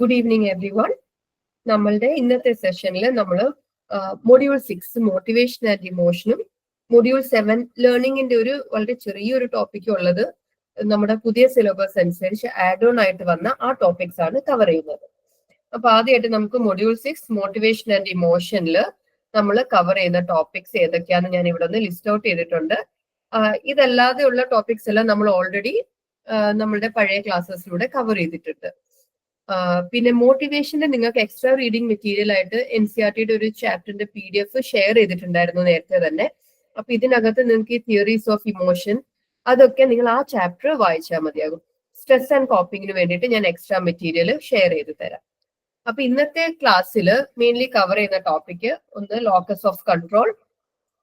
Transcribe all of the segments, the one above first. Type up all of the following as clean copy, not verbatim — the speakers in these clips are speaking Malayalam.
Good evening every one. നമ്മളുടെ ഇന്നത്തെ സെഷനിൽ നമ്മൾ മൊഡ്യൂൾ 6 മോട്ടിവേഷൻ ആൻഡ് ഇമോഷനും മൊഡ്യൂൾ 7 ലേണിംഗിന്റെ ഒരു വളരെ ചെറിയൊരു ടോപ്പിക് ഉള്ളത് നമ്മുടെ പുതിയ സിലബസ് അനുസരിച്ച് ആഡ് ഓൺ ആയിട്ട് വന്ന ആ ടോപ്പിക്സ് ആണ് കവർ ചെയ്യുന്നത്. അപ്പൊ ആദ്യമായിട്ട് നമുക്ക് മൊഡ്യൂൾ 6 മോട്ടിവേഷൻ ആൻഡ് ഇമോഷനിൽ നമ്മൾ കവർ ചെയ്യുന്ന ടോപ്പിക്സ് ഏതൊക്കെയാണെന്ന് ഞാൻ ഇവിടെ ഒന്ന് ലിസ്റ്റ് ഔട്ട് ചെയ്തിട്ടുണ്ട്. ഇതല്ലാതെയുള്ള ടോപ്പിക്സ് എല്ലാം നമ്മൾ ഓൾറെഡി നമ്മളുടെ പഴയ ക്ലാസ്സസിലൂടെ കവർ ചെയ്തിട്ടുണ്ട്. പിന്നെ മോട്ടിവേഷന്റെ നിങ്ങൾക്ക് എക്സ്ട്രാ റീഡിംഗ് മെറ്റീരിയൽ ആയിട്ട് NCERTയുടെ ഒരു ചാപ്റ്ററിന്റെ PDF ഷെയർ ചെയ്തിട്ടുണ്ടായിരുന്നു നേരത്തെ തന്നെ. അപ്പൊ ഇതിനകത്ത് നിങ്ങൾക്ക് ഈ തിയറീസ് ഓഫ് ഇമോഷൻ അതൊക്കെ നിങ്ങൾ ആ ചാപ്റ്റർ വായിച്ചാൽ മതിയാകും. സ്ട്രെസ് ആൻഡ് കോപ്പിങ്ങിന് വേണ്ടിയിട്ട് ഞാൻ എക്സ്ട്രാ മെറ്റീരിയൽ ഷെയർ ചെയ്ത് തരാം. അപ്പൊ ഇന്നത്തെ ക്ലാസ്സിൽ മെയിൻലി കവർ ചെയ്യുന്ന ടോപ്പിക് ഒന്ന് locus of control,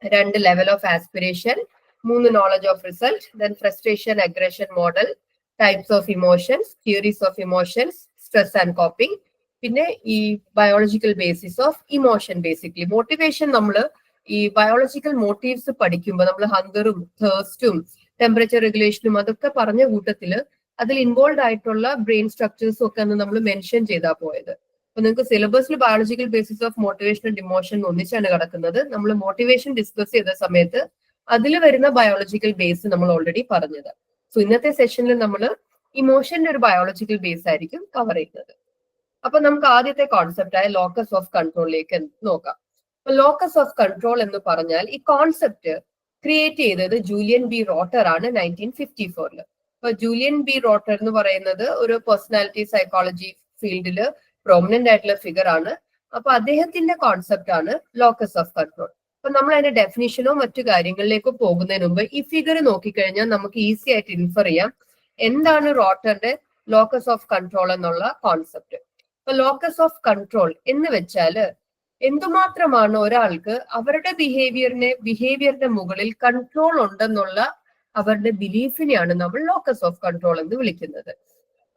2 level of aspiration, 3 knowledge of result, then frustration aggression model, types of emotions, theories of emotions, stress and coping, പിന്നെ ഈ biological basis of emotion. Basically motivation നമ്മൾ ഈ ബയോളജിക്കൽ മോട്ടീവ്സ് പഠിക്കുമ്പോൾ നമ്മൾ ഹങ്കറും തേഴ്സ്റ്റും ടെമ്പറേച്ചർ റെഗുലേഷനും അതൊക്കെ പറഞ്ഞ കൂട്ടത്തില് അതിൽ ഇൻവോൾവ് ആയിട്ടുള്ള ബ്രെയിൻ സ്ട്രക്ചേഴ്സും ഒക്കെ നമ്മൾ മെൻഷൻ ചെയ്താ പോയത്. അപ്പൊ നിങ്ങൾക്ക് സിലബസിൽ biological basis of motivation and emotion ഒന്നിച്ചാണ് കിടക്കുന്നത്. നമ്മൾ മോട്ടിവേഷൻ ഡിസ്കസ് ചെയ്ത സമയത്ത് അതിൽ വരുന്ന ബയോളജിക്കൽ ബേസ് നമ്മൾ ഓൾറെഡി പറഞ്ഞത്. സോ ഇന്നത്തെ സെഷനിൽ നമ്മൾ ഇമോഷന്റെ ഒരു ബയോളജിക്കൽ ബേസ് ആയിരിക്കും കവർ ചെയ്യുന്നത്. അപ്പൊ നമുക്ക് ആദ്യത്തെ കോൺസെപ്റ്റ് ആയ ലോക്കസ് ഓഫ് കൺട്രോളിലേക്ക് നോക്കാം. ലോക്കസ് ഓഫ് കൺട്രോൾ എന്ന് പറഞ്ഞാൽ ഈ കോൺസെപ്റ്റ് ക്രിയേറ്റ് ചെയ്തത് ജൂലിയൻ ബി റോട്ടർ ആണ് 1954. അപ്പൊ ജൂലിയൻ ബി റോട്ടർ എന്ന് പറയുന്നത് ഒരു പേഴ്സണാലിറ്റി സൈക്കോളജി ഫീൽഡില് പ്രോമിനന്റ് ആയിട്ടുള്ള ഫിഗർ ആണ്. അപ്പൊ അദ്ദേഹത്തിന്റെ കോൺസെപ്റ്റ് ആണ് ലോക്കസ് ഓഫ് കൺട്രോൾ. അപ്പൊ നമ്മൾ അതിന്റെ ഡെഫിനിഷനോ മറ്റു കാര്യങ്ങളിലേക്കോ പോകുന്നതിന് മുമ്പ് ഈ ഫിഗർ നോക്കിക്കഴിഞ്ഞാൽ നമുക്ക് ഈസി ആയിട്ട് ഇൻഫർ ചെയ്യാം എന്താണ് റോട്ടറിന്റെ ലോക്കസ് ഓഫ് കൺട്രോൾ എന്നുള്ള കോൺസെപ്റ്റ്. അപ്പൊ ലോക്കസ് ഓഫ് കൺട്രോൾ എന്ന് വെച്ചാല് എന്തുമാത്രമാണ് ഒരാൾക്ക് അവരുടെ ബിഹേവിയറിന്റെ മുകളിൽ കൺട്രോൾ ഉണ്ടെന്നുള്ള അവരുടെ ബിലീഫിനെയാണ് നമ്മൾ ലോക്കസ് ഓഫ് കൺട്രോൾ എന്ന് വിളിക്കുന്നത്.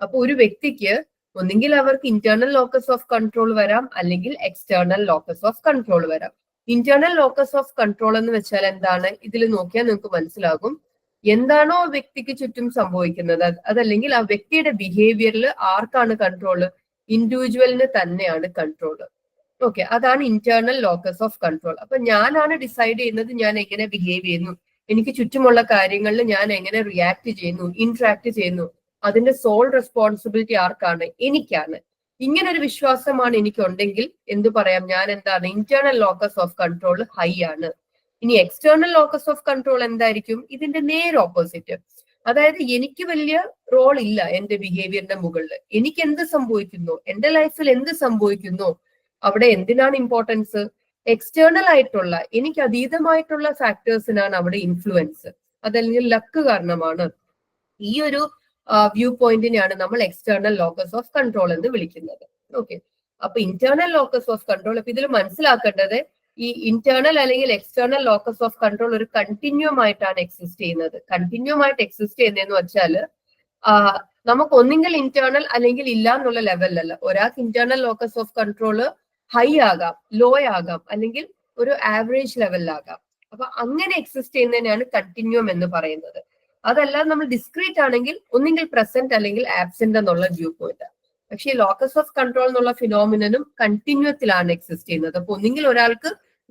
അപ്പൊ ഒരു വ്യക്തിക്ക് ഒന്നെങ്കിൽ അവർക്ക് ഇന്റേണൽ ലോക്കസ് ഓഫ് കൺട്രോൾ വരാം, അല്ലെങ്കിൽ എക്സ്റ്റേണൽ ലോക്കസ് ഓഫ് കൺട്രോൾ വരാം. ഇന്റേണൽ ലോക്കസ് ഓഫ് കൺട്രോൾ എന്ന് വെച്ചാൽ എന്താണ്? ഇതിൽ നോക്കിയാൽ നിങ്ങൾക്ക് മനസ്സിലാകും എന്താണോ വ്യക്തിക്ക് ചുറ്റും സംഭവിക്കുന്നത് അതല്ലെങ്കിൽ ആ വ്യക്തിയുടെ ബിഹേവിയറിൽ ആർക്കാണ് കൺട്രോള്? ഇൻഡിവിജ്വലിന് തന്നെയാണ് കൺട്രോള്. ഓക്കെ, അതാണ് ഇന്റേണൽ ലോക്കസ് ഓഫ് കൺട്രോൾ. അപ്പൊ ഞാനാണ് ഡിസൈഡ് ചെയ്യുന്നത് ഞാൻ എങ്ങനെ ബിഹേവ് ചെയ്യുന്നു, എനിക്ക് ചുറ്റുമുള്ള കാര്യങ്ങളിൽ ഞാൻ എങ്ങനെ റിയാക്ട് ചെയ്യുന്നു, ഇന്ററാക്ട് ചെയ്യുന്നു. അതിന്റെ സോൾ റെസ്പോൺസിബിലിറ്റി ആർക്കാണ്? എനിക്കാണ്. ഇങ്ങനെ ഒരു വിശ്വാസമാണ് എനിക്കുണ്ടെങ്കിൽ എന്ത് പറയാം? ഞാൻ എന്താണ്? Internal locus of control high ആണ്. ഇനി എക്സ്റ്റേണൽ ലോക്കസ് ഓഫ് കൺട്രോൾ എന്തായിരിക്കും? ഇതിന്റെ നേരെ ഓപ്പോസിറ്റ്. അതായത് എനിക്ക് വലിയ റോൾ ഇല്ല എന്റെ ബിഹേവിയറിന്റെ മുകളിൽ. എനിക്ക് എന്ത് സംഭവിക്കുന്നു, എന്റെ ലൈഫിൽ എന്ത് സംഭവിക്കുന്നു, അവിടെ എന്തിനാണ് ഇമ്പോർട്ടൻസ്? എക്സ്റ്റേണൽ ആയിട്ടുള്ള എനിക്ക് അതീതമായിട്ടുള്ള ഫാക്ടേഴ്സിനാണ് അവിടെ ഇൻഫ്ലുവൻസ്. അതല്ലെങ്കിൽ ലക്ക് കാരണമാണ്. ഈ ഒരു വ്യൂ പോയിന്റിനെയാണ് നമ്മൾ എക്സ്റ്റേണൽ ലോക്കസ് ഓഫ് കൺട്രോൾ എന്ന് വിളിക്കുന്നത്. ഓക്കെ, അപ്പൊ ഇന്റേണൽ ലോക്കസ് ഓഫ് കൺട്രോൾ, അപ്പൊ ഇതിൽ മനസ്സിലാക്കേണ്ടത് ഈ ഇന്റേണൽ അല്ലെങ്കിൽ എക്സ്റ്റേണൽ ലോക്കസ് ഓഫ് കൺട്രോൾ ഒരു കണ്ടിന്യൂം ആയിട്ടാണ് എക്സിസ്റ്റ് ചെയ്യുന്നത്. കണ്ടിന്യൂം ആയിട്ട് എക്സിസ്റ്റ് ചെയ്യുന്നതെന്ന് വെച്ചാൽ നമുക്ക് ഒന്നെങ്കിൽ ഇന്റേണൽ അല്ലെങ്കിൽ ഇല്ല എന്നുള്ള ലെവലിലല്ല. ഒരാൾക്ക് internal locus of control high ആകാം, ലോ ആകാം, അല്ലെങ്കിൽ ഒരു ആവറേജ് ലെവലിലാകാം. അപ്പൊ അങ്ങനെ എക്സിസ്റ്റ് ചെയ്യുന്നതിനാണ് കണ്ടിന്യൂം എന്ന് പറയുന്നത്. അതല്ല നമ്മൾ ഡിസ്ക്രീറ്റ് ആണെങ്കിൽ ഒന്നെങ്കിൽ പ്രസന്റ് അല്ലെങ്കിൽ ആബ്സെന്റ് എന്നുള്ള വ്യൂ പോയിന്റ്. പക്ഷേ ഈ ലോക്കസ് ഓഫ് കൺട്രോൾ എന്നുള്ള ഫിനോമിനനും കണ്ടിന്യൂത്തിലാണ് എക്സിസ്റ്റ് ചെയ്യുന്നത്. അപ്പൊ ഒന്നെങ്കിൽ ഒരാൾക്ക്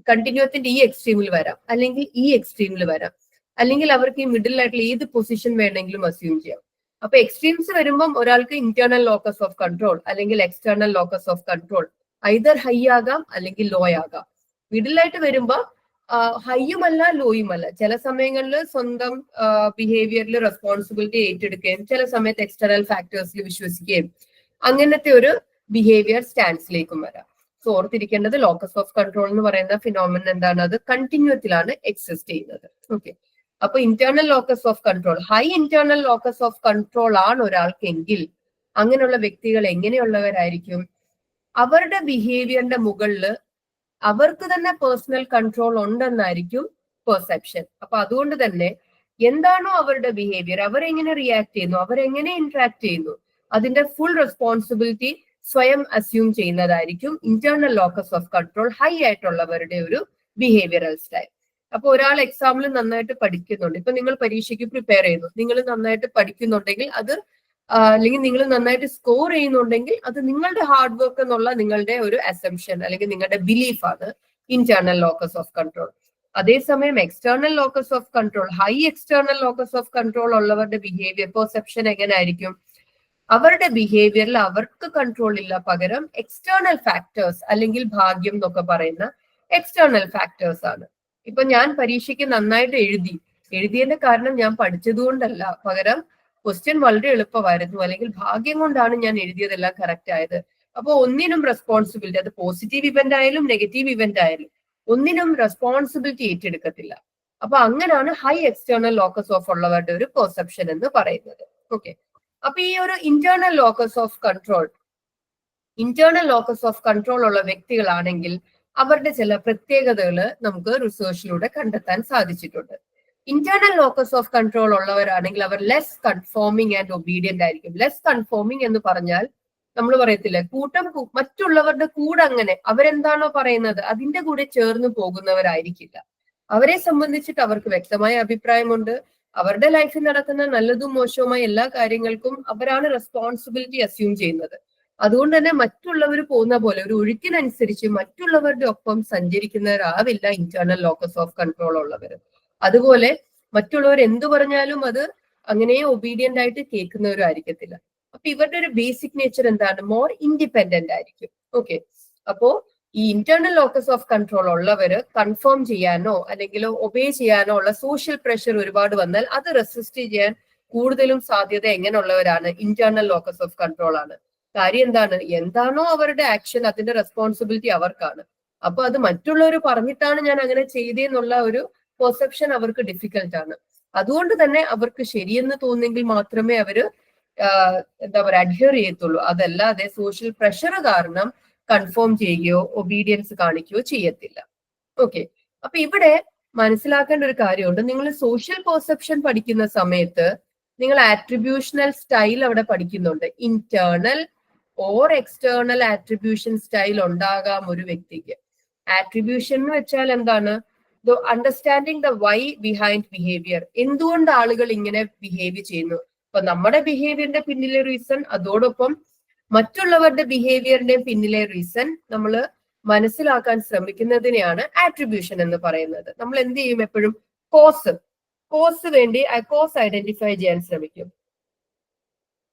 കണ്ടിന്യൂത്തിന്റെ ഈ എക്സ്ട്രീമിൽ വരാം, അല്ലെങ്കിൽ ഈ എക്സ്ട്രീമിൽ വരാം, അല്ലെങ്കിൽ അവർക്ക് ഈ മിഡിൽ ആയിട്ടുള്ള ഏത് പൊസിഷൻ വേണമെങ്കിലും അസ്യൂം ചെയ്യാം. അപ്പൊ എക്സ്ട്രീംസ് വരുമ്പം ഒരാൾക്ക് ഇന്റേണൽ ലോക്കസ് ഓഫ് കൺട്രോൾ അല്ലെങ്കിൽ external locus of control either high ആകാം അല്ലെങ്കിൽ ലോ ആകാം. മിഡിൽ ആയിട്ട് വരുമ്പോ ഹൈയുമല്ല ലോയുമല്ല. ചില സമയങ്ങളിൽ സ്വന്തം ബിഹേവിയറിൽ റെസ്പോൺസിബിലിറ്റി ഏറ്റെടുക്കുകയും ചില സമയത്ത് എക്സ്റ്റേണൽ ഫാക്ടേഴ്സിൽ വിശ്വസിക്കുകയും അങ്ങനത്തെ ഒരു ബിഹേവിയർ സ്റ്റാൻസിലേക്കും വരാം. സോ ഓർത്തിരിക്കേണ്ടത് ലോക്കസ് ഓഫ് കൺട്രോൾ എന്ന് പറയുന്ന ഫിനോമിനൻ എന്താണ്? അത് കണ്ടിന്യൂത്തിലാണ് എക്സിസ്റ്റ് ചെയ്യുന്നത്. ഓക്കെ, അപ്പൊ internal locus of control, high internal locus of control ആണ് ഒരാൾക്കെങ്കിൽ അങ്ങനെയുള്ള വ്യക്തികൾ എങ്ങനെയുള്ളവരായിരിക്കും? അവരുടെ ബിഹേവിയറിന്റെ മുകളിൽ അവർക്ക് തന്നെ പേഴ്സണൽ കൺട്രോൾ ഉണ്ടെന്നായിരിക്കും പെർസെപ്ഷൻ. അപ്പൊ അതുകൊണ്ട് തന്നെ എന്താണോ അവരുടെ ബിഹേവിയർ, അവരെങ്ങനെ റിയാക്ട് ചെയ്യുന്നു, അവരെങ്ങനെ ഇന്ററാക്ട് ചെയ്യുന്നു, അതിന്റെ ഫുൾ റെസ്പോൺസിബിലിറ്റി സ്വയം അസ്യൂം ചെയ്യുന്നതായിരിക്കും internal locus of control high ആയിട്ടുള്ളവരുടെ ഒരു ബിഹേവിയറൽ സ്റ്റൈൽ. അപ്പൊ ഒരാൾ എക്സാമിൽ നന്നായിട്ട് പഠിക്കുന്നുണ്ട്, ഇപ്പൊ നിങ്ങൾ പരീക്ഷയ്ക്ക് പ്രിപ്പയർ ചെയ്യുന്നു, നിങ്ങൾ നന്നായിട്ട് പഠിക്കുന്നുണ്ടെങ്കിൽ അത് അല്ലെങ്കിൽ നിങ്ങൾ നന്നായിട്ട് സ്കോർ ചെയ്യുന്നുണ്ടെങ്കിൽ അത് നിങ്ങളുടെ ഹാർഡ് വർക്ക് എന്നുള്ള നിങ്ങളുടെ ഒരു അസംഷൻ അല്ലെങ്കിൽ നിങ്ങളുടെ ബിലീഫാണ് ഇന്റേണൽ ലോക്കസ് ഓഫ് കൺട്രോൾ. അതേസമയം external locus of control, high external locus of control ഉള്ളവരുടെ ബിഹേവിയർ പെർസെപ്ഷൻ എങ്ങനെ ആയിരിക്കും? അവരുടെ ബിഹേവിയറിൽ അവർക്ക് കൺട്രോൾ ഇല്ല, പകരം എക്സ്റ്റേണൽ ഫാക്ടേഴ്സ് അല്ലെങ്കിൽ ഭാഗ്യം എന്നൊക്കെ പറയുന്ന എക്സ്റ്റേണൽ ഫാക്ടേഴ്സ് ആണ്. ഇപ്പൊ ഞാൻ പരീക്ഷയ്ക്ക് നന്നായിട്ട് എഴുതിയതിന്റെ കാരണം ഞാൻ പഠിച്ചതുകൊണ്ടല്ല, പകരം ക്വസ്റ്റ്യൻ വളരെ എളുപ്പമായിരുന്നു അല്ലെങ്കിൽ ഭാഗ്യം കൊണ്ടാണ് ഞാൻ എഴുതിയതെല്ലാം കറക്റ്റ് ആയത്. അപ്പൊ ഒന്നിനും റെസ്പോൺസിബിലിറ്റി, അത് പോസിറ്റീവ് ഇവന്റ് ആയാലും നെഗറ്റീവ് ഇവന്റ് ആയാലും ഒന്നിനും റെസ്പോൺസിബിലിറ്റി ഏറ്റെടുക്കത്തില്ല. അപ്പൊ അങ്ങനെയാണ് ഹൈ എക്സ്റ്റേണൽ ലോക്കസ് ഓഫ് ഉള്ളവരുടെ ഒരു പെർസെപ്ഷൻ എന്ന് പറയുന്നത്. ഓക്കെ, അപ്പൊ ഈ ഒരു ഇന്റേണൽ ലോക്കസ് ഓഫ് കൺട്രോൾ ഉള്ള വ്യക്തികളാണെങ്കിൽ അവരുടെ ചില പ്രത്യേകതകൾ നമുക്ക് റിസർച്ചിലൂടെ കണ്ടെത്താൻ സാധിച്ചിട്ടുണ്ട്. ഇന്റേണൽ ലോക്കസ് ഓഫ് കൺട്രോൾ ഉള്ളവരാണെങ്കിൽ അവർ ലെസ് കൺഫോമിങ് ആൻഡ് ഒബീഡിയന്റ് ആയിരിക്കും. ലെസ് കൺഫോമിങ് എന്ന് പറഞ്ഞാൽ നമ്മൾ പറയത്തില്ല മറ്റുള്ളവരുടെ കൂടെ അങ്ങനെ അവരെന്താണോ പറയുന്നത് അതിന്റെ കൂടെ ചേർന്ന് പോകുന്നവരായിരിക്കില്ല. അവരെ സംബന്ധിച്ചിട്ട് അവർക്ക് വ്യക്തമായ അഭിപ്രായമുണ്ട്. അവരുടെ ലൈഫിൽ നടക്കുന്ന നല്ലതും മോശവുമായ എല്ലാ കാര്യങ്ങൾക്കും അവരാണ് റെസ്പോൺസിബിലിറ്റി അസ്യൂം ചെയ്യുന്നത്. അതുകൊണ്ട് തന്നെ മറ്റുള്ളവർ പോകുന്ന പോലെ ഒരു ഒഴുക്കിനനുസരിച്ച് മറ്റുള്ളവരുടെ ഒപ്പം സഞ്ചരിക്കുന്നവരാവില്ല ഇന്റേണൽ ലോക്കസ് ഓഫ് കൺട്രോൾ ഉള്ളവർ. അതുപോലെ മറ്റുള്ളവർ എന്തു പറഞ്ഞാലും അത് അങ്ങനെ ഒബീഡിയന്റ് ആയിട്ട് കേൾക്കുന്നവരായിരിക്കത്തില്ല. അപ്പൊ ഇവരുടെ ഒരു ബേസിക് നേച്ചർ എന്താണ്? മോർ ഇൻഡിപെൻഡന്റ് ആയിരിക്കും. ഓക്കെ, അപ്പോ ഈ ഇന്റേണൽ ലോക്കസ് ഓഫ് കൺട്രോൾ ഉള്ളവര് കൺഫേം ചെയ്യാനോ അല്ലെങ്കിൽ ഒബേ ചെയ്യാനോ ഉള്ള സോഷ്യൽ പ്രഷർ ഒരുപാട് വന്നാൽ അത് റെസിസ്റ്റ് ചെയ്യാൻ കൂടുതലും സാധ്യത എങ്ങനെയുള്ളവരാണ്? ഇന്റേണൽ ലോക്കസ് ഓഫ് കൺട്രോൾ ആണ്. കാര്യം എന്താണോ അവരുടെ ആക്ഷൻ അതിന്റെ റെസ്പോൺസിബിലിറ്റി അവർക്കാണ്. അപ്പൊ അത് മറ്റുള്ളവർ പറഞ്ഞിട്ടാണ് ഞാൻ അങ്ങനെ ചെയ്തേന്നുള്ള ഒരു പെർസെപ്ഷൻ അവർക്ക് ഡിഫിക്കൽട്ട് ആണ്. അതുകൊണ്ട് തന്നെ അവർക്ക് ശരിയെന്ന് തോന്നുന്നെങ്കിൽ മാത്രമേ അവര് അഡ്ഹിയർ ചെയ്യത്തുള്ളൂ. അതല്ലാതെ സോഷ്യൽ പ്രഷർ കാരണം കൺഫേം ചെയ്യുകയോ ഒബീഡിയൻസ് കാണിക്കുകയോ ചെയ്യത്തില്ല. ഓക്കെ, അപ്പൊ ഇവിടെ മനസ്സിലാക്കേണ്ട ഒരു കാര്യമുണ്ട്. നിങ്ങൾ സോഷ്യൽ പെർസെപ്ഷൻ പഠിക്കുന്ന സമയത്ത് നിങ്ങൾ ആട്രിബ്യൂഷണൽ സ്റ്റൈൽ അവിടെ പഠിക്കുന്നുണ്ട്. Internal or external attribution style ഉണ്ടാകാം ഒരു വ്യക്തിക്ക്. ആട്രിബ്യൂഷൻ എന്ന് വെച്ചാൽ എന്താണ്? Understanding the why behind behaviour. എന്തുകൊണ്ട് ആളുകൾ ഇങ്ങനെ ബിഹേവ് ചെയ്യുന്നു? അപ്പൊ നമ്മുടെ ബിഹേവിയറിന്റെ പിന്നിലെ റീസൺ, അതോടൊപ്പം മറ്റുള്ളവരുടെ ബിഹേവിയറിന്റെ പിന്നിലെ റീസൺ നമ്മൾ മനസ്സിലാക്കാൻ ശ്രമിക്കുന്നതിനെയാണ് ആട്രിബ്യൂഷൻ എന്ന് പറയുന്നത്. നമ്മൾ എന്ത് ചെയ്യും? എപ്പോഴും കോസ് ഐഡന്റിഫൈ ചെയ്യാൻ ശ്രമിക്കും.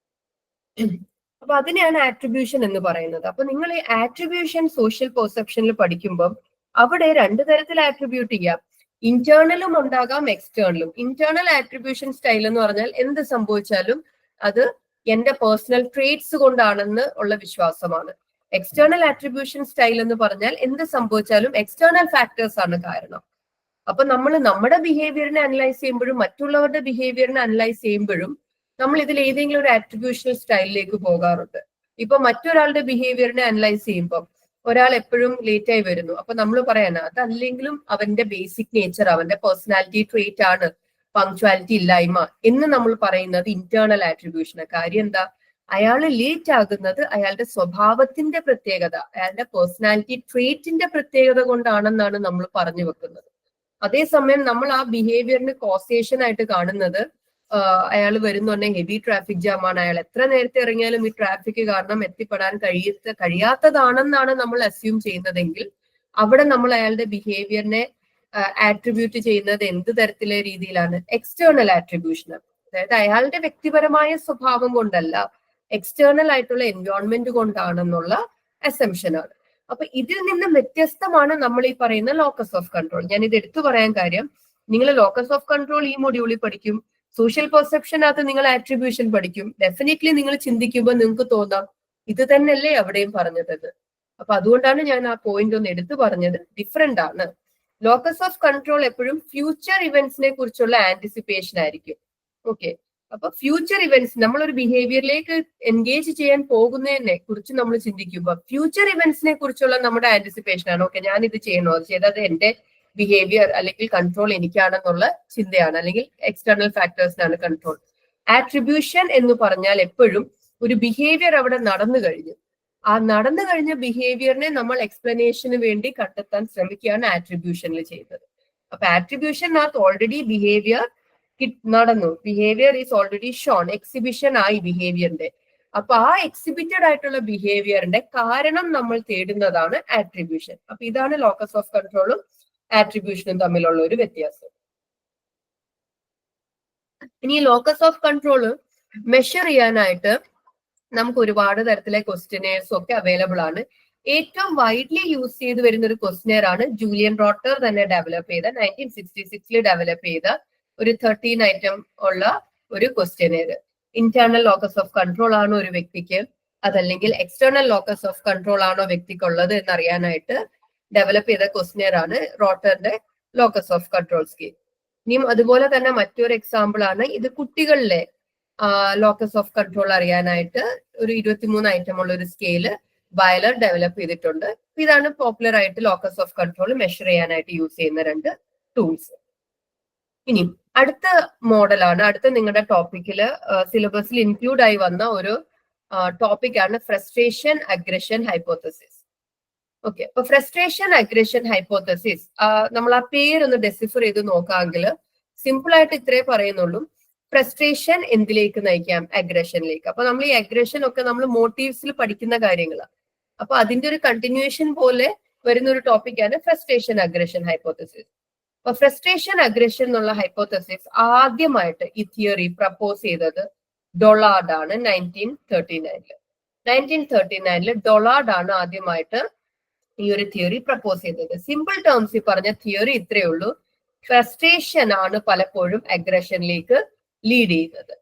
അപ്പൊ അതിനെയാണ് ആട്രിബ്യൂഷൻ എന്ന് പറയുന്നത്. അപ്പൊ നിങ്ങൾ ഈ ആട്രിബ്യൂഷൻ സോഷ്യൽ പെർസെപ്ഷനിൽ പഠിക്കുമ്പോൾ അവിടെ രണ്ടു തരത്തിൽ ആട്രിബ്യൂട്ട് ചെയ്യാം. ഇന്റേണലും ഉണ്ടാകാം, എക്സ്റ്റേണലും. ഇന്റേണൽ ആട്രിബ്യൂഷൻ സ്റ്റൈൽ എന്ന് പറഞ്ഞാൽ എന്ത് സംഭവിച്ചാലും അത് എന്റെ പേഴ്സണൽ ട്രേറ്റ്സ് കൊണ്ടാണെന്ന് ഉള്ള വിശ്വാസമാണ്. എക്സ്റ്റേണൽ ആട്രിബ്യൂഷൻ സ്റ്റൈൽ എന്ന് പറഞ്ഞാൽ എന്ത് സംഭവിച്ചാലും എക്സ്റ്റേണൽ ഫാക്ടേഴ്സ് ആണ് കാരണം. അപ്പൊ നമ്മൾ നമ്മുടെ ബിഹേവിയറിനെ അനലൈസ് ചെയ്യുമ്പോഴും മറ്റുള്ളവരുടെ ബിഹേവിയറിനെ അനലൈസ് ചെയ്യുമ്പോഴും നമ്മൾ ഇതിൽ ഏതെങ്കിലും ഒരു ആട്രിബ്യൂഷണൽ സ്റ്റൈലിലേക്ക് പോകാറുണ്ട്. ഇപ്പൊ മറ്റൊരാളുടെ ബിഹേവിയറിനെ അനലൈസ് ചെയ്യുമ്പോൾ ഒരാൾ എപ്പോഴും ലേറ്റ് ആയി വരുന്നു, അപ്പൊ നമ്മൾ പറയാണ് അതല്ലെങ്കിലും അവന്റെ ബേസിക് നേച്ചർ, അവന്റെ പേഴ്സണാലിറ്റി ട്രേറ്റ് ആണ് പങ്ക്ച്വാലിറ്റി ഇല്ലായ്മ എന്ന് നമ്മൾ പറയുന്നത് ഇന്റേണൽ ആട്രിബ്യൂഷന്. കാര്യം എന്താ? അയാൾ ലേറ്റ് ആകുന്നത് അയാളുടെ സ്വഭാവത്തിന്റെ പ്രത്യേകത, അയാളുടെ പേഴ്സണാലിറ്റി ട്രേറ്റിന്റെ പ്രത്യേകത കൊണ്ടാണെന്നാണ് നമ്മൾ പറഞ്ഞു വെക്കുന്നത്. അതേസമയം നമ്മൾ ആ ബിഹേവിയറിന് കോസേഷൻ ആയിട്ട് കാണുന്നത് അയാൾ വരുന്നുണ്ടെങ്കിൽ ഹെവി ട്രാഫിക് ജാം ആണ്, അയാൾ എത്ര നേരത്തെ ഇറങ്ങിയാലും ഈ ട്രാഫിക് കാരണം എത്തിപ്പെടാൻ കഴിയാത്തതാണെന്നാണ് നമ്മൾ അസ്യൂം ചെയ്യുന്നതെങ്കിൽ അവിടെ നമ്മൾ അയാളുടെ ബിഹേവിയറിനെ ആട്രിബ്യൂട്ട് ചെയ്യുന്നത് എന്ത് തരത്തിലെ രീതിയിലാണ്? External attribution. അതായത് അയാളുടെ വ്യക്തിപരമായ സ്വഭാവം കൊണ്ടല്ല, എക്സ്റ്റേണൽ ആയിട്ടുള്ള എൻവയോൺമെന്റ് കൊണ്ടാണെന്നുള്ള അസംഷൻ ആണ്. അപ്പൊ ഇതിൽ നിന്നും വ്യത്യസ്തമാണ് നമ്മൾ ഈ പറയുന്ന ലോക്കസ് ഓഫ് കൺട്രോൾ. ഞാൻ ഇത് എടുത്തു പറയാൻ കാര്യം, നിങ്ങൾ ലോക്കസ് ഓഫ് കൺട്രോൾ ഈ മൊഡ്യൂളിൽ പഠിക്കും, സോഷ്യൽ പെർസെപ്ഷനകത്ത് നിങ്ങൾ ആട്രിബ്യൂഷൻ പഠിക്കും. ഡെഫിനറ്റ്ലി നിങ്ങൾ ചിന്തിക്കുമ്പോൾ നിങ്ങൾക്ക് തോന്നാം ഇത് തന്നെയല്ലേ അവിടെയും പറഞ്ഞത്. അപ്പൊ അതുകൊണ്ടാണ് ഞാൻ ആ പോയിന്റ് ഒന്ന് എടുത്തു പറഞ്ഞത്. ഡിഫറെന്റ് ആണ്. ലോക്കസ് ഓഫ് കൺട്രോൾ എപ്പോഴും ഫ്യൂച്ചർ ഇവന്റ്സിനെ കുറിച്ചുള്ള ആന്റിസിപ്പേഷൻ ആയിരിക്കും. ഓക്കെ, അപ്പൊ ഫ്യൂച്ചർ ഇവന്റ്സ്, നമ്മളൊരു ബിഹേവിയറിലേക്ക് എൻഗേജ് ചെയ്യാൻ പോകുന്നതിനെ കുറിച്ച് നമ്മൾ ചിന്തിക്കുമ്പോൾ ഫ്യൂച്ചർ ഇവന്റ്സിനെ കുറിച്ചുള്ള നമ്മുടെ ആന്റിസിപ്പേഷൻ ആണ്. ഓക്കെ, ഞാൻ ഇത് ചെയ്യണോ, അത് ചെയ്താൽ എന്റെ ബിഹേവിയർ അല്ലെങ്കിൽ കൺട്രോൾ എനിക്കാണെന്നുള്ള ചിന്തയാണ്, അല്ലെങ്കിൽ എക്സ്റ്റേണൽ ഫാക്ടേഴ്സിനാണ് കൺട്രോൾ. ആട്രിബ്യൂഷൻ എന്ന് പറഞ്ഞാൽ എപ്പോഴും ഒരു ബിഹേവിയർ അവിടെ നടന്നു കഴിഞ്ഞു, ആ നടന്നു കഴിഞ്ഞ ബിഹേവിയറിനെ നമ്മൾ എക്സ്പ്ലനേഷന് വേണ്ടി കണ്ടെത്താൻ ശ്രമിക്കുകയാണ് ആട്രിബ്യൂഷനിൽ ചെയ്യുന്നത്. അപ്പൊ ആട്രിബ്യൂഷനകത്ത് ഓൾറെഡി ബിഹേവിയർ നടന്നു. Behaviour is already shown, exhibition ആയി ബിഹേവിയറിന്റെ. അപ്പൊ ആ എക്സിബിറ്റഡ് ആയിട്ടുള്ള ബിഹേവിയറിന്റെ കാരണം നമ്മൾ തേടുന്നതാണ് ആട്രിബ്യൂഷൻ. അപ്പൊ ഇതാണ് ലോക്കസ് ഓഫ് കൺട്രോളും ആട്രിബ്യൂഷനും തമ്മിലുള്ള ഒരു വ്യത്യാസം. ഇനി ലോക്കസ് ഓഫ് കൺട്രോൾ മെഷർ ചെയ്യാനായിട്ട് നമുക്ക് ഒരുപാട് തരത്തിലെ ക്വസ്റ്റ്യനേഴ്സും ഒക്കെ അവൈലബിൾ ആണ്. ഏറ്റവും വൈഡ്ലി യൂസ് ചെയ്ത് വരുന്ന ഒരു ക്വസ്റ്റ്യനർ ആണ് ജൂലിയൻ റോട്ടർ തന്നെ ഡെവലപ്പ് ചെയ്ത 1966 ഡെവലപ്പ് ചെയ്ത ഒരു 13 ഐറ്റം ഉള്ള ഒരു questionnaire. Internal locus of control ആണോ ഒരു വ്യക്തിക്ക്, അതല്ലെങ്കിൽ എക്സ്റ്റേണൽ ലോക്കസ് ഓഫ് കൺട്രോൾ ആണോ വ്യക്തിക്കുള്ളത് എന്നറിയാനായിട്ട് ഡെവലപ്പ് ചെയ്ത ക്വസ്റ്റ്യനർ ആണ് റോട്ടറിന്റെ ലോക്കസ് ഓഫ് കൺട്രോൾ സ്കെയിൽ. ഇനിയും അതുപോലെ തന്നെ മറ്റൊരു എക്സാമ്പിൾ ആണ് ഇത് കുട്ടികളിലെ ലോക്കസ് ഓഫ് കൺട്രോൾ അറിയാനായിട്ട് ഒരു 23 ഐറ്റം ഉള്ള ഒരു സ്കെയില് ബയലർ ഡെവലപ്പ് ചെയ്തിട്ടുണ്ട്. ഇതാണ് പോപ്പുലർ ആയിട്ട് ലോക്കസ് ഓഫ് കൺട്രോൾ മെഷർ ചെയ്യാനായിട്ട് യൂസ് ചെയ്യുന്ന രണ്ട് ടൂൾസ്. ഇനി അടുത്ത മോഡലാണ്, അടുത്ത നിങ്ങളുടെ ടോപ്പിക്കില് സിലബസിൽ ഇൻക്ലൂഡ് ആയി വന്ന ഒരു ടോപ്പിക്കാണ് ഫ്രസ്ട്രേഷൻ അഗ്രഷൻ ഹൈപ്പോത്തസിസ്. ഓക്കെ, അപ്പൊ ഫ്രസ്ട്രേഷൻ അഗ്രഷൻ ഹൈപ്പോത്തസിസ് നമ്മൾ ആ പേരൊന്ന് ഡെസിഫർ ചെയ്ത് നോക്കാമെങ്കിൽ സിമ്പിൾ ആയിട്ട് ഇത്രേ പറയുന്നുള്ളൂ. ഫ്രസ്ട്രേഷൻ എന്തിലേക്ക് നയിക്കാം? അഗ്രഷനിലേക്ക്. അപ്പൊ നമ്മൾ ഈ അഗ്രഷൻ ഒക്കെ നമ്മൾ മോട്ടീവ്സിൽ പഠിക്കുന്ന കാര്യങ്ങളാണ്. അപ്പൊ അതിന്റെ ഒരു കണ്ടിന്യൂവേഷൻ പോലെ വരുന്ന ഒരു ടോപ്പിക്കാണ് ഫ്രസ്ട്രേഷൻ അഗ്രഷൻ ഹൈപ്പോത്തസിസ്. അപ്പൊ ഫ്രസ്ട്രേഷൻ അഗ്രഷൻ എന്നുള്ള ഹൈപ്പോത്തസിസ് ആദ്യമായിട്ട് ഈ തിയറി പ്രപ്പോസ് ചെയ്തത് ഡൊളാർഡ് ആണ് 1939. 1939 ഡൊളാർഡ് ആണ് ആദ്യമായിട്ട് ഈ ഒരു തിയറി പ്രപ്പോസ് ചെയ്തത്. സിമ്പിൾ ടേംസിൽ പറഞ്ഞ തിയറി ഇത്രയേ ഉള്ളൂ. ഫ്രസ്ട്രേഷൻ ആണ് പലപ്പോഴും അഗ്രഷനിലേക്ക് ലീഡ് ചെയ്യുന്നത്.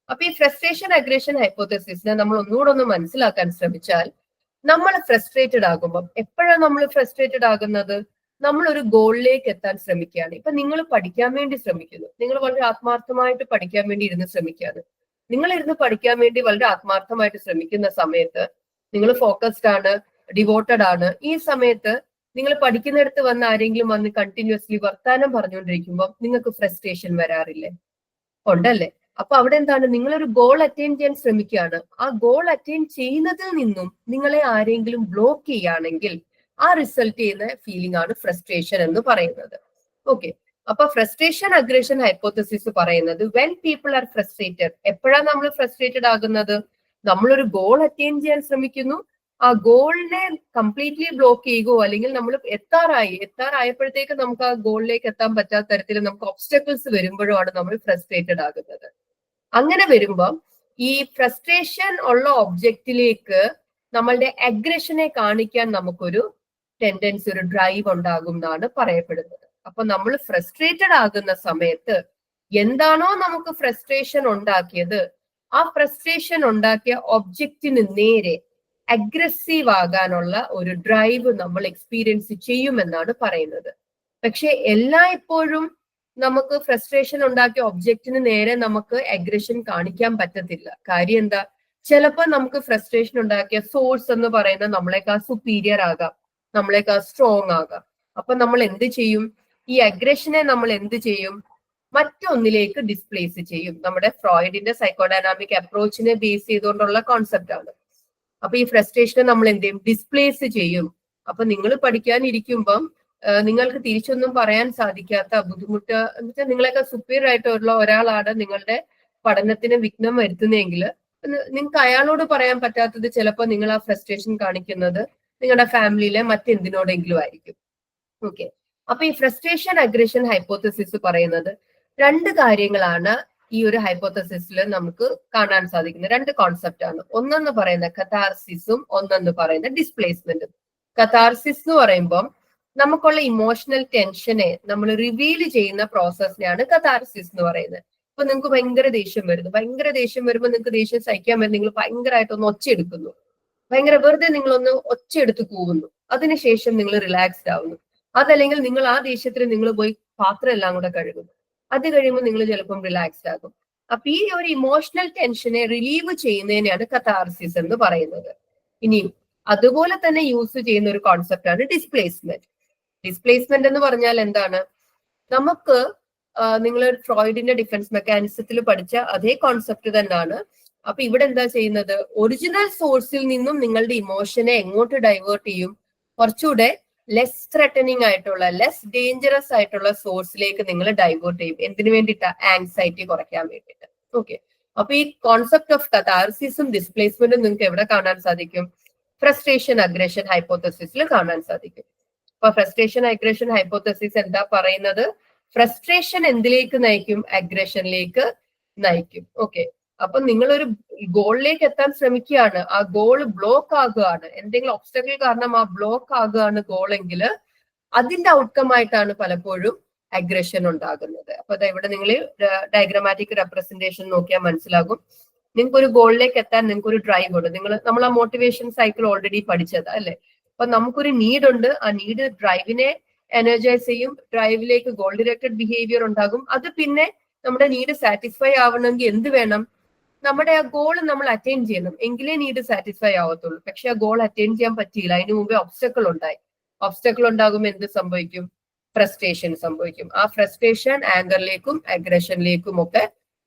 അപ്പൊ ഈ ഫ്രസ്ട്രേഷൻ അഗ്രഷൻ ഹൈപ്പോത്തസിസിനെ നമ്മൾ ഒന്നുകൂടെ ഒന്ന് മനസ്സിലാക്കാൻ ശ്രമിച്ചാൽ, നമ്മൾ ഫ്രസ്ട്രേറ്റഡ് ആകുമ്പോൾ, എപ്പോഴാണ് നമ്മൾ ഫ്രസ്ട്രേറ്റഡ് ആകുന്നത്? നമ്മൾ ഒരു ഗോളിലേക്ക് എത്താൻ ശ്രമിക്കുകയാണ്. ഇപ്പൊ നിങ്ങൾ പഠിക്കാൻ വേണ്ടി ശ്രമിക്കുന്നു, നിങ്ങൾ വളരെ ആത്മാർത്ഥമായിട്ട് പഠിക്കാൻ വേണ്ടി ഇരുന്ന് ശ്രമിക്കുകയാണ്. നിങ്ങൾ ഇരുന്ന് പഠിക്കാൻ വേണ്ടി വളരെ ആത്മാർത്ഥമായിട്ട് ശ്രമിക്കുന്ന സമയത്ത് നിങ്ങൾ ഫോക്കസ്ഡ് ആണ്, ഡിവോട്ടഡ് ആണ്. ഈ സമയത്ത് നിങ്ങൾ പഠിക്കുന്നിടത്ത് വന്ന് ആരെങ്കിലും വന്ന് കണ്ടിന്യൂസ്ലി വർത്താനം പറഞ്ഞുകൊണ്ടിരിക്കുമ്പോൾ നിങ്ങൾക്ക് ഫ്രസ്ട്രേഷൻ വരാറില്ലേ? ഉണ്ടല്ലേ? അപ്പൊ അവിടെ എന്താണ്? നിങ്ങളൊരു ഗോൾ അറ്റൈൻ ചെയ്യാൻ ശ്രമിക്കുകയാണ്. ആ ഗോൾ അറ്റൈൻ ചെയ്യുന്നതിൽ നിന്നും നിങ്ങളെ ആരെങ്കിലും ബ്ലോക്ക് ചെയ്യുകയാണെങ്കിൽ ആ റിസൾട്ട് ചെയ്യുന്ന ഫീലിംഗ് ആണ് ഫ്രസ്ട്രേഷൻ എന്ന് പറയുന്നത്. ഓക്കെ, അപ്പൊ ഫ്രസ്ട്രേഷൻ അഗ്രഷൻ ഹൈപ്പോത്തസിസ് പറയുന്നത് വെൻ പീപ്പിൾ ആർ ഫ്രസ്ട്രേറ്റഡ്, എപ്പോഴാണ് നമ്മൾ ഫ്രസ്ട്രേറ്റഡ് ആകുന്നത്? നമ്മളൊരു ഗോൾ അറ്റൈൻ ചെയ്യാൻ ശ്രമിക്കുന്നു, ആ ഗോളിനെ കംപ്ലീറ്റ്ലി ബ്ലോക്ക് ചെയ്യുകയോ അല്ലെങ്കിൽ നമ്മൾ എത്താറായപ്പോഴത്തേക്ക് നമുക്ക് ആ ഗോളിലേക്ക് എത്താൻ പറ്റാത്ത തരത്തിൽ നമുക്ക് ഒബ്സ്റ്റക്കിൾസ് വരുമ്പോഴാണ് നമ്മൾ ഫ്രസ്ട്രേറ്റഡ് ആകുന്നത്. അങ്ങനെ വരുമ്പോൾ ഈ ഫ്രസ്ട്രേഷൻ ഉള്ള ഒബ്ജക്റ്റിലേക്ക് നമ്മളുടെ അഗ്രഷനെ കാണിക്കാൻ നമുക്കൊരു ടെൻഡൻസി, ഒരു ഡ്രൈവ് ഉണ്ടാകും എന്നാണ് പറയപ്പെടുന്നത്. അപ്പൊ നമ്മൾ ഫ്രസ്ട്രേറ്റഡ് ആകുന്ന സമയത്ത് എന്താണോ നമുക്ക് ഫ്രസ്ട്രേഷൻ ഉണ്ടാക്കിയത്, ആ ഫ്രസ്ട്രേഷൻ ഉണ്ടാക്കിയ ഒബ്ജക്റ്റിന് നേരെ അഗ്രസീവ് ആകാനുള്ള ഒരു ഡ്രൈവ് നമ്മൾ എക്സ്പീരിയൻസ് ചെയ്യുമെന്നാണ് പറയുന്നത്. പക്ഷെ എല്ലായ്പ്പോഴും നമുക്ക് ഫ്രസ്ട്രേഷൻ ഉണ്ടാക്കിയ ഒബ്ജക്റ്റിന് നേരെ നമുക്ക് അഗ്രഷൻ കാണിക്കാൻ പറ്റത്തില്ല. കാര്യം എന്താ? ചിലപ്പോൾ നമുക്ക് ഫ്രസ്ട്രേഷൻ ഉണ്ടാക്കിയ സോഴ്സ് എന്ന് പറയുന്നത് നമ്മളെക്കാൾ സുപ്പീരിയർ ആകാം, നമ്മളെക്കാൾ സ്ട്രോങ് ആകാം. അപ്പൊ നമ്മൾ എന്ത് ചെയ്യും? ഈ അഗ്രഷനെ നമ്മൾ എന്ത് ചെയ്യും? മറ്റൊന്നിലേക്ക് ഡിസ്പ്ലേസ് ചെയ്യും. നമ്മുടെ ഫ്രോയിഡിന്റെ സൈക്കോഡൈനാമിക് അപ്രോച്ചിനെ ബേസ് ചെയ്തുകൊണ്ടുള്ള കോൺസെപ്റ്റ് ആണ്. അപ്പൊ ഈ ഫ്രസ്ട്രേഷനെ നമ്മൾ എന്ത് ചെയ്യും? ഡിസ്പ്ലേസ് ചെയ്യും. അപ്പൊ നിങ്ങൾ പഠിക്കാനിരിക്കുമ്പം നിങ്ങൾക്ക് തിരിച്ചൊന്നും പറയാൻ സാധിക്കാത്ത ബുദ്ധിമുട്ട് എന്ന് വെച്ചാൽ നിങ്ങളെക്കാൾ സുപ്പീരിയർ ആയിട്ടുള്ള ഒരാളാണ് നിങ്ങളുടെ പഠനത്തിന് വിഘ്നം വരുത്തുന്നതെങ്കിൽ നിങ്ങൾക്ക് അയാളോട് പറയാൻ പറ്റാത്തത് ചിലപ്പോൾ നിങ്ങൾ ആ ഫ്രസ്ട്രേഷൻ കാണിക്കുന്നത് നിങ്ങളുടെ ഫാമിലിയിലെ മറ്റെന്തിനോടെങ്കിലും ആയിരിക്കും. ഓക്കെ, അപ്പൊ ഈ ഫ്രസ്ട്രേഷൻ അഗ്രഷൻ ഹൈപ്പോത്തസിസ് പറയുന്നത് രണ്ട് കാര്യങ്ങളാണ് ഈ ഒരു ഹൈപ്പോത്തസിസിൽ നമുക്ക് കാണാൻ സാധിക്കുന്നത്. രണ്ട് കോൺസെപ്റ്റ് ആണ്. ഒന്നെന്ന് പറയുന്ന കഥാർസിസും ഒന്നെന്ന് പറയുന്ന ഡിസ്പ്ലേസ്മെന്റും. കഥാർസിസ് എന്ന് പറയുമ്പോൾ നമുക്കുള്ള ഇമോഷണൽ ടെൻഷനെ നമ്മൾ റിവീൽ ചെയ്യുന്ന പ്രോസസ്സിനെയാണ് കഥാർസിസ് എന്ന് പറയുന്നത്. ഇപ്പൊ നിങ്ങൾക്ക് ഭയങ്കര ദേഷ്യം വരുമ്പോൾ നിങ്ങൾക്ക് ദേഷ്യം സഹിക്കാൻ പറ്റും, നിങ്ങൾ ഭയങ്കരമായിട്ടൊന്ന് ഒച്ചയെടുക്കുന്നു, വെറുതെ നിങ്ങളൊന്ന് ഒച്ചയെടുത്ത് കൂവുന്നു, അതിനുശേഷം നിങ്ങൾ റിലാക്സ്ഡ് ആവുന്നു. അതല്ലെങ്കിൽ നിങ്ങൾ ആ ദേഷ്യത്തിൽ നിങ്ങൾ പോയി പാത്രം എല്ലാം കൂടെ കഴുകുന്നു, അത് കഴിയുമ്പോൾ നിങ്ങൾ ചിലപ്പം റിലാക്സ്ഡ് ആകും. അപ്പൊ ഈ ഒരു ഇമോഷണൽ ടെൻഷനെ റിലീവ് ചെയ്യുന്നതിനെയാണ് കഥാർസിസ് എന്ന് പറയുന്നത്. ഇനിയും അതുപോലെ തന്നെ യൂസ് ചെയ്യുന്ന ഒരു കോൺസെപ്റ്റ് ആണ് ഡിസ്പ്ലേസ്മെന്റ്. ഡിസ്പ്ലേസ്മെന്റ് എന്ന് പറഞ്ഞാൽ എന്താണ്? നമുക്ക് നിങ്ങൾ ഫ്രോയിഡിന്റെ ഡിഫൻസ് മെക്കാനിസത്തിൽ പഠിച്ച അതേ കോൺസെപ്റ്റ് തന്നെയാണ്. അപ്പൊ ഇവിടെ എന്താ ചെയ്യുന്നത്? ഒറിജിനൽ സോഴ്സിൽ നിന്നും നിങ്ങളുടെ ഇമോഷനെ എങ്ങോട്ട് ഡൈവേർട്ട് ചെയ്യും? കുറച്ചുകൂടെ ലെസ് ത്രെട്ടനിങ് ആയിട്ടുള്ള, ലെസ് ഡേഞ്ചറസ് ആയിട്ടുള്ള സോഴ്സിലേക്ക് നിങ്ങൾ ഡൈവേർട്ട് ചെയ്യും. എന്തിനു വേണ്ടിയിട്ടാ? ആങ്സൈറ്റി കുറയ്ക്കാൻ വേണ്ടിയിട്ട്. ഓക്കെ, അപ്പൊ ഈ കോൺസെപ്റ്റ് ഓഫ് കഥാർസിസും ഡിസ്പ്ലേസ്മെന്റും നിങ്ങൾക്ക് എവിടെ കാണാൻ സാധിക്കും? ഫ്രസ്ട്രേഷൻ അഗ്രഷൻ ഹൈപ്പോത്തസിസിൽ കാണാൻ സാധിക്കും. അപ്പൊ ഫ്രസ്ട്രേഷൻ അഗ്രഷൻ ഹൈപ്പോത്തസിസ് എന്താ പറയുന്നത്? ഫ്രസ്ട്രേഷൻ എന്തിലേക്ക് നയിക്കും? അഗ്രഷനിലേക്ക് നയിക്കും. ഓക്കെ, അപ്പൊ നിങ്ങളൊരു ഗോളിലേക്ക് എത്താൻ ശ്രമിക്കുകയാണ്, ആ ഗോൾ ബ്ലോക്ക് ആകുകയാണ്, എന്തെങ്കിലും ഒബ്സ്റ്റക്കിൾ കാരണം ആ ബ്ലോക്ക് ആകുകയാണ് ഗോളെങ്കിൽ അതിന്റെ ഔട്ട്കം ആയിട്ടാണ് പലപ്പോഴും അഗ്രഷൻ ഉണ്ടാകുന്നത്. അപ്പൊ ഇവിടെ നിങ്ങൾ ഡയഗ്രമാറ്റിക് റെപ്രസെന്റേഷൻ നോക്കിയാൽ മനസ്സിലാകും. നിങ്ങൾക്ക് ഒരു ഗോളിലേക്ക് എത്താൻ നിങ്ങൾക്ക് ഒരു ഡ്രൈവ് ഉണ്ട്. നമ്മൾ ആ മോട്ടിവേഷൻ സൈക്കിൾ ഓൾറെഡി പഠിച്ചതാ അല്ലെ? അപ്പൊ നമുക്കൊരു നീഡ് ഉണ്ട്, ആ നീഡ് ഡ്രൈവിനെ എനർജൈസ് ചെയ്യും, ഡ്രൈവിലേക്ക് ഗോൾ ഡയറക്റ്റഡ് ബിഹേവിയർ ഉണ്ടാകും. അത് പിന്നെ നമ്മുടെ നീഡ് സാറ്റിസ്ഫൈ ആവണമെങ്കിൽ എന്ത് വേണം? നമ്മുടെ ആ ഗോൾ നമ്മൾ അറ്റൈൻ ചെയ്യണം, എങ്കിലേ നീഡ് സാറ്റിസ്ഫൈ ആവത്തുള്ളൂ. പക്ഷെ ആ ഗോൾ അറ്റൈൻ ചെയ്യാൻ പറ്റിയില്ല, അതിനു മുമ്പേ ഒബ്സ്റ്റക്കിൾ ഉണ്ടായി. ഒബ്സ്റ്റക്കിൾ ഉണ്ടാകുമ്പോൾ എന്ത് സംഭവിക്കും? ഫ്രസ്ട്രേഷൻ സംഭവിക്കും. ആ ഫ്രസ്ട്രേഷൻ ആങ്കറിലേക്കും അഗ്രഷനിലേക്കും ഒക്കെ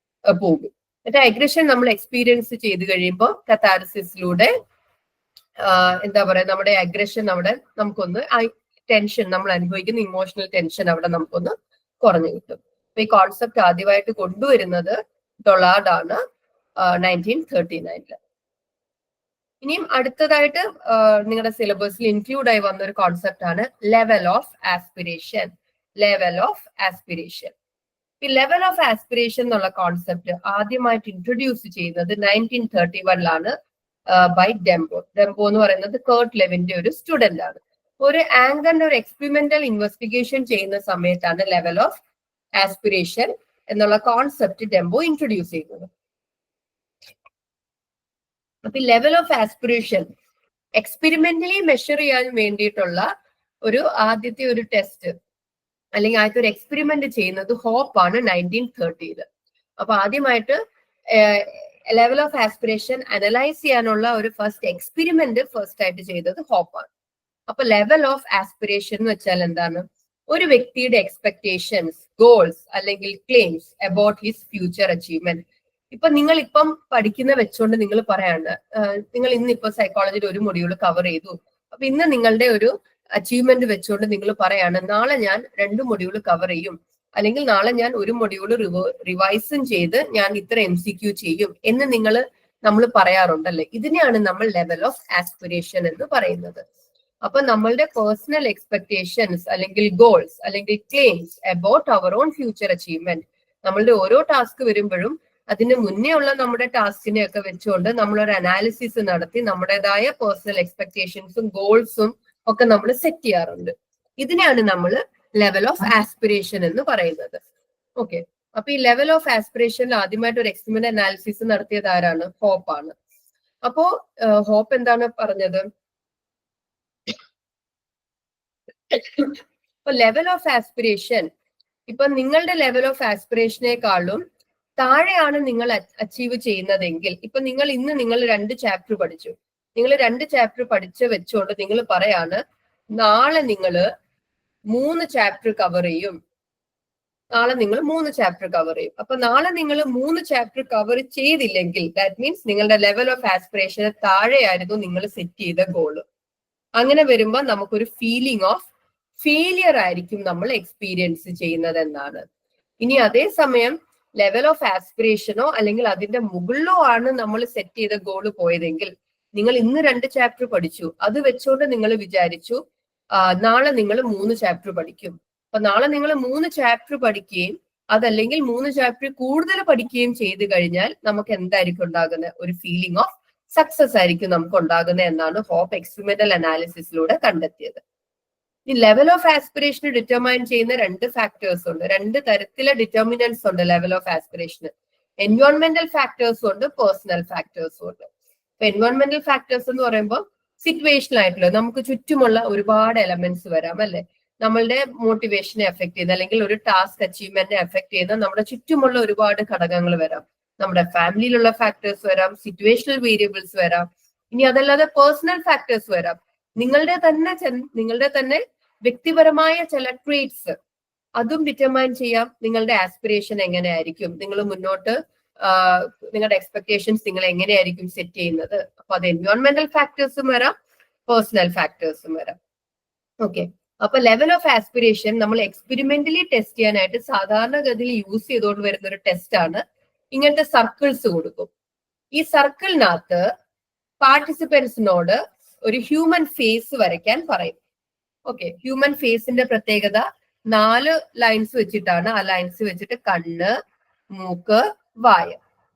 പോകും. എന്നിട്ട് അഗ്രഷൻ നമ്മൾ എക്സ്പീരിയൻസ് ചെയ്ത് കഴിയുമ്പോൾ കഥാർസിസിലൂടെ എന്താ പറയാ, നമ്മുടെ അഗ്രഷൻ അവിടെ നമുക്കൊന്ന് ടെൻഷൻ, നമ്മൾ അനുഭവിക്കുന്ന ഇമോഷണൽ ടെൻഷൻ അവിടെ നമുക്കൊന്ന് കുറഞ്ഞു കിട്ടും. അപ്പൊ ഈ കോൺസെപ്റ്റ് ആദ്യമായിട്ട് കൊണ്ടുവരുന്നത് ഡൊളാർഡ് ആണ് 1939. ഇനിയും അടുത്തതായിട്ട് നിങ്ങളുടെ സിലബസിൽ ഇൻക്ലൂഡ് ആയി വന്ന ഒരു കോൺസെപ്റ്റ് ആണ് level of aspiration. Level of aspiration, ഈ ലെവൽ ഓഫ് ആസ്പിരേഷൻ എന്നുള്ള കോൺസെപ്റ്റ് ആദ്യമായിട്ട് ഇൻട്രൊഡ്യൂസ് ചെയ്യുന്നത് 1931 ബൈ ഡെംബോ. ഡെംബോ എന്ന് പറയുന്നത് കർട്ട് ലെവിന്റെ ഒരു സ്റ്റുഡന്റ് ആണ്. ഒരു ആങ്കറിന്റെ ഒരു എക്സ്പെരിമെന്റൽ ഇൻവെസ്റ്റിഗേഷൻ ചെയ്യുന്ന സമയത്താണ് ലെവൽ ഓഫ് ആസ്പിരേഷൻ എന്നുള്ള കോൺസെപ്റ്റ് ഡെംബോ ഇൻട്രൊഡ്യൂസ് ചെയ്യുന്നത്. അപ്പൊ level of aspiration experimentally measure ചെയ്യാൻ വേണ്ടിയിട്ടുള്ള ഒരു ആദ്യത്തെ ഒരു ടെസ്റ്റ് അല്ലെങ്കിൽ ആദ്യത്തെ ഒരു എക്സ്പെരിമെന്റ് ചെയ്യുന്നത് ഹോപ്പ് ആണ് 1930. അപ്പൊ ആദ്യമായിട്ട് ലെവൽ ഓഫ് ആസ്പിരേഷൻ അനലൈസ് ചെയ്യാനുള്ള ഒരു ഫസ്റ്റ് എക്സ്പെരിമെന്റ് ഫസ്റ്റ് ആയിട്ട് ചെയ്തത് ഹോപ്പ് ആണ്. അപ്പൊ ലെവൽ ഓഫ് ആസ്പിരേഷൻ എന്ന് വെച്ചാൽ എന്താണ്? ഒരു വ്യക്തിയുടെ എക്സ്പെക്ടേഷൻസ്, ഗോൾസ് അല്ലെങ്കിൽ claims about his future achievement. ഇപ്പൊ നിങ്ങൾ ഇപ്പം പഠിക്കുന്ന വെച്ചോണ്ട് നിങ്ങൾ പറയാണ്, നിങ്ങൾ ഇന്നിപ്പോ സൈക്കോളജിയുടെ ഒരു മൊഡ്യൂൾ കവർ ചെയ്തു, അപ്പൊ ഇന്ന് നിങ്ങളുടെ ഒരു അച്ചീവ്മെന്റ് വെച്ചുകൊണ്ട് നിങ്ങൾ പറയാണ് നാളെ ഞാൻ 2 മൊഡ്യൂൾ കവർ ചെയ്യും, അല്ലെങ്കിൽ നാളെ ഞാൻ ഒരു മൊഡ്യൂൾ റിവൈസും ചെയ്ത് ഞാൻ ഇത്ര MCQ ചെയ്യും എന്ന് നമ്മൾ പറയാറുണ്ടല്ലേ. ഇതിനെയാണ് നമ്മൾ ലെവൽ ഓഫ് ആസ്പിരേഷൻ എന്ന് പറയുന്നത്. അപ്പൊ നമ്മളുടെ പേഴ്സണൽ എക്സ്പെക്ടേഷൻസ് അല്ലെങ്കിൽ ഗോൾസ് അല്ലെങ്കിൽ claims about our own future achievement, നമ്മളുടെ ഓരോ ടാസ്ക് വരുമ്പോഴും അതിന് മുന്നേ ഉള്ള നമ്മുടെ ടാസ്കിനെ ഒക്കെ വെച്ചുകൊണ്ട് നമ്മളൊരു അനാലിസിസ് നടത്തി നമ്മുടേതായ പേഴ്സണൽ എക്സ്പെക്ടേഷൻസും ഗോൾസും ഒക്കെ നമ്മൾ സെറ്റ് ചെയ്യാറുണ്ട്. ഇതിനെയാണ് നമ്മൾ ലെവൽ ഓഫ് ആസ്പിരേഷൻ എന്ന് പറയുന്നത്. ഓക്കെ, അപ്പൊ ഈ ലെവൽ ഓഫ് ആസ്പിരേഷനിൽ ആദ്യമായിട്ട് ഒരു എക്സ്പെരിമെന്റ് അനാലിസിസ് നടത്തിയത് ആരാണ്? ഹോപ്പ് ആണ്. അപ്പോ ഹോപ്പ് എന്താണ് പറഞ്ഞത്? ഇപ്പൊ ലെവൽ ഓഫ് ആസ്പിരേഷൻ, ഇപ്പൊ നിങ്ങളുടെ ലെവൽ ഓഫ് ആസ്പിരേഷനേക്കാളും താഴെയാണ് നിങ്ങൾ അച്ചീവ് ചെയ്യുന്നതെങ്കിൽ, ഇപ്പൊ ഇന്ന് നിങ്ങൾ 2 ചാപ്റ്റർ പഠിച്ചു, നിങ്ങൾ 2 ചാപ്റ്റർ പഠിച്ച് വെച്ചുകൊണ്ട് നിങ്ങൾ പറയാണ് നാളെ നിങ്ങൾ 3 ചാപ്റ്റർ കവർ ചെയ്യും, നാളെ നിങ്ങൾ 3 ചാപ്റ്റർ കവർ ചെയ്യും. അപ്പൊ നാളെ നിങ്ങൾ 3 ചാപ്റ്റർ കവർ ചെയ്തില്ലെങ്കിൽ ദാറ്റ് മീൻസ് നിങ്ങളുടെ ലെവൽ ഓഫ് ആസ്പിരേഷന് താഴെയായിരുന്നു നിങ്ങൾ സെറ്റ് ചെയ്ത ഗോള്. അങ്ങനെ വരുമ്പോൾ നമുക്കൊരു ഫീലിംഗ് ഓഫ് ഫെയിലിയർ ആയിരിക്കും നമ്മൾ എക്സ്പീരിയൻസ് ചെയ്യുന്നത് എന്നാണ്. ഇനി അതേസമയം ലെവൽ ഓഫ് ആസ്പിരേഷനോ അല്ലെങ്കിൽ അതിന്റെ മുകളിലോ ആണ് നമ്മൾ സെറ്റ് ചെയ്ത ഗോള് പോയതെങ്കിൽ, നിങ്ങൾ ഇന്ന് 2 ചാപ്റ്റർ പഠിച്ചു, അത് വെച്ചുകൊണ്ട് നിങ്ങൾ വിചാരിച്ചു നാളെ നിങ്ങൾ 3 ചാപ്റ്റർ പഠിക്കും. അപ്പൊ നാളെ നിങ്ങൾ 3 ചാപ്റ്റർ പഠിക്കുകയും അതല്ലെങ്കിൽ 3 ചാപ്റ്റർ കൂടുതൽ പഠിക്കുകയും ചെയ്തു കഴിഞ്ഞാൽ നമുക്ക് എന്തായിരിക്കും ഉണ്ടാകുന്നത്? ഒരു ഫീലിംഗ് ഓഫ് സക്സസ് ആയിരിക്കും നമുക്ക് ഉണ്ടാകുന്നത് എന്നാണ് ഹോപ്പ് എക്സ്പെരിമെന്റൽ അനാലിസിസിലൂടെ കണ്ടെത്തിയത്. ഈ ലെവൽ ഓഫ് ആസ്പിരേഷൻ ഡിറ്റർമൈൻ ചെയ്യുന്ന 2 ഫാക്ടേഴ്സ് ഉണ്ട്, 2 തരത്തിലെ ഡിറ്റർമിനൻസ് ഉണ്ട് ലെവൽ ഓഫ് ആസ്പിരേഷന്. എൻവയോൺമെന്റൽ ഫാക്ടേഴ്സും ഉണ്ട്, പേഴ്സണൽ ഫാക്ടേഴ്സും ഉണ്ട്. ഇപ്പൊ എൻവയോൺമെന്റൽ ഫാക്ടേഴ്സ് എന്ന് പറയുമ്പോൾ സിറ്റുവേഷണൽ ആയിട്ടുള്ള നമുക്ക് ചുറ്റുമുള്ള ഒരുപാട് എലമെന്റ്സ് വരാം അല്ലെ. നമ്മളുടെ മോട്ടിവേഷനെ എഫക്ട് ചെയ്യുന്ന അല്ലെങ്കിൽ ഒരു ടാസ്ക് അച്ചീവ്മെന്റിനെ എഫക്ട് ചെയ്യുന്ന നമ്മുടെ ചുറ്റുമുള്ള ഒരുപാട് ഘടകങ്ങൾ വരാം. നമ്മുടെ ഫാമിലിയിലുള്ള ഫാക്ടേഴ്സ് വരാം, സിറ്റുവേഷണൽ വേരിയബിൾസ് വരാം, ഇനി അതല്ലാതെ പേഴ്സണൽ ഫാക്ടേഴ്സ് വരാം. നിങ്ങളുടെ തന്നെ വ്യക്തിപരമായ ചില ട്രേറ്റ്സ്, അതും ഡിറ്റർമൈൻ ചെയ്യാം നിങ്ങളുടെ ആസ്പിരേഷൻ എങ്ങനെയായിരിക്കും, നിങ്ങൾ മുന്നോട്ട് നിങ്ങളുടെ എക്സ്പെക്ടേഷൻസ് നിങ്ങൾ എങ്ങനെയായിരിക്കും സെറ്റ് ചെയ്യുന്നത്. അപ്പൊ അത് എൻവയോൺമെന്റൽ ഫാക്ടേഴ്സും വരാം, പേഴ്സണൽ ഫാക്ടേഴ്സും വരാം. ഓക്കെ. അപ്പൊ ലെവൽ ഓഫ് ആസ്പിരേഷൻ നമ്മൾ എക്സ്പെരിമെന്റലി ടെസ്റ്റ് ചെയ്യാനായിട്ട് സാധാരണഗതിയിൽ യൂസ് ചെയ്തുകൊണ്ട് വരുന്ന ഒരു ടെസ്റ്റ് ആണ്. ഇങ്ങനത്തെ സർക്കിൾസ് കൊടുക്കും. ഈ സർക്കിളിനകത്ത് പാർട്ടിസിപ്പൻസിനോട് ഒരു ഹ്യൂമൻ ഫേസ് വരയ്ക്കാൻ പറയും. ഓക്കെ. ഹ്യൂമൻ ഫേസിന്റെ പ്രത്യേകത 4 ലൈൻസ് വെച്ചിട്ടാണ്. ആ ലൈൻസ് വെച്ചിട്ട് കണ്ണ്, മൂക്ക്, വായ,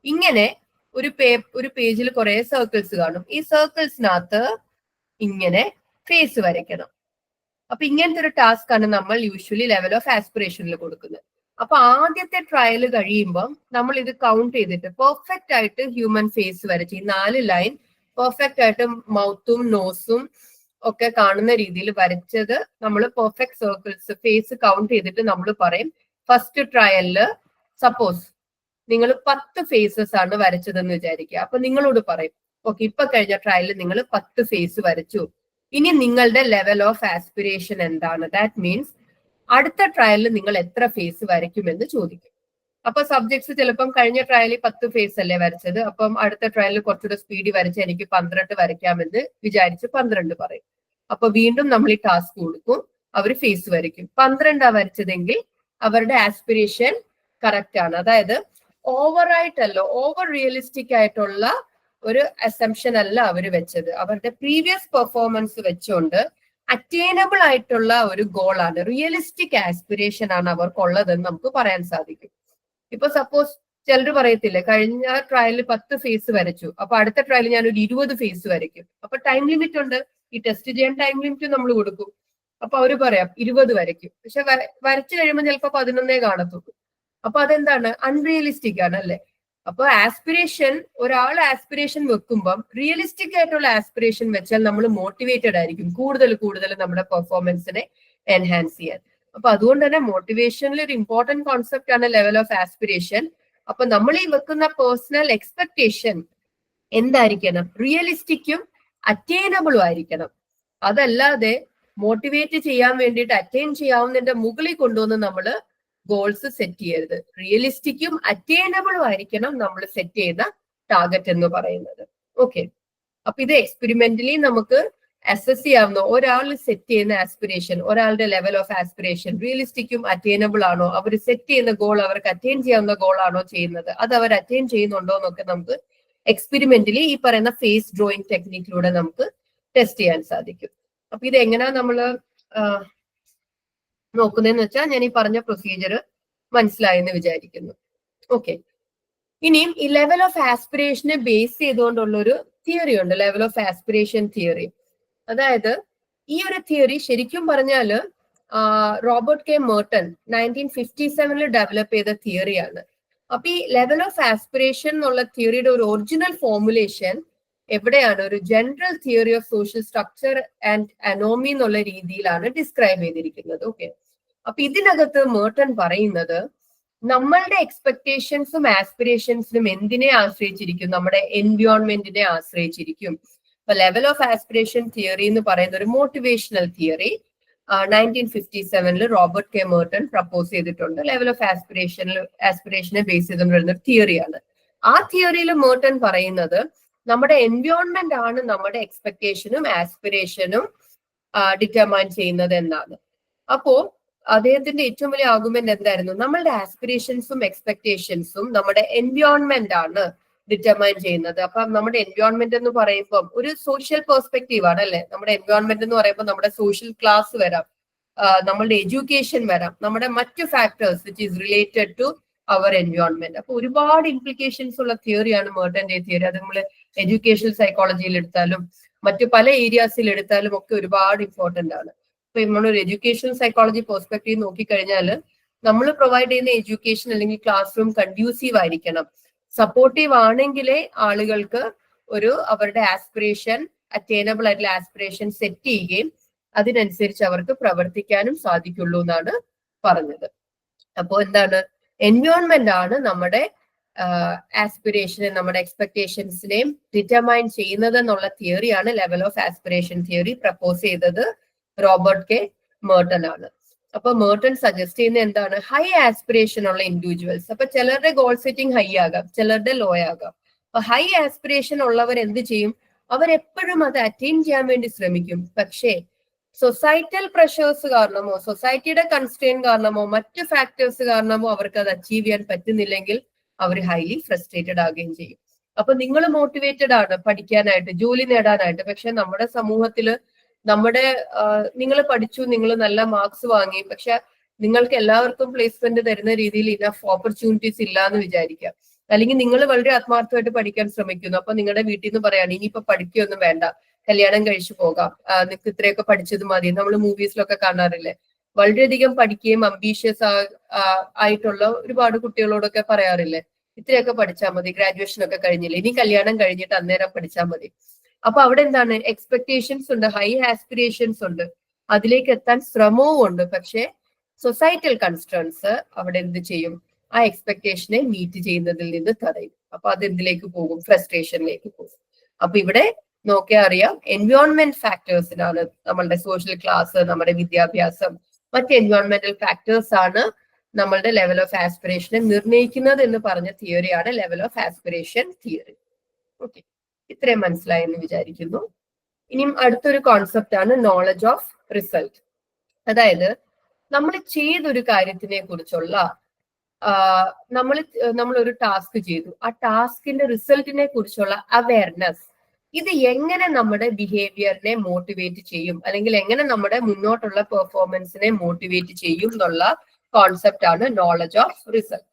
ഇങ്ങനെ ഒരു പേജിൽ കുറെ സർക്കിൾസ് കാണും. ഈ സർക്കിൾസിനകത്ത് ഇങ്ങനെ ഫേസ് വരയ്ക്കണം. അപ്പൊ ഇങ്ങനത്തെ ഒരു ടാസ്ക് ആണ് നമ്മൾ യൂഷ്വലി ലെവൽ ഓഫ് ആസ്പിറേഷനിൽ കൊടുക്കുന്നത്. അപ്പൊ ആദ്യത്തെ ട്രയൽ കഴിയുമ്പോൾ നമ്മൾ ഇത് കൗണ്ട് ചെയ്തിട്ട് പെർഫെക്റ്റ് ആയിട്ട് ഹ്യൂമൻ ഫേസ് വരച്ച് ഈ 4 ലൈൻ പെർഫെക്റ്റ് ആയിട്ട് മൗത്തും നോസും ഒക്കെ കാണുന്ന രീതിയിൽ വരച്ചത് നമ്മൾ പെർഫെക്റ്റ് സർക്കിൾസ് ഫേസ് കൗണ്ട് ചെയ്തിട്ട് നമ്മൾ പറയും. ഫസ്റ്റ് ട്രയലില് സപ്പോസ് നിങ്ങൾ 10 ഫേസസ് ആണ് വരച്ചതെന്ന് വിചാരിക്കുക. അപ്പൊ നിങ്ങളോട് പറയും, ഓക്കെ, ഇപ്പൊ കഴിഞ്ഞ ട്രയലിൽ നിങ്ങൾ 10 ഫേസ് വരച്ചു, ഇനി നിങ്ങളുടെ ലെവൽ ഓഫ് ആസ്പിരേഷൻ എന്താണ്? ദാറ്റ് മീൻസ് അടുത്ത ട്രയലിൽ നിങ്ങൾ എത്ര ഫേസ് വരയ്ക്കുമെന്ന് ചോദിക്കും. അപ്പൊ സബ്ജക്ട്സ് ചിലപ്പം കഴിഞ്ഞ ട്രയലിൽ 10 ഫേസ് അല്ലേ വരച്ചത്, അപ്പം അടുത്ത ട്രയലിൽ കുറച്ചുകൂടെ സ്പീഡിൽ വരച്ച് എനിക്ക് 12 വരയ്ക്കാമെന്ന് വിചാരിച്ച് 12 പറയും. അപ്പൊ വീണ്ടും നമ്മൾ ഈ ടാസ്ക് കൊടുക്കും, അവർ ഫേസ് വരയ്ക്കും. 12 വരച്ചതെങ്കിൽ അവരുടെ ആസ്പിരേഷൻ കറക്റ്റ് ആണ്. അതായത് ഓവറായിട്ടല്ലോ, ഓവർ റിയലിസ്റ്റിക് ആയിട്ടുള്ള ഒരു അസംഷൻ അല്ല അവർ വെച്ചത്. അവരുടെ പ്രീവിയസ് പെർഫോമൻസ് വെച്ചുകൊണ്ട് അറ്റൈനബിൾ ആയിട്ടുള്ള ഒരു ഗോളാണ്, റിയലിസ്റ്റിക് ആസ്പിരേഷൻ ആണ് അവർക്കുള്ളതെന്ന് നമുക്ക് പറയാൻ സാധിക്കും. ഇപ്പൊ സപ്പോസ് ചിലർ പറയത്തില്ലേ, കഴിഞ്ഞ ട്രയലിൽ 10 ഫേസ് വരച്ചു, അപ്പൊ അടുത്ത ട്രയലിൽ ഞാൻ ഒരു 20 ഫേസ് വരയ്ക്കും. അപ്പൊ ടൈം ലിമിറ്റ് ഉണ്ട്, ഈ ടെസ്റ്റ് ചെയ്യാൻ ടൈം ലിമിറ്റ് നമ്മൾ കൊടുക്കും. അപ്പൊ അവര് പറയാം 20 വരയ്ക്കും, പക്ഷെ വരച്ചു കഴിയുമ്പോൾ ചിലപ്പോൾ 11 കാണത്തുള്ളൂ. അപ്പൊ അതെന്താണ്? അൺറിയലിസ്റ്റിക് ആണ് അല്ലെ? അപ്പൊ ആസ്പിരേഷൻ, ഒരാൾ ആസ്പിരേഷൻ വെക്കുമ്പം റിയലിസ്റ്റിക് ആയിട്ടുള്ള ആസ്പിരേഷൻ വെച്ചാൽ നമ്മൾ മോട്ടിവേറ്റഡ് ആയിരിക്കും കൂടുതൽ നമ്മുടെ പെർഫോമൻസിനെ എൻഹാൻസ് ചെയ്യാൻ. അപ്പൊ അതുകൊണ്ട് തന്നെ മോട്ടിവേഷനിൽ ഒരു ഇമ്പോർട്ടന്റ് കോൺസെപ്റ്റ് ആണ് ലെവൽ ഓഫ് ആസ്പിരേഷൻ. അപ്പൊ നമ്മൾ ഈ വെക്കുന്ന പേഴ്സണൽ എക്സ്പെക്ടേഷൻ എന്തായിരിക്കണം? റിയലിസ്റ്റിക്കും അറ്റൈനബിളും ആയിരിക്കണം. അതല്ലാതെ മോട്ടിവേറ്റ് ചെയ്യാൻ വേണ്ടിയിട്ട് അറ്റൈൻ ചെയ്യാവുന്നതിന്റെ മുകളിൽ കൊണ്ടുവന്ന് നമ്മൾ ഗോൾസ് സെറ്റ് ചെയ്യരുത്. റിയലിസ്റ്റിക്കും അറ്റൈനബിളും ആയിരിക്കണം നമ്മൾ സെറ്റ് ചെയ്യുന്ന ടാർഗറ്റ് എന്ന് പറയുന്നത്. ഓക്കെ. അപ്പൊ ഇത് എക്സ്പെരിമെന്റലി നമുക്ക് അസസ് ചെയ്യാവുന്ന, ഒരാൾ സെറ്റ് ചെയ്യുന്ന ആസ്പിരേഷൻ, ഒരാളുടെ ലെവൽ ഓഫ് ആസ്പിരേഷൻ റിയലിസ്റ്റിക്കും അറ്റൈനബിൾ ആണോ, അവർ സെറ്റ് ചെയ്യുന്ന ഗോൾ അവർക്ക് അറ്റൈൻ ചെയ്യാവുന്ന ഗോൾ ആണോ ചെയ്യുന്നത്, അത് അവർ അറ്റൈൻ ചെയ്യുന്നുണ്ടോ എന്നൊക്കെ നമുക്ക് എക്സ്പെരിമെന്റലി ഈ പറയുന്ന ഫേസ് ഡ്രോയിങ് ടെക്നിക്കിലൂടെ നമുക്ക് ടെസ്റ്റ് ചെയ്യാൻ സാധിക്കും. അപ്പൊ ഇത് എങ്ങനെയാ നമ്മള് നോക്കുന്നതെന്ന് വെച്ചാൽ ഞാൻ ഈ പറഞ്ഞ പ്രൊസീജിയർ മനസ്സിലായെന്ന് വിചാരിക്കുന്നു. ഓക്കെ. ഇനിയും ഈ ലെവൽ ഓഫ് ആസ്പിരേഷനെ ബേസ് ചെയ്തുകൊണ്ടുള്ള ഒരു തിയറി ഉണ്ട്, ലെവൽ ഓഫ് ആസ്പിരേഷൻ തിയറി. അതായത് ഈ ഒരു തിയറി ശരിക്കും പറഞ്ഞാല് റോബർട്ട് കെ മേർട്ടൺ 1957 ഡെവലപ്പ് ചെയ്ത തിയറിയാണ്. അപ്പൊ ഈ ലെവൽ ഓഫ് ആസ്പിരേഷൻ എന്നുള്ള തിയറിയുടെ ഒരു ഒറിജിനൽ ഫോർമുലേഷൻ എവിടെയാണ്? ഒരു general theory of social structure and Anomie എന്നുള്ള രീതിയിലാണ് ഡിസ്ക്രൈബ് ചെയ്തിരിക്കുന്നത്. ഓക്കെ. അപ്പൊ ഇതിനകത്ത് മേർട്ടൺ പറയുന്നത് നമ്മളുടെ എക്സ്പെക്ടേഷൻസും ആസ്പിരേഷൻസിനും എന്തിനെ ആശ്രയിച്ചിരിക്കും? നമ്മുടെ എൻവയോൺമെന്റിനെ ആശ്രയിച്ചിരിക്കും. ഇപ്പൊ ലെവൽ ഓഫ് ആസ്പിരേഷൻ തിയറി എന്ന് പറയുന്ന ഒരു motivational theory 1957 Robert K Merton propose ചെയ്തിട്ടുണ്ട്. ലെവൽ ഓഫ് ആസ്പിരേഷനെ ബേസ് ചെയ്തുകൊണ്ട് വരുന്ന ഒരു തിയറിയാണ്. ആ തിയറിയിൽ മേർട്ടൺ പറയുന്നത് നമ്മുടെ എൻവയോൺമെന്റ് ആണ് നമ്മുടെ എക്സ്പെക്ടേഷനും ആസ്പിരേഷനും ഡിറ്റർമൈൻ ചെയ്യുന്നത് എന്നാണ്. അപ്പോ അദ്ദേഹത്തിന്റെ ഏറ്റവും വലിയ ആർഗ്യുമെന്റ് എന്തായിരുന്നു? നമ്മളുടെ ആസ്പിരേഷൻസും എക്സ്പെക്ടേഷൻസും നമ്മുടെ എൻവയോൺമെന്റ് ആണ് ഡിറ്റർമൈൻ ചെയ്യുന്നത്. അപ്പൊ നമ്മുടെ എൻവയോൺമെന്റ് എന്ന് പറയുമ്പോൾ ഒരു സോഷ്യൽ പെർസ്പെക്റ്റീവ് ആണ് അല്ലെ? നമ്മുടെ എൻവയോൺമെന്റ് എന്ന് പറയുമ്പോൾ നമ്മുടെ സോഷ്യൽ ക്ലാസ് വരാം, നമ്മളുടെ എഡ്യൂക്കേഷൻ വരാം, നമ്മുടെ മറ്റു factors which is related to our environment. അപ്പൊ ഒരുപാട് ഇംപ്ലിക്കേഷൻസ് ഉള്ള തിയറിയാണ് മേർട്ടന്റെ തിയറി. അത് നമ്മൾ എഡ്യൂക്കേഷൻ സൈക്കോളജിയിൽ എടുത്താലും മറ്റു പല ഏരിയാസിൽ എടുത്താലും ഒക്കെ ഒരുപാട് ഇമ്പോർട്ടന്റ് ആണ്. ഇപ്പൊ നമ്മളൊരു എഡ്യൂക്കേഷൻ സൈക്കോളജി പെർസ്പെക്റ്റീവ് നോക്കിക്കഴിഞ്ഞാൽ നമ്മൾ പ്രൊവൈഡ് ചെയ്യുന്ന എഡ്യൂക്കേഷൻ അല്ലെങ്കിൽ ക്ലാസ് റൂം കൺഡ്യൂസീവ് ആയിരിക്കണം. സപ്പോർട്ടീവ് ആണെങ്കിലേ ആളുകൾക്ക് അവരുടെ ആസ്പിരേഷൻ, അറ്റൈനബിൾ ആയിട്ടുള്ള ആസ്പിരേഷൻ സെറ്റ് ചെയ്യുകയും അതിനനുസരിച്ച് അവർക്ക് പ്രവർത്തിക്കാനും സാധിക്കുള്ളൂ എന്നാണ് പറഞ്ഞത്. അപ്പോൾ എന്താണ്? എൻവയോൺമെന്റ് ആണ് നമ്മുടെ ആസ്പിരേഷനെ, നമ്മുടെ എക്സ്പെക്ടേഷൻസിനെയും ഡിറ്റർമൈൻ ചെയ്യുന്നത് എന്നുള്ള തിയറിയാണ് level of aspiration theory propose ചെയ്തത് റോബർട്ട് കെ മേർട്ടൺ ആണ്. അപ്പൊ മേർട്ടൺ സജസ്റ്റ് ചെയ്യുന്ന എന്താണ്? ഹൈ ആസ്പിരേഷൻ ഉള്ള ഇൻഡിവിജ്വൽസ്. അപ്പൊ ചിലരുടെ ഗോൾ സെറ്റിംഗ് ഹൈ ആകാം, ചിലരുടെ ലോ ആകാം. അപ്പൊ ഹൈ ആസ്പിരേഷൻ ഉള്ളവർ എന്ത് ചെയ്യും? അവരെപ്പോഴും അത് അറ്റൈൻ ചെയ്യാൻ വേണ്ടി ശ്രമിക്കും. പക്ഷേ സൊസൈറ്റൽ പ്രഷേഴ്സ് കാരണമോ സൊസൈറ്റിയുടെ കൺസ്ട്രെയിൻ കാരണമോ മറ്റു ഫാക്ടേഴ്സ് കാരണമോ അവർക്ക് അത് അച്ചീവ് ചെയ്യാൻ പറ്റുന്നില്ലെങ്കിൽ അവർ ഹൈലി ഫ്രസ്ട്രേറ്റഡ് ആകുകയും ചെയ്യും. അപ്പൊ നിങ്ങൾ മോട്ടിവേറ്റഡ് ആണ് പഠിക്കാനായിട്ട്, ജോലി നേടാനായിട്ട്, പക്ഷെ നമ്മുടെ സമൂഹത്തില് നിങ്ങൾ പഠിച്ചു, നിങ്ങൾ നല്ല മാർക്സ് വാങ്ങി, പക്ഷെ നിങ്ങൾക്ക് എല്ലാവർക്കും പ്ലേസ്മെന്റ് തരുന്ന രീതിയിൽ ഇനഫ് ഓപ്പർച്യൂണിറ്റീസ് ഇല്ല എന്ന് വിചാരിക്കാം. അല്ലെങ്കിൽ നിങ്ങൾ വളരെ ആത്മാർത്ഥമായിട്ട് പഠിക്കാൻ ശ്രമിക്കുന്നു, അപ്പൊ നിങ്ങളുടെ വീട്ടിൽ നിന്ന് പറയാണ് ഇനിയിപ്പോ പഠിക്കുകയൊന്നും വേണ്ട, കല്യാണം കഴിച്ചു പോകാം, നിങ്ങൾക്ക് ഇത്രയൊക്കെ പഠിച്ചത് മതി. നമ്മൾ മൂവീസിലൊക്കെ കാണാറില്ലേ, വളരെയധികം പഠിക്കുകയും അംബീഷ്യസ് ആയിട്ടുള്ള ഒരുപാട് കുട്ടികളോടൊക്കെ പറയാറില്ലേ, ഇത്രയൊക്കെ പഠിച്ചാൽ മതി, ഗ്രാജുവേഷൻ ഒക്കെ കഴിഞ്ഞില്ലേ, ഇനി കല്യാണം കഴിഞ്ഞിട്ട് അന്നേരം പഠിച്ചാൽ മതി. അപ്പൊ അവിടെ എന്താണ്, എക്സ്പെക്ടേഷൻസ് ഉണ്ട്, ഹൈ ആസ്പിറേഷൻസ് ഉണ്ട്, അതിലേക്ക് എത്താൻ ശ്രമവും ഉണ്ട്. പക്ഷെ സൊസൈറ്റൽ കൺസ്ട്രൻസ് അവിടെ എന്ത് ചെയ്യും, ആ എക്സ്പെക്ടേഷനെ മീറ്റ് ചെയ്യുന്നതിൽ നിന്ന് തടയും. അപ്പൊ അത് എന്തിലേക്ക് പോകും, ഫ്രസ്ട്രേഷനിലേക്ക് പോകും. അപ്പൊ ഇവിടെ നോക്കിയാൽ അറിയാം, എൻവയോൺമെന്റ് ഫാക്ടേഴ്സിനാണ് നമ്മളുടെ സോഷ്യൽ ക്ലാസ്, നമ്മുടെ വിദ്യാഭ്യാസം, മറ്റ് എൻവയോൺമെന്റൽ ഫാക്ടേഴ്സ് ആണ് നമ്മളുടെ ലെവൽ ഓഫ് ആസ്പിറേഷനെ നിർണ്ണയിക്കുന്നത് എന്ന് പറഞ്ഞ തിയറിയാണ് level of aspiration theory. Okay, ഇത്രയും മനസ്സിലായി എന്ന് വിചാരിക്കുന്നു. ഇനിയും അടുത്തൊരു കോൺസെപ്റ്റ് ആണ് നോളജ് ഓഫ് റിസൾട്ട്. അതായത് നമ്മൾ ചെയ്തൊരു കാര്യത്തിനെ കുറിച്ചുള്ള നമ്മൾ ഒരു ടാസ്ക് ചെയ്തു, ആ ടാസ്കിന്റെ റിസൾട്ടിനെ കുറിച്ചുള്ള അവയർനെസ്, ഇത് എങ്ങനെ നമ്മുടെ ബിഹേവിയറിനെ മോട്ടിവേറ്റ് ചെയ്യും, അല്ലെങ്കിൽ എങ്ങനെ നമ്മുടെ മുന്നോട്ടുള്ള പെർഫോമൻസിനെ മോട്ടിവേറ്റ് ചെയ്യും എന്നുള്ള കോൺസെപ്റ്റ് ആണ് knowledge of result.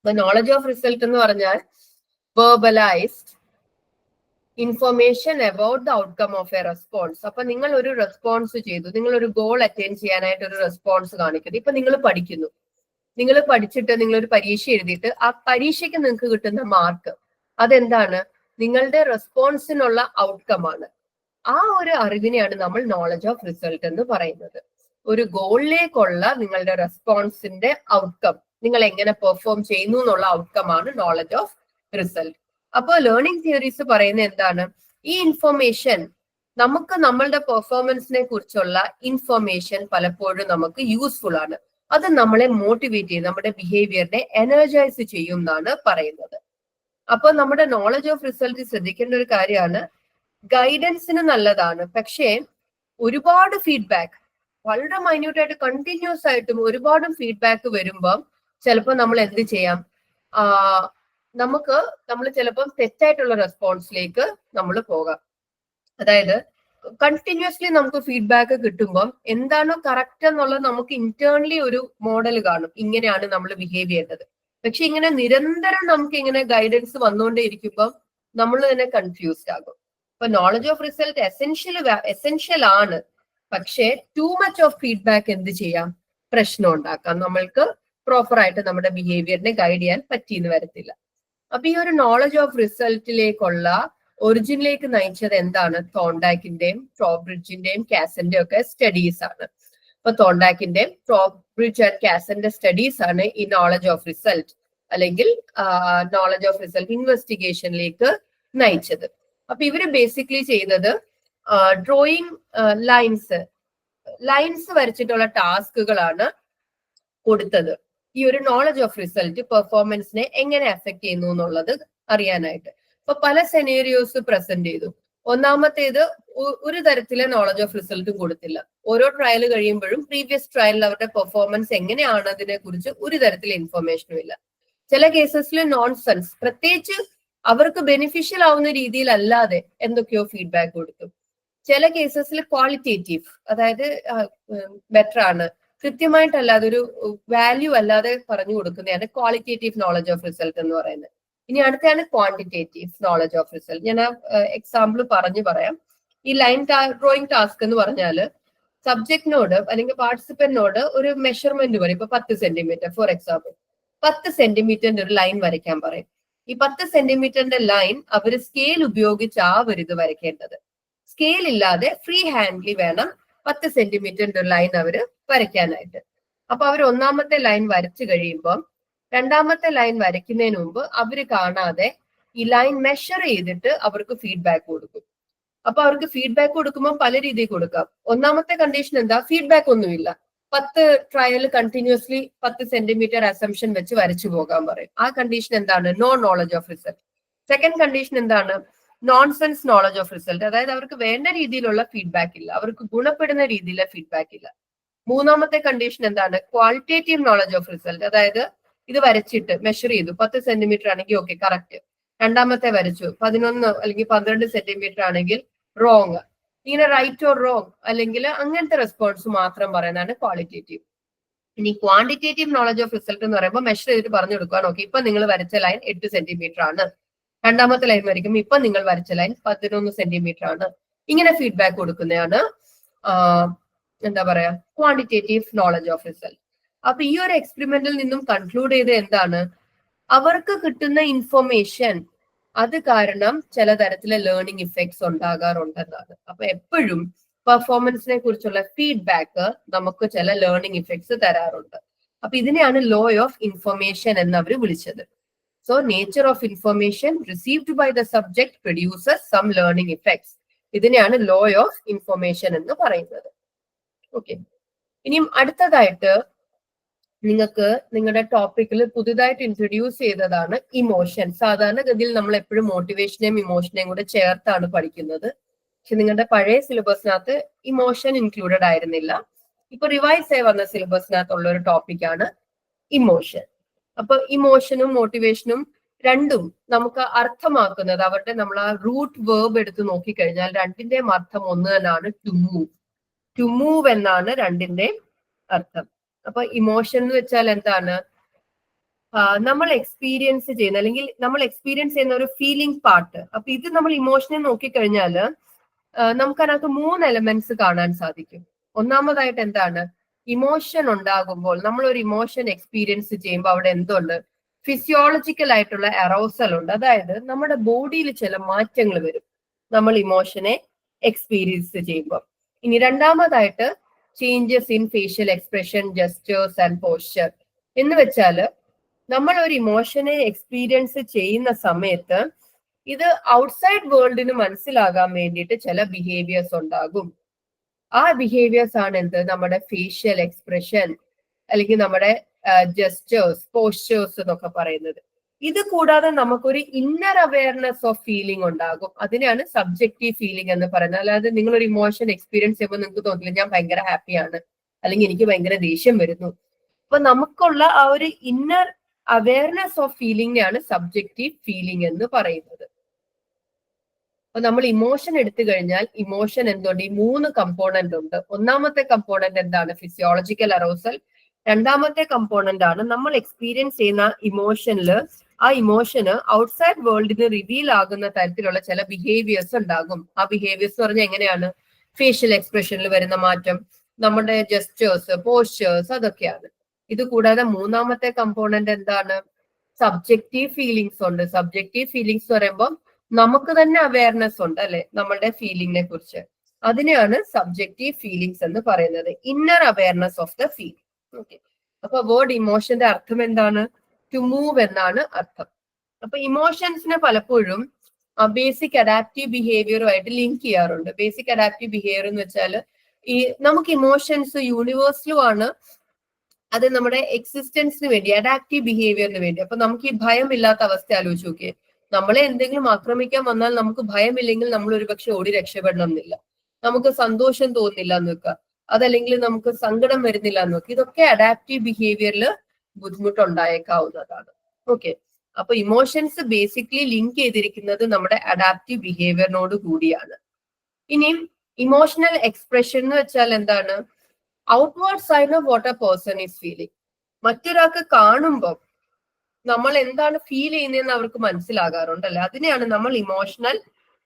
Knowledge of result എന്ന് പറഞ്ഞാൽ verbalised information about the outcome of A response. അപ്പൊ നിങ്ങൾ ഒരു റെസ്പോൺസ് ചെയ്തു, നിങ്ങൾ ഒരു ഗോൾ അറ്റൈൻ ചെയ്യാനായിട്ട് ഒരു റെസ്പോൺസ് കാണിക്കുന്നു. ഇപ്പൊ നിങ്ങൾ പഠിക്കുന്നു, നിങ്ങൾ പഠിച്ചിട്ട് നിങ്ങൾ ഒരു പരീക്ഷ എഴുതിയിട്ട് ആ പരീക്ഷയ്ക്ക് നിങ്ങൾക്ക് കിട്ടുന്ന മാർക്ക് അതെന്താണ്, നിങ്ങളുടെ റെസ്പോൺസിനുള്ള ഔട്ട്കം ആണ്. ആ ഒരു അറിവിനെയാണ് നമ്മൾ നോളജ് ഓഫ് റിസൾട്ട് എന്ന് പറയുന്നത്. ഒരു ഗോളിലേക്കുള്ള നിങ്ങളുടെ റെസ്പോൺസിന്റെ ഔട്ട്കം, നിങ്ങൾ എങ്ങനെ പെർഫോം ചെയ്യുന്നു എന്നുള്ള ഔട്ട്കം ആണ് നോളജ് ഓഫ് റിസൾട്ട്. അപ്പോൾ ലേണിംഗ് തിയറീസ് പറയുന്ന എന്താണ്, ഈ ഇൻഫർമേഷൻ നമുക്ക് നമ്മളുടെ പെർഫോമൻസിനെ കുറിച്ചുള്ള ഇൻഫർമേഷൻ പലപ്പോഴും നമുക്ക് യൂസ്ഫുൾ ആണ്, അത് നമ്മളെ മോട്ടിവേറ്റ് ചെയ്യും, നമ്മുടെ ബിഹേവിയറിനെ എനർജൈസ് ചെയ്യും എന്നാണ് പറയുന്നത്. അപ്പൊ നമ്മുടെ നോളജ് ഓഫ് റിസൾട്ട് ശ്രദ്ധിക്കേണ്ട ഒരു കാര്യമാണ്, ഗൈഡൻസിന് നല്ലതാണ്, പക്ഷേ ഒരുപാട് ഫീഡ്ബാക്ക്, വളരെ മൈന്യൂട്ടായിട്ട് കണ്ടിന്യൂസ് ആയിട്ടും ഒരുപാട് ഫീഡ്ബാക്ക് വരുമ്പം ചിലപ്പോൾ നമ്മൾ എന്ത് ചെയ്യാം, നമ്മൾ ചിലപ്പം തെറ്റായിട്ടുള്ള റെസ്പോൺസിലേക്ക് നമ്മൾ പോകാം. അതായത് കണ്ടിന്യൂസ്ലി നമുക്ക് ഫീഡ്ബാക്ക് കിട്ടുമ്പം എന്താണോ കറക്റ്റ് എന്നുള്ളത് നമുക്ക് ഇന്റേണലി ഒരു മോഡൽ കാണും, ഇങ്ങനെയാണ് നമ്മൾ ബിഹേവ് ചെയ്യേണ്ടത്. പക്ഷെ ഇങ്ങനെ നിരന്തരം നമുക്ക് ഇങ്ങനെ ഗൈഡൻസ് വന്നുകൊണ്ടേ ഇരിക്കുമ്പം നമ്മൾ തന്നെ കൺഫ്യൂസ്ഡ് ആകും. അപ്പൊ നോളജ് ഓഫ് റിസൾട്ട് എസെൻഷ്യൽ ആണ്, പക്ഷേ ടു മച്ച് ഓഫ് ഫീഡ്ബാക്ക് എന്ത് ചെയ്യാം, പ്രശ്നം ഉണ്ടാക്കാം, നമ്മൾക്ക് പ്രോപ്പർ ആയിട്ട് നമ്മുടെ ബിഹേവിയറിനെ ഗൈഡ് ചെയ്യാൻ പറ്റിയെന്ന് വരത്തില്ല. അപ്പൊ ഈ ഒരു നോളജ് ഓഫ് റിസൾട്ടിലേക്കുള്ള ഒറിജിനിലേക്ക് നയിച്ചത് എന്താണ്, തോണ്ടാക്കിന്റെയും ട്രോബ്രിഡ്ജിന്റെയും കാസന്റെയും ഒക്കെ സ്റ്റഡീസ് ആണ്. അപ്പൊ തോണ്ടാക്കിന്റെയും ട്രോബ്രിഡ്ജ് ആൻഡ് കാസന്റെ സ്റ്റഡീസ് ആണ് ഈ നോളജ് ഓഫ് റിസൾട്ട് അല്ലെങ്കിൽ നോളജ് ഓഫ് റിസൾട്ട് ഇൻവെസ്റ്റിഗേഷനിലേക്ക് നയിച്ചത്. അപ്പൊ ഇവര് ബേസിക്കലി ചെയ്തത് ഡ്രോയിങ് ലൈൻസ് വരച്ചിട്ടുള്ള ടാസ്കുകളാണ് കൊടുത്തത്, ഈ ഒരു നോളജ് ഓഫ് റിസൾട്ട് പെർഫോമൻസിനെ എങ്ങനെ അഫക്ട് ചെയ്യുന്നു എന്നുള്ളത് അറിയാനായിട്ട്. അപ്പൊ പല സെനേറിയോസ് പ്രസന്റ് ചെയ്തു. ഒന്നാമത്തേത് ഒരു തരത്തിലെ നോളജ് ഓഫ് റിസൾട്ടും കൊടുത്തില്ല. ഓരോ ട്രയൽ കഴിയുമ്പോഴും പ്രീവിയസ് ട്രയലിൽ അവരുടെ പെർഫോമൻസ് എങ്ങനെയാണ് അതിനെ കുറിച്ച് ഒരു തരത്തിലെ ഇൻഫർമേഷനും ഇല്ല. ചില കേസസിൽ നോൺസെൻസ്, പ്രത്യേകിച്ച് അവർക്ക് ബെനിഫിഷ്യൽ ആവുന്ന രീതിയിൽ അല്ലാതെ എന്തൊക്കെയോ ഫീഡ്ബാക്ക് കൊടുത്തു. ചില കേസസിൽ ക്വാളിറ്റേറ്റീവ്, അതായത് ബെറ്റർ ആണ്, കൃത്യമായിട്ടല്ലാതെ ഒരു വാല്യൂ അല്ലാതെ പറഞ്ഞു കൊടുക്കുന്നതാണ് ക്വാളിറ്റേറ്റീവ് നോളജ് ഓഫ് റിസൾട്ട് എന്ന് പറയുന്നത്. ഇനി അടുത്താണ് ക്വാണ്ടിറ്റേറ്റീവ് നോളജ് ഓഫ് റിസൾട്ട്. ഞാൻ എക്സാമ്പിൾ പറയാം. ഈ ലൈൻ ഡ്രോയിങ് ടാസ്ക് എന്ന് പറഞ്ഞാൽ സബ്ജക്റ്റിനോട് അല്ലെങ്കിൽ പാർട്ടിസിപ്പന്റിനോട് ഒരു മെഷർമെന്റ് പറയും. ഇപ്പൊ 10 സെന്റിമീറ്റർ ഫോർ എക്സാമ്പിൾ, 10 സെന്റിമീറ്ററിന്റെ ഒരു ലൈൻ വരയ്ക്കാൻ പറയും. ഈ 10 സെന്റിമീറ്ററിന്റെ ലൈൻ അവര് സ്കെയിൽ ഉപയോഗിച്ചാവരുത് വരയ്ക്കേണ്ടത്, സ്കെയിൽ ഇല്ലാതെ ഫ്രീ ഹാൻഡ്ലി വേണം 10 സെന്റിമീറ്ററിന്റെ ഒരു ലൈൻ അവര് വരയ്ക്കാനായിട്ട്. അപ്പൊ അവർ ഒന്നാമത്തെ ലൈൻ വരച്ചു കഴിയുമ്പോൾ രണ്ടാമത്തെ ലൈൻ വരയ്ക്കുന്നതിന് മുമ്പ് അവര് കാണാതെ ഈ ലൈൻ മെഷർ ചെയ്തിട്ട് അവർക്ക് ഫീഡ്ബാക്ക് കൊടുക്കും. അപ്പൊ അവർക്ക് ഫീഡ്ബാക്ക് കൊടുക്കുമ്പോൾ പല രീതിയിൽ കൊടുക്കാം. ഒന്നാമത്തെ കണ്ടീഷൻ എന്താ, ഫീഡ്ബാക്ക് ഒന്നുമില്ല, 10 ട്രയൽ കണ്ടിന്യൂസ്ലി 10 സെന്റിമീറ്റർ അസംഷൻ വെച്ച് വരച്ചു പോകാൻ പറയും. ആ കണ്ടീഷൻ എന്താണ്, no knowledge of result. Second condition എന്താണ്, നോൺസെൻസ് നോളജ് ഓഫ് റിസൾട്ട്, അതായത് അവർക്ക് വേണ്ട രീതിയിലുള്ള ഫീഡ്ബാക്ക് ഇല്ല, അവർക്ക് ഗുണപ്പെടുന്ന രീതിയിലെ ഫീഡ്ബാക്ക് ഇല്ല. മൂന്നാമത്തെ കണ്ടീഷൻ എന്താണ്? ക്വാളിറ്റേറ്റീവ് നോളജ് ഓഫ് റിസൾട്ട്, അതായത് ഇത് വരച്ചിട്ട് മെഷർ ചെയ്തു 10 സെന്റിമീറ്റർ ആണെങ്കിൽ ഓക്കെ കറക്റ്റ്, രണ്ടാമത്തെ വരച്ചു 11 അല്ലെങ്കിൽ 12 സെന്റിമീറ്റർ ആണെങ്കിൽ റോങ്, ഇങ്ങനെ റൈറ്റ് ഓർ റോങ് അല്ലെങ്കിൽ അങ്ങനത്തെ റെസ്പോൺസ് മാത്രം പറയുന്നതാണ് ക്വാളിറ്റേറ്റീവ്. ഇനി ക്വാണ്ടിറ്റേറ്റീവ് നോളജ് ഓഫ് റിസൾട്ട് എന്ന് പറയുമ്പോൾ മെഷർ ചെയ്തിട്ട് പറഞ്ഞു കൊടുക്കുക, നോക്കി ഇപ്പൊ നിങ്ങൾ വരച്ച ലൈൻ 8 സെന്റിമീറ്റർ ആണ്, രണ്ടാമത്തെ ലൈൻ വരയ്ക്കുമ്പോൾ ഇപ്പൊ നിങ്ങൾ വരച്ച ലൈൻ 11 സെന്റിമീറ്റർ ആണ്. ഇങ്ങനെ ഫീഡ്ബാക്ക് കൊടുക്കുന്നതാണ് എന്താ പറയാ ക്വാണ്ടിറ്റേറ്റീവ് നോളജ് ഓഫ് റിസൾട്ട്. അപ്പൊ ഈ ഒരു എക്സ്പെരിമെന്റിൽ നിന്നും കൺക്ലൂഡ് ചെയ്ത് എന്താണ്, അവർക്ക് കിട്ടുന്ന ഇൻഫർമേഷൻ അത് കാരണം ചില തരത്തിലെ ലേണിംഗ് ഇഫക്ട്സ് ഉണ്ടാകാറുണ്ടെന്നാണ്. അപ്പൊ എപ്പോഴും പെർഫോമൻസിനെ കുറിച്ചുള്ള ഫീഡ്ബാക്ക് നമുക്ക് ചില ലേണിംഗ് ഇഫക്ട്സ് തരാറുണ്ട്. അപ്പൊ ഇതിനെയാണ് ലോ ഓഫ് ഇൻഫർമേഷൻ എന്ന് അവർ വിളിച്ചത്. So nature of information received by the subject produces some learning effects. ഇതിനെയാണ് ലോ ഓഫ് ഇൻഫർമേഷൻ എന്ന് പറയുന്നത്. ഓക്കെ, ഇനിയും അടുത്തതായിട്ട് നിങ്ങൾക്ക് നിങ്ങളുടെ ടോപ്പിക്കിൽ പുതുതായിട്ട് ഇൻട്രൊഡ്യൂസ് ചെയ്തതാണ് ഇമോഷൻ. സാധാരണഗതിയിൽ നമ്മൾ എപ്പോഴും മോട്ടിവേഷനെയും ഇമോഷനെയും കൂടെ ചേർത്താണ് പഠിക്കുന്നത്. പക്ഷെ നിങ്ങളുടെ പഴയ സിലബസിനകത്ത് ഇമോഷൻ ഇൻക്ലൂഡഡ് ആയിരുന്നില്ല. ഇപ്പൊ റിവൈസ് ആയി വന്ന സിലബസിനകത്തുള്ള ഒരു ടോപ്പിക്കാണ് ഇമോഷൻ. അപ്പൊ ഇമോഷനും മോട്ടിവേഷനും രണ്ടും നമുക്ക് അർത്ഥമാക്കുന്നത്, അവരുടെ നമ്മൾ ആ റൂട്ട് വേർബ് എടുത്ത് നോക്കിക്കഴിഞ്ഞാൽ രണ്ടിന്റെയും അർത്ഥം ഒന്ന് തന്നെയാണ്, ടു മൂവ്. ടു മൂവ് എന്നാണ് രണ്ടിന്റെയും അർത്ഥം. അപ്പൊ ഇമോഷൻ എന്ന് വെച്ചാൽ എന്താണ്, നമ്മൾ എക്സ്പീരിയൻസ് ചെയ്യുന്ന അല്ലെങ്കിൽ നമ്മൾ എക്സ്പീരിയൻസ് ചെയ്യുന്ന ഒരു ഫീലിംഗ് പാർട്ട്. അപ്പൊ ഇത് നമ്മൾ ഇമോഷനെ നോക്കിക്കഴിഞ്ഞാൽ നമുക്കതിനകത്ത് 3 എലമെന്റ്സ് കാണാൻ സാധിക്കും. ഒന്നാമതായിട്ട് എന്താണ്, ഇമോഷൻ ഉണ്ടാകുമ്പോൾ നമ്മൾ ഒരു ഇമോഷൻ എക്സ്പീരിയൻസ് ചെയ്യുമ്പോൾ അവിടെ എന്തുണ്ട്, ഫിസിയോളജിക്കൽ ആയിട്ടുള്ള അറോസൽ ഉണ്ട്. അതായത് നമ്മുടെ ബോഡിയിൽ ചില മാറ്റങ്ങൾ വരും നമ്മൾ ഇമോഷനെ എക്സ്പീരിയൻസ് ചെയ്യുമ്പോൾ. ഇനി രണ്ടാമതായിട്ട് changes in facial expression, gestures and posture. എന്ന് വെച്ചാല് നമ്മൾ ഒരു ഇമോഷനെ എക്സ്പീരിയൻസ് ചെയ്യുന്ന സമയത്ത് ഇത് ഔട്ട്സൈഡ് വേൾഡിന് മനസ്സിലാകാൻ വേണ്ടിയിട്ട് ചില ബിഹേവിയേഴ്സ് ഉണ്ടാകും. ആ ബിഹേവിയേഴ്സ് ആണ് എന്ത്, നമ്മുടെ ഫേഷ്യൽ എക്സ്പ്രഷൻ അല്ലെങ്കിൽ നമ്മുടെ ജെസ്റ്റേഴ്സ്, പോസ്ചേഴ്സ് എന്നൊക്കെ പറയുന്നത്. ഇത് കൂടാതെ നമുക്കൊരു ഇന്നർ അവയർനെസ് ഓഫ് ഫീലിംഗ് ഉണ്ടാകും. അതിനെയാണ് സബ്ജക്റ്റീവ് ഫീലിംഗ് എന്ന് പറയുന്നത്. അല്ലാതെ നിങ്ങൾ ഒരു ഇമോഷൻ എക്സ്പീരിയൻസ് ചെയ്യുമ്പോൾ നിങ്ങൾക്ക് തോന്നില്ല ഞാൻ ഭയങ്കര ഹാപ്പിയാണ് അല്ലെങ്കിൽ എനിക്ക് ഭയങ്കര ദേഷ്യം വരുന്നു. അപ്പൊ നമുക്കുള്ള ആ ഒരു ഇന്നർ അവയർനെസ് ഓഫ് ഫീലിംഗിനെയാണ് സബ്ജക്റ്റീവ് ഫീലിംഗ് എന്ന് പറയുന്നത്. അപ്പൊ നമ്മൾ ഇമോഷൻ എടുത്തു കഴിഞ്ഞാൽ ഇമോഷൻ എന്തുകൊണ്ട്, ഈ 3 കമ്പോണന്റ് ഉണ്ട്. ഒന്നാമത്തെ കമ്പോണന്റ് എന്താണ്, ഫിസിയോളജിക്കൽ അറോസൽ. രണ്ടാമത്തെ കമ്പോണന്റ് ആണ് നമ്മൾ എക്സ്പീരിയൻസ് ചെയ്യുന്ന ഇമോഷനില് ആ ഇമോഷന് ഔട്ട്സൈഡ് വേൾഡിന് റിവീൽ ആകുന്ന തരത്തിലുള്ള ചില ബിഹേവിയേഴ്സ് ഉണ്ടാകും. ആ ബിഹേവിയേഴ്സ് പറഞ്ഞാൽ എങ്ങനെയാണ്, ഫേഷ്യൽ എക്സ്പ്രഷനിൽ വരുന്ന മാറ്റം, നമ്മുടെ ജെസ്റ്റേഴ്സ്, പോസ്ചേഴ്സ്, അതൊക്കെയാണ്. ഇത് കൂടാതെ മൂന്നാമത്തെ കമ്പോണന്റ് എന്താണ്, സബ്ജക്റ്റീവ് ഫീലിങ്സ് ഉണ്ട്. സബ്ജക്റ്റീവ് ഫീലിങ്സ് പറയുമ്പോൾ നമുക്ക് തന്നെ അവയർനെസ് ഉണ്ട് അല്ലെ നമ്മളുടെ ഫീലിംഗിനെ കുറിച്ച്. അതിനെയാണ് സബ്ജക്റ്റീവ് ഫീലിങ്സ് എന്ന് പറയുന്നത്, inner awareness of the feel. Okay, അപ്പൊ വേർഡ് ഇമോഷന്റെ അർത്ഥം എന്താണ്, ടു മൂവ് എന്നാണ് അർത്ഥം. അപ്പൊ ഇമോഷൻസിനെ പലപ്പോഴും ബേസിക് അഡാപ്റ്റീവ് ബിഹേവിയറുമായിട്ട് ലിങ്ക് ചെയ്യാറുണ്ട്. ബേസിക് അഡാപ്റ്റീവ് ബിഹേവിയർ എന്ന് വെച്ചാൽ ഈ നമുക്ക് ഇമോഷൻസ് യൂണിവേഴ്സലും ആണ്, അത് നമ്മുടെ എക്സിസ്റ്റൻസിന് വേണ്ടി, അഡാപ്റ്റീവ് ബിഹേവിയറിന് വേണ്ടി. അപ്പൊ നമുക്ക് ഈ ഭയമില്ലാത്ത അവസ്ഥ ആലോചിച്ച് നോക്കിയേ, നമ്മളെ എന്തെങ്കിലും ആക്രമിക്കാൻ വന്നാൽ നമുക്ക് ഭയമില്ലെങ്കിൽ നമ്മൾ ഒരുപക്ഷെ ഓടി രക്ഷപ്പെടണം എന്നില്ല. നമുക്ക് സന്തോഷം തോന്നുന്നില്ല എന്ന് വെക്കുക, അതല്ലെങ്കിൽ നമുക്ക് സങ്കടം വരുന്നില്ല എന്ന് വെക്കുക. ഇതൊക്കെ അഡാപ്റ്റീവ് ബിഹേവിയറിൽ ബുദ്ധിമുട്ടുണ്ടായേക്കാവുന്നതാണ്. ഓക്കെ, അപ്പൊ ഇമോഷൻസ് ബേസിക്കലി ലിങ്ക് ചെയ്തിരിക്കുന്നത് നമ്മുടെ അഡാപ്റ്റീവ് ബിഹേവിയറിനോട് കൂടിയാണ്. ഇനിയും ഇമോഷണൽ എക്സ്പ്രഷൻ എന്ന് വെച്ചാൽ എന്താണ്, outward sign of what a person is feeling. മറ്റൊരാൾക്ക് കാണുമ്പോൾ നമ്മൾ എന്താണ് ഫീൽ ചെയ്യുന്നതെന്ന് അവർക്ക് മനസ്സിലാകാറുണ്ടല്ലേ, അതിനെയാണ് നമ്മൾ ഇമോഷണൽ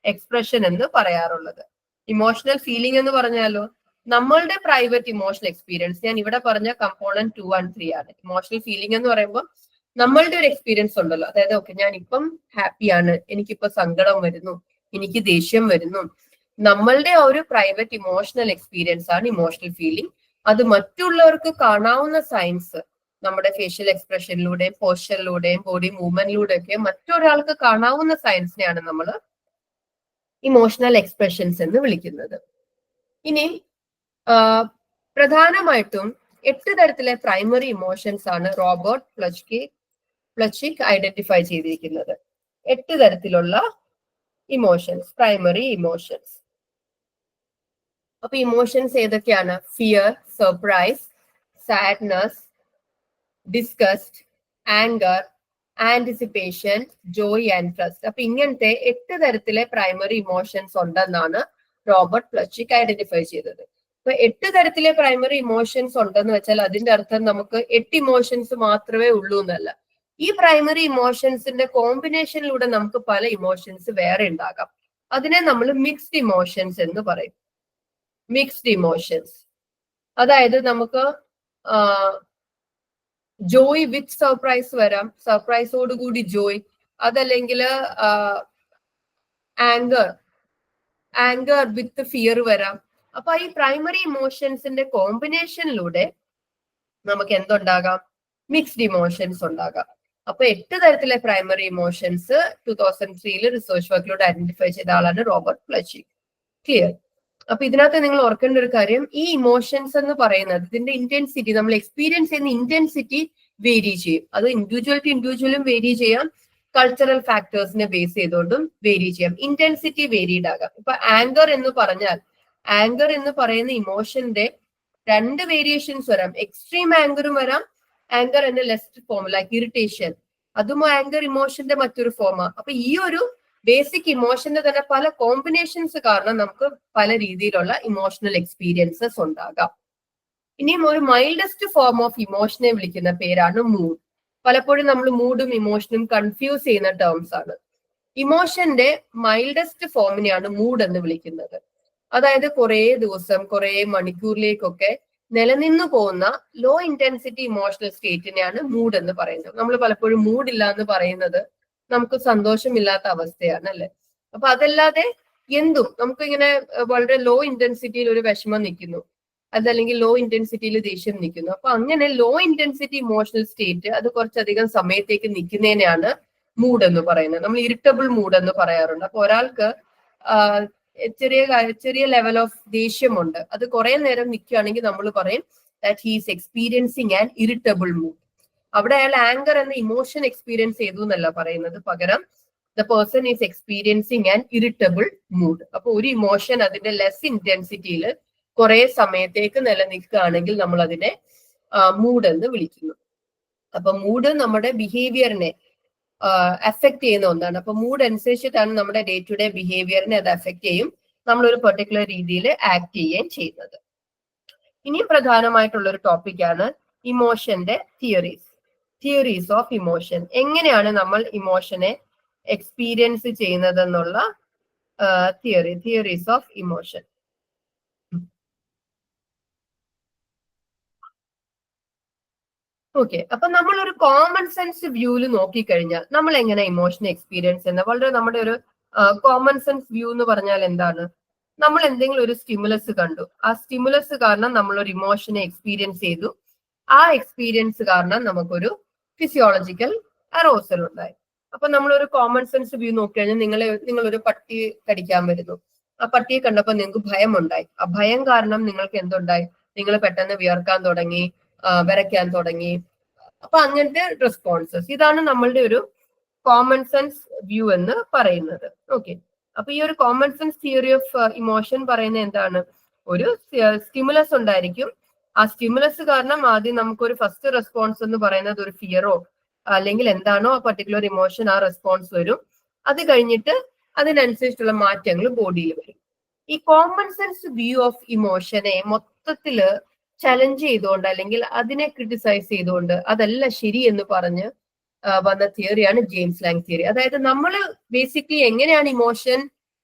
എക്സ്പ്രഷൻ എന്ന് പറയാറുള്ളത്. ഇമോഷണൽ ഫീലിംഗ് എന്ന് പറഞ്ഞാലോ നമ്മളുടെ പ്രൈവറ്റ് ഇമോഷണൽ എക്സ്പീരിയൻസ്, ഞാൻ ഇവിടെ പറഞ്ഞ കമ്പോണന്റ് 2 and 3 ആണ്. ഇമോഷണൽ ഫീലിംഗ് എന്ന് പറയുമ്പോൾ നമ്മളുടെ ഒരു എക്സ്പീരിയൻസ് ഉണ്ടല്ലോ, അതായത് ഓക്കെ ഞാൻ ഇപ്പം ഹാപ്പിയാണ്, എനിക്കിപ്പോ സങ്കടം വരുന്നു, എനിക്ക് ദേഷ്യം വരുന്നു. നമ്മളുടെ ഒരു പ്രൈവറ്റ് ഇമോഷണൽ എക്സ്പീരിയൻസ് ആണ് ഇമോഷണൽ ഫീലിംഗ്. അത് മറ്റുള്ളവർക്ക് കാണാവുന്ന സയൻസ്, നമ്മുടെ ഫേഷ്യൽ എക്സ്പ്രഷനിലൂടെയും പോസ്ചറിലൂടെയും ബോഡി മൂവ്മെന്റിലൂടെയും ഒക്കെ മറ്റൊരാൾക്ക് കാണാവുന്ന സയൻസിനെയാണ് നമ്മൾ ഇമോഷണൽ എക്സ്പ്രഷൻസ് എന്ന് വിളിക്കുന്നത്. ഇനി പ്രധാനമായിട്ടും 8 തരത്തിലെ പ്രൈമറി ഇമോഷൻസ് ആണ് റോബർട്ട് പ്ലച്ചിക് ഐഡന്റിഫൈ ചെയ്തിരിക്കുന്നത്. 8 തരത്തിലുള്ള ഇമോഷൻസ്, പ്രൈമറി ഇമോഷൻസ്. അപ്പൊ ഇമോഷൻസ് ഏതൊക്കെയാണ്? Fear, surprise, sadness, disgust, anchor, anticipation, Joy and trust. അപ്പൊ ഇങ്ങനത്തെ 8 തരത്തിലെ പ്രൈമറി ഇമോഷൻസ് ഉണ്ടെന്നാണ് റോബർട്ട് പ്ലച്ചിക് ഐഡന്റിഫൈ ചെയ്തത്. അപ്പൊ 8 തരത്തിലെ പ്രൈമറി ഇമോഷൻസ് ഉണ്ടെന്ന് വെച്ചാൽ അതിന്റെ അർത്ഥം നമുക്ക് 8 ഇമോഷൻസ് മാത്രമേ ഉള്ളൂ എന്നല്ല. ഈ പ്രൈമറി ഇമോഷൻസിന്റെ കോമ്പിനേഷനിലൂടെ നമുക്ക് പല ഇമോഷൻസ് വേറെ ഉണ്ടാകാം. അതിനെ നമ്മൾ മിക്സ്ഡ് ഇമോഷൻസ് എന്ന് പറയും. മിക്സ്ഡ് ഇമോഷൻസ്, അതായത് നമുക്ക് ജോയ് വിത്ത് സർപ്രൈസ് വരാം, സർപ്രൈസോടുകൂടി ജോയ്. അതല്ലെങ്കിൽ ആങ്കർ വിത്ത് ഫിയർ വരാം. അപ്പൊ ഈ പ്രൈമറി ഇമോഷൻസിന്റെ കോമ്പിനേഷനിലൂടെ നമുക്ക് എന്തുണ്ടാകാം? മിക്സ്ഡ് ഇമോഷൻസ് ഉണ്ടാകാം. അപ്പൊ 8 തരത്തിലെ പ്രൈമറി ഇമോഷൻസ് 2003 റിസർച്ച് വർക്കിലൂടെ ഐഡന്റിഫൈ ചെയ്ത ആളാണ് റോബർട്ട് പ്ലച്ചിക്. ക്ലിയർ? അപ്പൊ ഇതിനകത്ത് നിങ്ങൾ ഓർക്കേണ്ട ഒരു കാര്യം, ഈ ഇമോഷൻസ് എന്ന് പറയുന്നത് ഇതിന്റെ ഇന്റൻസിറ്റി, നമ്മൾ എക്സ്പീരിയൻസ് ചെയ്യുന്ന ഇന്റൻസിറ്റി വേരി ചെയ്യും. അത് ഇൻഡിവിജ്വൽ ടു ഇൻഡിവിജ്വലും വേരി ചെയ്യാം, കൾച്ചറൽ ഫാക്ടേഴ്സിനെ ബേസ് ചെയ്തുകൊണ്ടും വേരി ചെയ്യാം. ഇന്റൻസിറ്റി വേരിഡ് ആകാം. ഇപ്പൊ ആങ്കർ എന്ന് പറഞ്ഞാൽ, ആങ്കർ എന്ന് പറയുന്ന ഇമോഷന്റെ 2 വേരിയേഷൻസ് വരാം. എക്സ്ട്രീം ആങ്കറും വരാം, ആങ്കർ എന്ന ലെസ്റ്റ് ഫോം ലൈക്ക് ഇറിറ്റേഷൻ, അതും ആങ്കർ ഇമോഷന്റെ മറ്റൊരു ഫോമാണ്. അപ്പൊ ഈ ഒരു ബേസിക് ഇമോഷന്റെ തന്നെ പല കോമ്പിനേഷൻസ് കാരണം നമുക്ക് പല രീതിയിലുള്ള ഇമോഷണൽ എക്സ്പീരിയൻസസ് ഉണ്ടാകാം. ഇനിയും ഒരു മൈൽഡസ്റ്റ് ഫോം ഓഫ് ഇമോഷനെ വിളിക്കുന്ന പേരാണ് മൂഡ്. പലപ്പോഴും നമ്മൾ മൂഡും ഇമോഷനും കൺഫ്യൂസ് ചെയ്യുന്ന ടേംസ് ആണ്. ഇമോഷന്റെ മൈൽഡസ്റ്റ് ഫോമിനെയാണ് മൂഡ് എന്ന് വിളിക്കുന്നത്. അതായത് കുറെ ദിവസം, കുറെ മണിക്കൂറിലേക്കൊക്കെ നിലനിന്നു പോകുന്ന ലോ ഇന്റൻസിറ്റി ഇമോഷണൽ സ്റ്റേറ്റിനെയാണ് മൂഡ് എന്ന് പറയുന്നത്. നമ്മൾ പലപ്പോഴും മൂഡ് ഇല്ല എന്ന് പറയുന്നത് നമുക്ക് സന്തോഷമില്ലാത്ത അവസ്ഥയാണ്, അല്ലെ? അപ്പൊ അതല്ലാതെ എന്തും നമുക്ക് ഇങ്ങനെ വളരെ ലോ ഇന്റൻസിറ്റിയിൽ ഒരു വിഷമം നിൽക്കുന്നു, അതല്ലെങ്കിൽ ലോ ഇന്റൻസിറ്റിയിൽ ദേഷ്യം നിൽക്കുന്നു. അപ്പൊ അങ്ങനെ ലോ ഇന്റൻസിറ്റി ഇമോഷണൽ സ്റ്റേറ്റ് അത് കുറച്ചധികം സമയത്തേക്ക് നിൽക്കുന്നതിനെയാണ് മൂഡ് എന്ന് പറയുന്നത്. നമ്മൾ ഇറിറ്റബിൾ മൂഡ് എന്ന് പറയാറുണ്ട്. അപ്പൊ ഒരാൾക്ക് ചെറിയ ലെവൽ ഓഫ് ദേഷ്യമുണ്ട്, അത് കുറെ നേരം നിൽക്കുകയാണെങ്കിൽ നമ്മൾ പറയും that he is experiencing an irritable mood. അവിടെ അയാൾ ആങ്കർ എന്ന ഇമോഷൻ എക്സ്പീരിയൻസ് ചെയ്തു എന്നല്ല പറയുന്നത്, പകരം the person is experiencing an irritable mood. അപ്പൊ ഒരു ഇമോഷൻ അതിന്റെ ലെസ് ഇന്റൻസിറ്റിയിൽ കുറെ സമയത്തേക്ക് നിലനിൽക്കുകയാണെങ്കിൽ നമ്മൾ അതിനെ മൂഡ് എന്ന് വിളിക്കുന്നു. അപ്പൊ മൂഡ് നമ്മുടെ ബിഹേവിയറിനെ അഫക്ട് ചെയ്യുന്ന ഒന്നാണ്. അപ്പൊ മൂഡ് അനുസരിച്ചിട്ടാണ് നമ്മുടെ ഡേ ടു ഡേ ബിഹേവിയറിനെ അത് അഫക്ട് ചെയ്യും, നമ്മളൊരു പെർട്ടിക്കുലർ രീതിയിൽ ആക്ട് ചെയ്യുകയും ചെയ്യുന്നത്. ഇനി പ്രധാനമായിട്ടുള്ള ഒരു ടോപ്പിക്കാണ് ഇമോഷന്റെ തിയറീസ് ഓഫ് ഇമോഷൻ. എങ്ങനെയാണ് നമ്മൾ ഇമോഷനെ എക്സ്പീരിയൻസ് ചെയ്യുന്നതെന്നുള്ള തിയറീസ് ഓഫ് ഇമോഷൻ. ഓക്കെ, അപ്പൊ നമ്മൾ ഒരു കോമൺ സെൻസ് വ്യൂവിൽ നോക്കിക്കഴിഞ്ഞാൽ നമ്മൾ എങ്ങനെ ഇമോഷൻ എക്സ്പീരിയൻസ് ചെയ്യുന്നത്? വളരെ നമ്മുടെ ഒരു കോമൺ സെൻസ് വ്യൂ എന്ന് പറഞ്ഞാൽ എന്താണ്? നമ്മൾ എന്തെങ്കിലും ഒരു സ്റ്റിമുലസ് കണ്ടു, ആ സ്റ്റിമുലസ് കാരണം നമ്മൾ ഒരു ഇമോഷനെ എക്സ്പീരിയൻസ് ചെയ്തു, ആ എക്സ്പീരിയൻസ് കാരണം നമുക്കൊരു ഫിസിയോളജിക്കൽ അറോസൽ ഉണ്ടായി. അപ്പൊ നമ്മളൊരു കോമൺ സെൻസ് വ്യൂ നോക്കിക്കഴിഞ്ഞാൽ നിങ്ങളൊരു പട്ടി കടിക്കാൻ വരുന്നു, ആ പട്ടിയെ കണ്ടപ്പോൾ നിങ്ങൾക്ക് ഭയം ഉണ്ടായി. ആ ഭയം കാരണം നിങ്ങൾക്ക് എന്തുണ്ടായി? നിങ്ങൾ പെട്ടെന്ന് വിയർക്കാൻ തുടങ്ങി, വരയ്ക്കാൻ തുടങ്ങി. അപ്പൊ അങ്ങനത്തെ റെസ്പോൺസസ്, ഇതാണ് നമ്മളുടെ ഒരു കോമൺ സെൻസ് വ്യൂ എന്ന് പറയുന്നത്. ഓക്കെ, അപ്പൊ ഈ ഒരു common sense theory of emotion പറയുന്നത് എന്താണ്? ഒരു സ്റ്റിമുലസ് ഉണ്ടായിരിക്കും, ആ സ്റ്റിമുലസ് കാരണം ആദ്യം നമുക്കൊരു ഫസ്റ്റ് റെസ്പോൺസ് എന്ന് പറയുന്നത് ഒരു ഫിയറോ അല്ലെങ്കിൽ എന്താണോ ആ പർട്ടിക്കുലർ ഇമോഷൻ, ആ റെസ്പോൺസ് വരും. അത് കഴിഞ്ഞിട്ട് അതിനനുസരിച്ചുള്ള മാറ്റങ്ങൾ ബോഡിയിൽ വരും. ഈ കോമൺ സെൻസ് വ്യൂ ഓഫ് ഇമോഷനെ മൊത്തത്തില് ചലഞ്ച് ചെയ്തുകൊണ്ട് അല്ലെങ്കിൽ അതിനെ ക്രിട്ടിസൈസ് ചെയ്തുകൊണ്ട് അതല്ല ശരി എന്ന് പറഞ്ഞ് വന്ന തിയറിയാണ് ജെയിംസ് ലാങ് തിയറി. അതായത് നമ്മൾ ബേസിക്കലി എങ്ങനെയാണ് ഇമോഷൻ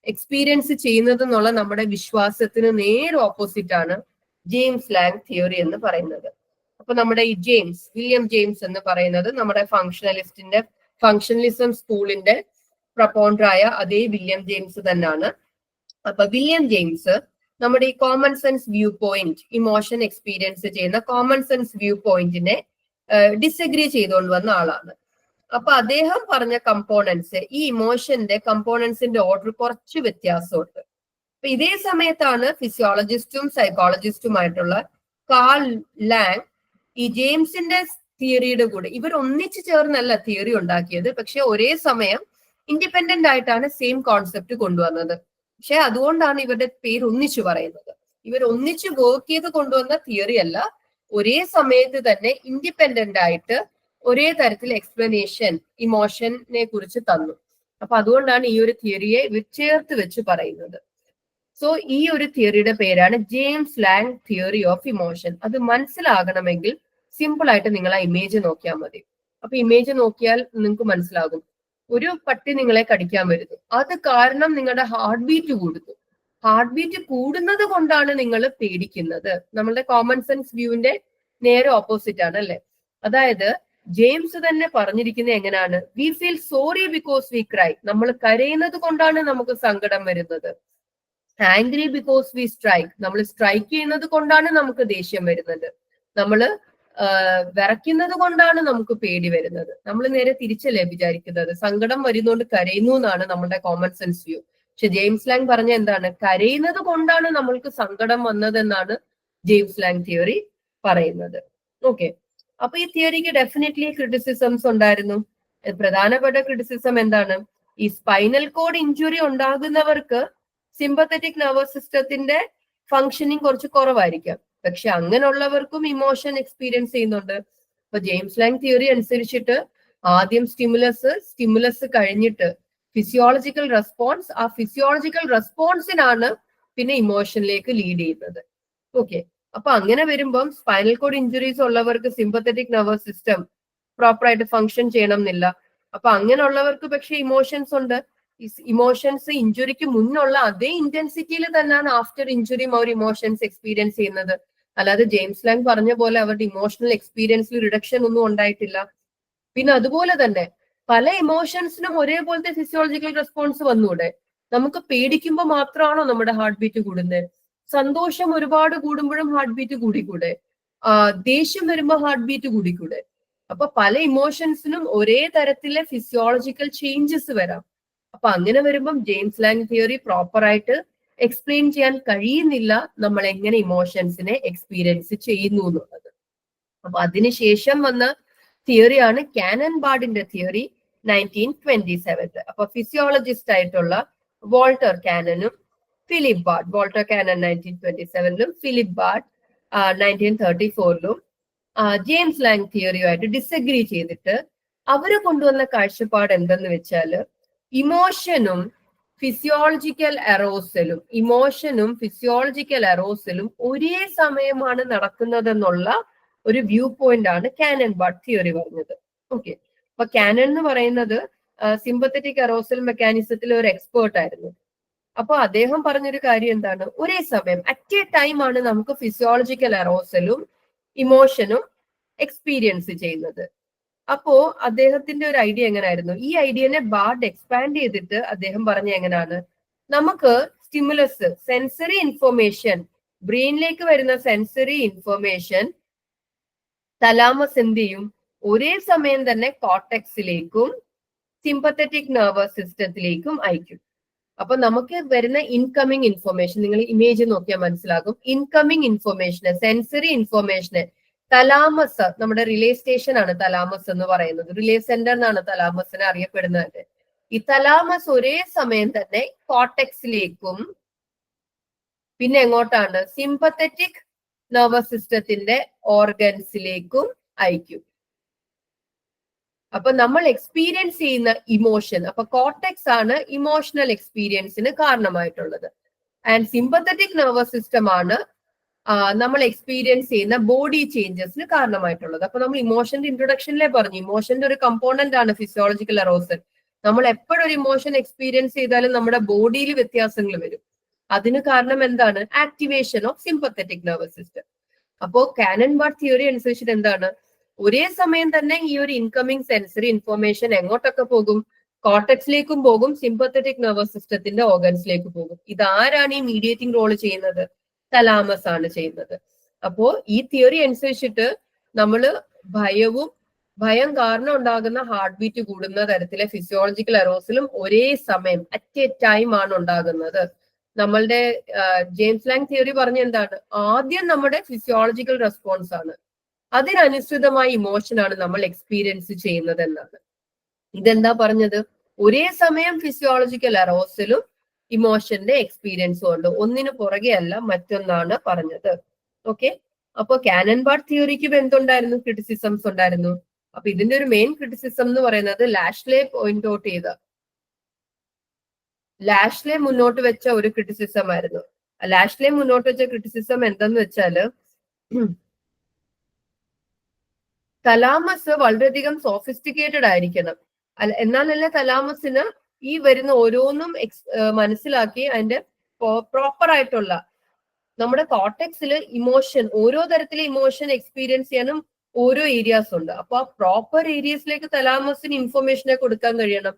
എക്സ്പീരിയൻസ് ചെയ്യുന്നത് എന്നുള്ള നമ്മുടെ വിശ്വാസത്തിന് നേരെ ഓപ്പോസിറ്റ് ആണ് ജെയിംസ് ലാങ് തിയറി എന്ന് പറയുന്നത്. അപ്പൊ നമ്മുടെ ഈ വില്യം ജെയിംസ് എന്ന് പറയുന്നത് നമ്മുടെ ഫങ്ഷണലിസം സ്കൂളിന്റെ പ്രൊപ്പൗണ്ടറായ അതേ വില്യം ജെയിംസ് തന്നെയാണ്. അപ്പൊ വില്യം ജെയിംസ് നമ്മുടെ ഈ common sense view point, emotion experience ചെയ്യുന്ന കോമൺ സെൻസ് വ്യൂ പോയിന്റിനെ ഡിസഗ്രി ചെയ്തുകൊണ്ട് വന്ന ആളാണ്. അപ്പൊ അദ്ദേഹം പറഞ്ഞ കമ്പോണൻസ്, ഈ ഇമോഷന്റെ കമ്പോണൻസിന്റെ ഓർഡർ കുറച്ച് വ്യത്യാസമുണ്ട്. അപ്പൊ ഇതേ സമയത്താണ് ഫിസിയോളജിസ്റ്റും സൈക്കോളജിസ്റ്റുമായിട്ടുള്ള കാൾ ലാങ് ഈ ജെയിംസിന്റെ തിയറിയുടെ കൂടെ ഇവർ ഒന്നിച്ചു ചേർന്നല്ല തിയറി ഉണ്ടാക്കിയത്, പക്ഷെ ഒരേ സമയം ഇൻഡിപെൻഡന്റ് ആയിട്ടാണ് സെയിം കോൺസെപ്റ്റ് കൊണ്ടുവന്നത്. പക്ഷെ അതുകൊണ്ടാണ് ഇവരുടെ പേര് ഒന്നിച്ചു പറയുന്നത്. ഇവർ ഒന്നിച്ചു വർക്ക് ചെയ്ത് കൊണ്ടുവന്ന തിയറി അല്ല, ഒരേ സമയത്ത് തന്നെ ഇൻഡിപെൻഡന്റ് ആയിട്ട് ഒരേ തരത്തിൽ എക്സ്പ്ലനേഷൻ ഇമോഷനെ കുറിച്ച് തന്നു. അപ്പൊ അതുകൊണ്ടാണ് ഈ ഒരു തിയറിയെ ചേർത്ത് വെച്ച് പറയുന്നത്. സോ ഈ ഒരു തിയറിയുടെ പേരാണ് James Lange theory of emotion. അത് മനസ്സിലാകണമെങ്കിൽ സിമ്പിൾ ആയിട്ട് നിങ്ങൾ ആ ഇമേജ് നോക്കിയാൽ മതി. അപ്പൊ ഇമേജ് നോക്കിയാൽ നിങ്ങൾക്ക് മനസ്സിലാകും. ഒരു പട്ടി നിങ്ങളെ കടിക്കാൻ വരുന്നു, അത് കാരണം നിങ്ങളുടെ ഹാർട്ട് ബീറ്റ് കൂടുന്നു. ഹാർട്ട് ബീറ്റ് കൂടുന്നത് കൊണ്ടാണ് നിങ്ങൾ പേടിക്കുന്നത്. നമ്മളുടെ കോമൺ സെൻസ് വ്യൂവിന്റെ നേരെ ഓപ്പോസിറ്റ് ആണ് അല്ലെ. അതായത് ജെയിംസ് തന്നെ പറഞ്ഞിരിക്കുന്നത് എങ്ങനെയാണ്? We feel sorry because we cry. നമ്മൾ കരയുന്നത് കൊണ്ടാണ് നമുക്ക് സങ്കടം വരുന്നത്. Angry because we strike. നമ്മൾ സ്ട്രൈക്ക് ചെയ്യുന്നത് കൊണ്ടാണ് നമുക്ക് ദേഷ്യം വരുന്നത്. നമ്മള് വിറയ്ക്കുന്നത് കൊണ്ടാണ് നമുക്ക് പേടി വരുന്നത്. നമ്മൾ നേരെ തിരിച്ചല്ലേ വിചാരിക്കുന്നത്? സങ്കടം വരുന്നോണ്ട് കരയുന്നു എന്നാണ് നമ്മുടെ കോമൺ സെൻസ് വ്യൂ. പക്ഷെ ജെയിംസ് ലാങ് പറഞ്ഞ എന്താണ്? കരയുന്നത് കൊണ്ടാണ് നമ്മൾക്ക് സങ്കടം വന്നതെന്നാണ് ജെയിംസ് ലാങ് തിയറി പറയുന്നത്. ഓക്കെ, അപ്പൊ ഈ തിയറിക്ക് ഡെഫിനറ്റ്ലി ക്രിറ്റിസിസംസ് ഉണ്ടായിരുന്നു. പ്രധാനപ്പെട്ട ക്രിറ്റിസിസം എന്താണ്? ഈ സ്പൈനൽ കോഡ് ഇഞ്ചുറി ഉണ്ടാകുന്നവർക്ക് സിമ്പത്തറ്റിക് നെർവസ് സിസ്റ്റത്തിന്റെ ഫങ്ഷനിങ് കുറച്ച് കുറവായിരിക്കാം. പക്ഷെ അങ്ങനെയുള്ളവർക്കും ഇമോഷൻ എക്സ്പീരിയൻസ് ചെയ്യുന്നുണ്ട്. അപ്പൊ ജെയിംസ് ലാങ് തിയറി അനുസരിച്ചിട്ട് ആദ്യം സ്റ്റിമുലസ് കഴിഞ്ഞിട്ട് ഫിസിയോളജിക്കൽ റെസ്പോൺസ്, ആ ഫിസിയോളജിക്കൽ റെസ്പോൺസിനാണ് പിന്നെ ഇമോഷനിലേക്ക് ലീഡ് ചെയ്യുന്നത്. ഓക്കെ, അപ്പൊ അങ്ങനെ വരുമ്പം സ്പൈനൽ കോഡ് ഇഞ്ചുറീസ് ഉള്ളവർക്ക് സിമ്പത്തറ്റിക് നെർവസ് സിസ്റ്റം പ്രോപ്പറായിട്ട് ഫങ്ഷൻ ചെയ്യണം എന്നില്ല. അപ്പൊ അങ്ങനെയുള്ളവർക്ക് പക്ഷെ ഇമോഷൻസ് ഉണ്ട്. ഇമോഷൻസ് ഇഞ്ചുറിക്ക് മുന്നുള്ള അതേ ഇന്റൻസിറ്റിയിൽ തന്നെയാണ് ആഫ്റ്റർ ഇഞ്ചുറിയും അവർ ഇമോഷൻസ് എക്സ്പീരിയൻസ് ചെയ്യുന്നത്. അല്ലാതെ ജെയിംസ് ലാങ് പറഞ്ഞ പോലെ അവരുടെ ഇമോഷണൽ എക്സ്പീരിയൻസിൽ റിഡക്ഷൻ ഒന്നും ഉണ്ടായിട്ടില്ല. പിന്നെ അതുപോലെ തന്നെ പല ഇമോഷൻസിനും ഒരേപോലത്തെ ഫിസിയോളജിക്കൽ റെസ്പോൺസ് വന്നൂടെ? നമുക്ക് പേടിക്കുമ്പോൾ മാത്രമാണോ നമ്മുടെ ഹാർട്ട് ബീറ്റ് കൂടുന്നത്? സന്തോഷം ഒരുപാട് കൂടുമ്പോഴും ഹാർട്ട് ബീറ്റ് കൂടിക്കൂടെ? ദേഷ്യം വരുമ്പോൾ ഹാർട്ട് ബീറ്റ് കൂടിക്കൂടെ? അപ്പൊ പല ഇമോഷൻസിനും ഒരേ തരത്തിലെ ഫിസിയോളജിക്കൽ ചേഞ്ചസ് വരാം. അപ്പൊ അങ്ങനെ വരുമ്പം ജെയിംസ് ലാങ് തിയറി പ്രോപ്പർ ആയിട്ട് എക്സ്പ്ലെയിൻ ചെയ്യാൻ കഴിയുന്നില്ല നമ്മൾ എങ്ങനെ ഇമോഷൻസിനെ എക്സ്പീരിയൻസ് ചെയ്യുന്നു എന്നുള്ളത്. അപ്പൊ അതിനുശേഷം വന്ന തിയറിയാണ് കാനൻ ബാർഡിന്റെ തിയറി 1927. അപ്പൊ ഫിസിയോളജിസ്റ്റ് ആയിട്ടുള്ള വോൾട്ടർ കാനനും ഫിലിപ്പ് ബാർഡ്, വോൾട്ടർ കാനൻ 1927ലും ഫിലിപ്പ് ബാർഡ് 1934ലും ജെയിംസ് ലാങ് തിയറിയുമായിട്ട് ഡിസഗ്രി ചെയ്തിട്ട് അവര് കൊണ്ടുവന്ന കാഴ്ചപ്പാട് എന്തെന്ന് വെച്ചാല് ഇമോഷനും ഫിസിയോളജിക്കൽ എറോസലും ഒരേ സമയമാണ് നടക്കുന്നതെന്നുള്ള ഒരു വ്യൂ പോയിന്റ് ആണ് കാനൻ ബാർഡ് തിയറി പറഞ്ഞത്. ഓക്കെ, അപ്പൊ കാനൻ എന്ന് പറയുന്നത് സിമ്പത്തറ്റിക് എറോസൽ മെക്കാനിസത്തിൽ ഒരു എക്സ്പേർട്ട് ആയിരുന്നു. അപ്പൊ അദ്ദേഹം പറഞ്ഞൊരു കാര്യം എന്താണ്? ഒരേ സമയം അറ്റ് എ ടൈം ആണ് നമുക്ക് ഫിസിയോളജിക്കൽ എറോസലും ഇമോഷനും എക്സ്പീരിയൻസ് ചെയ്യുന്നത്. അപ്പോ അദ്ദേഹത്തിന്റെ ഒരു ഐഡിയ എങ്ങനെയായിരുന്നു? ഈ ഐഡിയനെ ബാർഡ് എക്സ്പാൻഡ് ചെയ്തിട്ട് അദ്ദേഹം പറഞ്ഞ എങ്ങനെയാണ്? നമുക്ക് സ്റ്റിമുലസ്, സെൻസറി ഇൻഫോർമേഷൻ, ബ്രെയിനിലേക്ക് വരുന്ന സെൻസറി ഇൻഫോർമേഷൻ തലാമസ് എന്ത് ചെയ്യും? ഒരേ സമയം തന്നെ കോർട്ടെക്സിലേക്കും സിമ്പത്തറ്റിക് നെർവസ് സിസ്റ്റത്തിലേക്കും അയക്കും. അപ്പൊ നമുക്ക് വരുന്ന ഇൻകമിങ് ഇൻഫോർമേഷൻ, നിങ്ങൾ ഇമേജ് നോക്കിയാൽ മനസ്സിലാകും. ഇൻകമിങ് ഇൻഫോർമേഷന്, സെൻസറി കോർട്ടെക്സിന് തലാമസ്, നമ്മുടെ റിലേ സ്റ്റേഷൻ ആണ് തലാമസ് എന്ന് പറയുന്നത്. റിലേ സെന്റർ എന്നാണ് തലാമസിനെ അറിയപ്പെടുന്നത്. ഈ തലാമസ് ഒരേ സമയം തന്നെ കോർട്ടെക്സിലേക്കും പിന്നെ എങ്ങോട്ടാണ്? സിമ്പത്തറ്റിക് നെർവസ് സിസ്റ്റത്തിന്റെ ഓർഗൻസിലേക്കും അയക്കും. അപ്പൊ നമ്മൾ എക്സ്പീരിയൻസ് ചെയ്യുന്ന ഇമോഷൻ, അപ്പൊ കോർട്ടെക്സ് ആണ് ഇമോഷണൽ എക്സ്പീരിയൻസിന് കാരണമായിട്ടുള്ളത്. ആൻഡ് സിമ്പത്തറ്റിക് നെർവസ് സിസ്റ്റം ആണ് നമ്മൾ എക്സ്പീരിയൻസ് ചെയ്യുന്ന ബോഡി ചേഞ്ചസിന് കാരണമായിട്ടുള്ളത്. അപ്പൊ നമ്മൾ ഇമോഷന്റെ ഇൻട്രൊഡക്ഷനിലെ പറഞ്ഞു, ഇമോഷന്റെ ഒരു കമ്പോണന്റ് ആണ് ഫിസിയോളജിക്കൽ അറോസൽ. നമ്മൾ എപ്പോഴൊരു ഇമോഷൻ എക്സ്പീരിയൻസ് ചെയ്താലും നമ്മുടെ ബോഡിയിൽ വ്യത്യാസങ്ങൾ വരും. അതിന് കാരണം എന്താണ്? Activation of sympathetic nervous system. അപ്പോ കാനൻ ബാർഡ് തിയറി അനുസരിച്ചിട്ട് എന്താണ്? ഒരേ സമയം തന്നെ ഈ ഒരു ഇൻകമിങ് സെൻസറി ഇൻഫോർമേഷൻ എങ്ങോട്ടൊക്കെ പോകും? കോർട്ടെക്സിലേക്കും പോകും, സിമ്പത്തറ്റിക് നെർവസ് സിസ്റ്റത്തിന്റെ ഓർഗൻസിലേക്ക് പോകും. ഇതാരാണ് ഈ മീഡിയേറ്റിംഗ് റോള് ചെയ്യുന്നത്? തലാമസ് ആണ് ചെയ്യുന്നത്. അപ്പോ ഈ തിയറി അനുസരിച്ചിട്ട് നമ്മള് ഭയം കാരണം ഉണ്ടാകുന്ന ഹാർട്ട് ബീറ്റ് കൂടുന്ന തരത്തിലെ ഫിസിയോളജിക്കൽ അറോസലും ഒരേ സമയം അറ്റ് എ ടൈം ആണ് ഉണ്ടാകുന്നത്. നമ്മളുടെ ജെയിംസ് ലാങ് തിയറി പറഞ്ഞ എന്താണ്? ആദ്യം നമ്മുടെ ഫിസിയോളജിക്കൽ റെസ്പോൺസ് ആണ്, അതിനനുസൃതമായ ഇമോഷൻ ആണ് നമ്മൾ എക്സ്പീരിയൻസ് ചെയ്യുന്നത് എന്നാണ്. ഇതെന്താ പറഞ്ഞത്? ഒരേ സമയം ഫിസിയോളജിക്കൽ അറോസലും ഇമോഷന്റെ എക്സ്പീരിയൻസും ഉണ്ട്. ഒന്നിനു പുറകെ അല്ല മറ്റൊന്നാണ് പറഞ്ഞത്. ഓക്കെ, അപ്പൊ കാനൻബാർഡ് തിയറിക്ക് എന്തുണ്ടായിരുന്നു? ക്രിറ്റിസിസംസ് ഉണ്ടായിരുന്നു. അപ്പൊ ഇതിന്റെ ഒരു മെയിൻ ക്രിറ്റിസിസം എന്ന് പറയുന്നത് ലാഷ്ലെ പോയിന്റ് ഔട്ട് ചെയ്ത, ലാഷ്ലെ മുന്നോട്ട് വെച്ച ഒരു ക്രിറ്റിസിസം ആയിരുന്നു. ലാഷ്ലെ മുന്നോട്ട് വെച്ച ക്രിറ്റിസിസം എന്തെന്ന് വെച്ചാല്, തലാമസ് വളരെയധികം സോഫിസ്റ്റിക്കേറ്റഡ് ആയിരിക്കണം. എന്നാലല്ലേ തലാമസിന് ഈ വരുന്ന ഓരോന്നും മനസ്സിലാക്കി അതിന്റെ പ്രോപ്പർ ആയിട്ടുള്ള, നമ്മുടെ കോർട്ടെക്സിൽ ഇമോഷൻ, ഓരോ തരത്തിലെ ഇമോഷൻ എക്സ്പീരിയൻസ് ചെയ്യാനും ഓരോ ഏരിയാസ് ഉണ്ട്. അപ്പൊ ആ പ്രോപ്പർ ഏരിയസിലേക്ക് തലാമസിന് ഇൻഫർമേഷനെ കൊടുക്കാൻ കഴിയണം.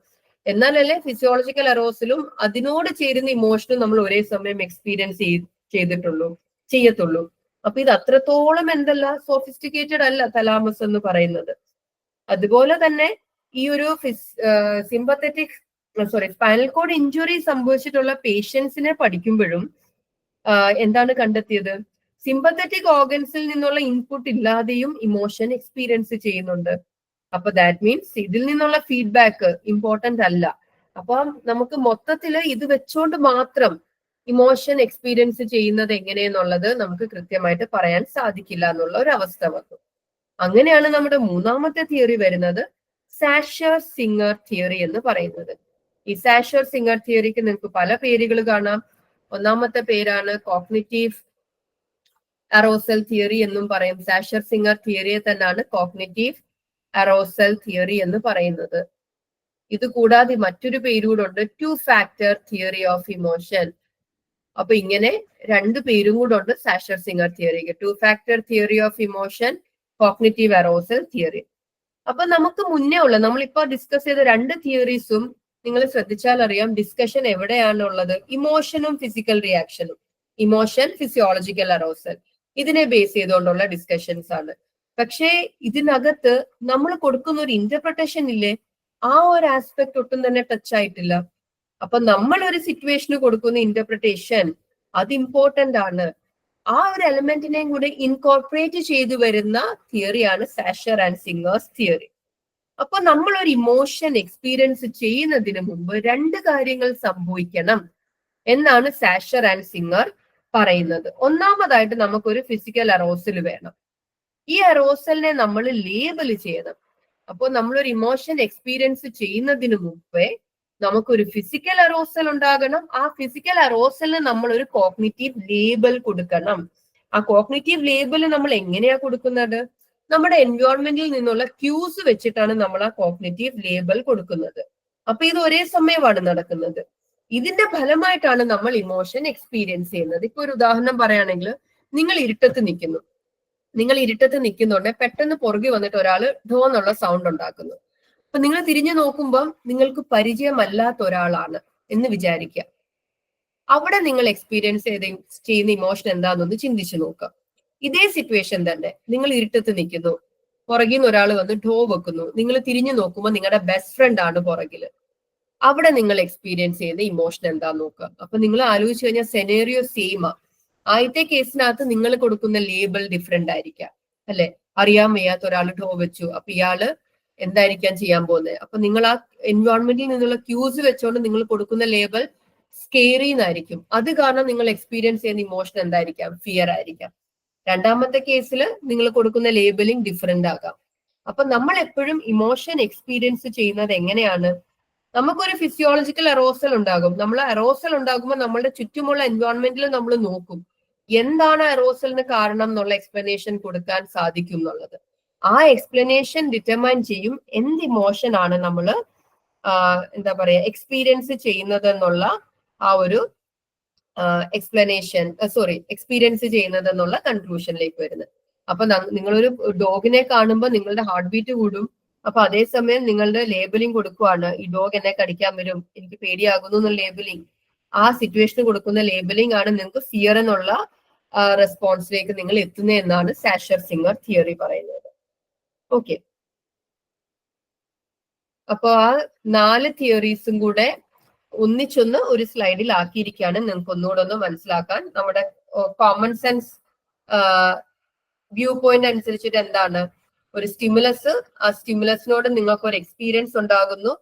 എന്നാലല്ലേ ഫിസിയോളജിക്കൽ അറോസലും അതിനോട് ചേരുന്ന ഇമോഷനും നമ്മൾ ഒരേ സമയം എക്സ്പീരിയൻസ് ചെയ്യത്തുള്ളൂ. അപ്പൊ ഇത് അത്രത്തോളം എന്തല്ല, സോഫിസ്റ്റിക്കേറ്റഡ് അല്ല തലാമസ് എന്ന് പറയുന്നത്. അതുപോലെ തന്നെ ഈ ഒരു സ്പൈനൽ കോഡ് ഇഞ്ചുറി സംഭവിച്ചിട്ടുള്ള പേഷ്യൻസിനെ പഠിക്കുമ്പോഴും എന്താണ് കണ്ടെത്തിയത്? സിമ്പത്തറ്റിക് ഓർഗൻസിൽ നിന്നുള്ള ഇൻപുട്ട് ഇല്ലാതെയും ഇമോഷൻ എക്സ്പീരിയൻസ് ചെയ്യുന്നുണ്ട്. അപ്പൊ ദാറ്റ് മീൻസ് ഇതിൽ നിന്നുള്ള ഫീഡ്ബാക്ക് ഇമ്പോർട്ടന്റ് അല്ല. അപ്പൊ നമുക്ക് മൊത്തത്തില് ഇത് വെച്ചോണ്ട് മാത്രം ഇമോഷൻ എക്സ്പീരിയൻസ് ചെയ്യുന്നത് എങ്ങനെയെന്നുള്ളത് നമുക്ക് കൃത്യമായിട്ട് പറയാൻ സാധിക്കില്ല എന്നുള്ള ഒരു അവസ്ഥ വന്നു. അങ്ങനെയാണ് നമ്മുടെ മൂന്നാമത്തെ തിയറി വരുന്നത്, സാഷർ സിംഗർ തിയറി എന്ന് പറയുന്നത്. ഈ സാഷർ സിംഗർ തിയറിക്ക് നിങ്ങൾക്ക് പല പേരുകൾ കാണാം. ഒന്നാമത്തെ പേരാണ് കോഗ്നിറ്റീവ് അറോസൽ തിയറി എന്നും പറയും. സാഷർ സിംഗർ തിയറിയെ തന്നെയാണ് കോഗ്നിറ്റീവ് അറോസൽ തിയറി എന്ന് പറയുന്നത്. ഇത് കൂടാതെ മറ്റൊരു പേരുകൂടെ, two factor theory of emotion. അപ്പൊ ഇങ്ങനെ രണ്ട് പേരും കൂടെ ഉണ്ട് സാഷർ സിംഗർ തിയറിക്ക്, two factor theory of emotion, cognitive arousal theory. അപ്പൊ നമുക്ക് മുന്നേ ഉള്ള, നമ്മളിപ്പോ ഡിസ്കസ് ചെയ്ത രണ്ട് തിയറീസും നിങ്ങൾ ശ്രദ്ധിച്ചാൽ അറിയാം ഡിസ്കഷൻ എവിടെയാണുള്ളത്, ഇമോഷനും ഫിസിക്കൽ റിയാക്ഷനും. ഇമോഷൻ, ഫിസിയോളജിക്കൽ അറോസൽ, ഇതിനെ ബേസ് ചെയ്തുകൊണ്ടുള്ള ഡിസ്കഷൻസ് ആണ്. പക്ഷേ ഇതിനകത്ത് നമ്മൾ കൊടുക്കുന്ന ഒരു ഇന്റർപ്രിട്ടേഷൻ ഇല്ലേ, ആ ഒരു ആസ്പെക്ട് ഒട്ടും തന്നെ ടച്ച് ആയിട്ടില്ല. അപ്പൊ നമ്മൾ ഒരു സിറ്റുവേഷന് കൊടുക്കുന്ന ഇന്റർപ്രിട്ടേഷൻ അത് ഇമ്പോർട്ടന്റ് ആണ്. ആ ഒരു എലമെന്റിനെയും കൂടെ ഇൻകോർപ്പറേറ്റ് ചെയ്തു വരുന്ന തിയറിയാണ് സാഷർ ആൻഡ് സിംഗേഴ്സ് തിയറി. അപ്പൊ നമ്മൾ ഒരു ഇമോഷൻ എക്സ്പീരിയൻസ് ചെയ്യുന്നതിന് മുമ്പ് രണ്ട് കാര്യങ്ങൾ സംഭവിക്കണം എന്നാണ് സാഷർ ആൻഡ് സിംഗർ പറയുന്നത്. ഒന്നാമതായിട്ട് നമുക്കൊരു ഫിസിക്കൽ അറോസൽ വേണം. ഈ അറോസലിനെ നമ്മൾ ലേബൽ ചെയ്യണം. അപ്പോൾ നമ്മളൊരു ഇമോഷൻ എക്സ്പീരിയൻസ് ചെയ്യുന്നതിന് മുമ്പേ നമുക്കൊരു ഫിസിക്കൽ അറോസൽ ഉണ്ടാകണം. ആ ഫിസിക്കൽ അറോസലിന് നമ്മൾ ഒരു കോഗ്നിറ്റീവ് ലേബൽ കൊടുക്കണം. ആ കോഗ്നിറ്റീവ് ലേബൽ നമ്മൾ എങ്ങനെയാ കൊടുക്കുന്നത്? നമ്മുടെ എൻവയോൺമെന്റിൽ നിന്നുള്ള ക്യൂസ് വെച്ചിട്ടാണ് നമ്മൾ ആ കോഗ്നിറ്റീവ് ലേബൽ കൊടുക്കുന്നത്. അപ്പൊ ഇത് ഒരേ സമയമാണ് നടക്കുന്നത്. ഇതിന്റെ ഫലമായിട്ടാണ് നമ്മൾ ഇമോഷൻ എക്സ്പീരിയൻസ് ചെയ്യുന്നത്. ഇപ്പൊ ഒരു ഉദാഹരണം പറയുകയാണെങ്കിൽ, നിങ്ങൾ ഇരുട്ടത്ത് നിൽക്കുന്നുണ്ട്, പെട്ടെന്ന് പുറകെ വന്നിട്ട് ഒരാള് ഢോ എന്നുള്ള സൗണ്ട് ഉണ്ടാക്കുന്നു. അപ്പൊ നിങ്ങൾ തിരിഞ്ഞു നോക്കുമ്പോൾ നിങ്ങൾക്ക് പരിചയമല്ലാത്ത ഒരാളാണ് എന്ന് വിചാരിക്കുക. അവിടെ നിങ്ങൾ എക്സ്പീരിയൻസ് ചെയ്യുന്ന ഇമോഷൻ എന്താണെന്നൊന്ന് ചിന്തിച്ചു നോക്കുക. ഇതേ സിറ്റുവേഷൻ തന്നെ, നിങ്ങൾ ഇരുട്ടത്ത് നിൽക്കുന്നു, പുറകിൽ നിന്ന് ഒരാൾ വന്ന് ഢോ വെക്കുന്നു, നിങ്ങൾ തിരിഞ്ഞു നോക്കുമ്പോൾ നിങ്ങളുടെ ബെസ്റ്റ് ഫ്രണ്ട് ആണ് പുറകില്. അവിടെ നിങ്ങൾ എക്സ്പീരിയൻസ് ചെയ്യുന്ന ഇമോഷൻ എന്താന്ന് നോക്കുക. അപ്പൊ നിങ്ങൾ ആലോചിച്ച് കഴിഞ്ഞാൽ സെനേറിയോ സെയിമാ. ആദ്യത്തെ കേസിനകത്ത് നിങ്ങൾ കൊടുക്കുന്ന ലേബൽ ഡിഫറെന്റ് ആയിരിക്കാം, അല്ലെ? അറിയാൻ വയ്യാത്ത ഒരാൾ ഢോ വെച്ചു, അപ്പൊ ഇയാള് എന്തായിരിക്കാം ചെയ്യാൻ പോകുന്നത്? അപ്പൊ നിങ്ങൾ ആ എൻവയോൺമെന്റിൽ നിന്നുള്ള ക്യൂസ് വെച്ചുകൊണ്ട് നിങ്ങൾ കൊടുക്കുന്ന ലേബൽ സ്കെയറി എന്നായിരിക്കും. അത് കാരണം നിങ്ങൾ എക്സ്പീരിയൻസ് ചെയ്യുന്ന ഇമോഷൻ എന്തായിരിക്കാം? ഫിയർ ആയിരിക്കാം. രണ്ടാമത്തെ കേസിൽ നിങ്ങൾ കൊടുക്കുന്ന ലേബലിംഗ് ഡിഫറെന്റ് ആകാം. അപ്പൊ നമ്മൾ എപ്പോഴും ഇമോഷൻ എക്സ്പീരിയൻസ് ചെയ്യുന്നത് എങ്ങനെയാണ്? നമുക്കൊരു ഫിസിയോളജിക്കൽ അറോസൽ ഉണ്ടാകും. നമ്മൾ അറോസൽ ഉണ്ടാകുമ്പോൾ നമ്മളുടെ ചുറ്റുമുള്ള എൻവയോൺമെന്റിൽ നമ്മൾ നോക്കും എന്താണ് അറോസലിന് കാരണം എന്നുള്ള എക്സ്പ്ലനേഷൻ കൊടുക്കാൻ സാധിക്കും എന്നുള്ളത്. ആ എക്സ്പ്ലനേഷൻ ഡിറ്റർമൈൻ ചെയ്യും എന്ത് ഇമോഷൻ ആണ് നമ്മൾ എക്സ്പീരിയൻസ് ചെയ്യുന്നത് എന്നുള്ള ആ ഒരു എക്സ്പീരിയൻസ് ചെയ്യുന്നത് എന്നുള്ള കൺക്ലൂഷനിലേക്ക് വരുന്നത്. അപ്പൊ നിങ്ങളൊരു ഡോഗിനെ കാണുമ്പോൾ നിങ്ങളുടെ ഹാർട്ട് ബീറ്റ് കൂടും. അപ്പൊ അതേസമയം നിങ്ങളുടെ ലേബലിംഗ് കൊടുക്കുവാണ്, ഈ ഡോഗ് എന്നെ കടിക്കാൻ വരും, എനിക്ക് പേടിയാകുന്നു എന്നുള്ള ലേബലിംഗ്. ആ സിറ്റുവേഷന് കൊടുക്കുന്ന ലേബലിംഗ് ആണ് നിങ്ങൾക്ക് ഫിയർ എന്നുള്ള റെസ്പോൺസിലേക്ക് നിങ്ങൾ എത്തുന്നത് എന്നാണ് സാഷർ സിംഗർ തിയറി പറയുന്നത്. ഓക്കെ, അപ്പൊ ആ 4 തിയറീസും കൂടെ ഒന്നിച്ചൊന്ന് ഒരു സ്ലൈഡിൽ ആക്കിയിരിക്കുകയാണ് നിങ്ങൾക്ക് ഒന്നുകൂടെ ഒന്ന് മനസ്സിലാക്കാൻ. നമ്മുടെ കോമൺ സെൻസ് വ്യൂ പോയിന്റ് അനുസരിച്ചിട്ട് എന്താണ് ഒരു സ്റ്റിമുലസ്, ആ സ്റ്റിമുലസിനോട് നിങ്ങൾക്ക് ഒരു എക്സ്പീരിയൻസ് ഉണ്ടാകുന്നു.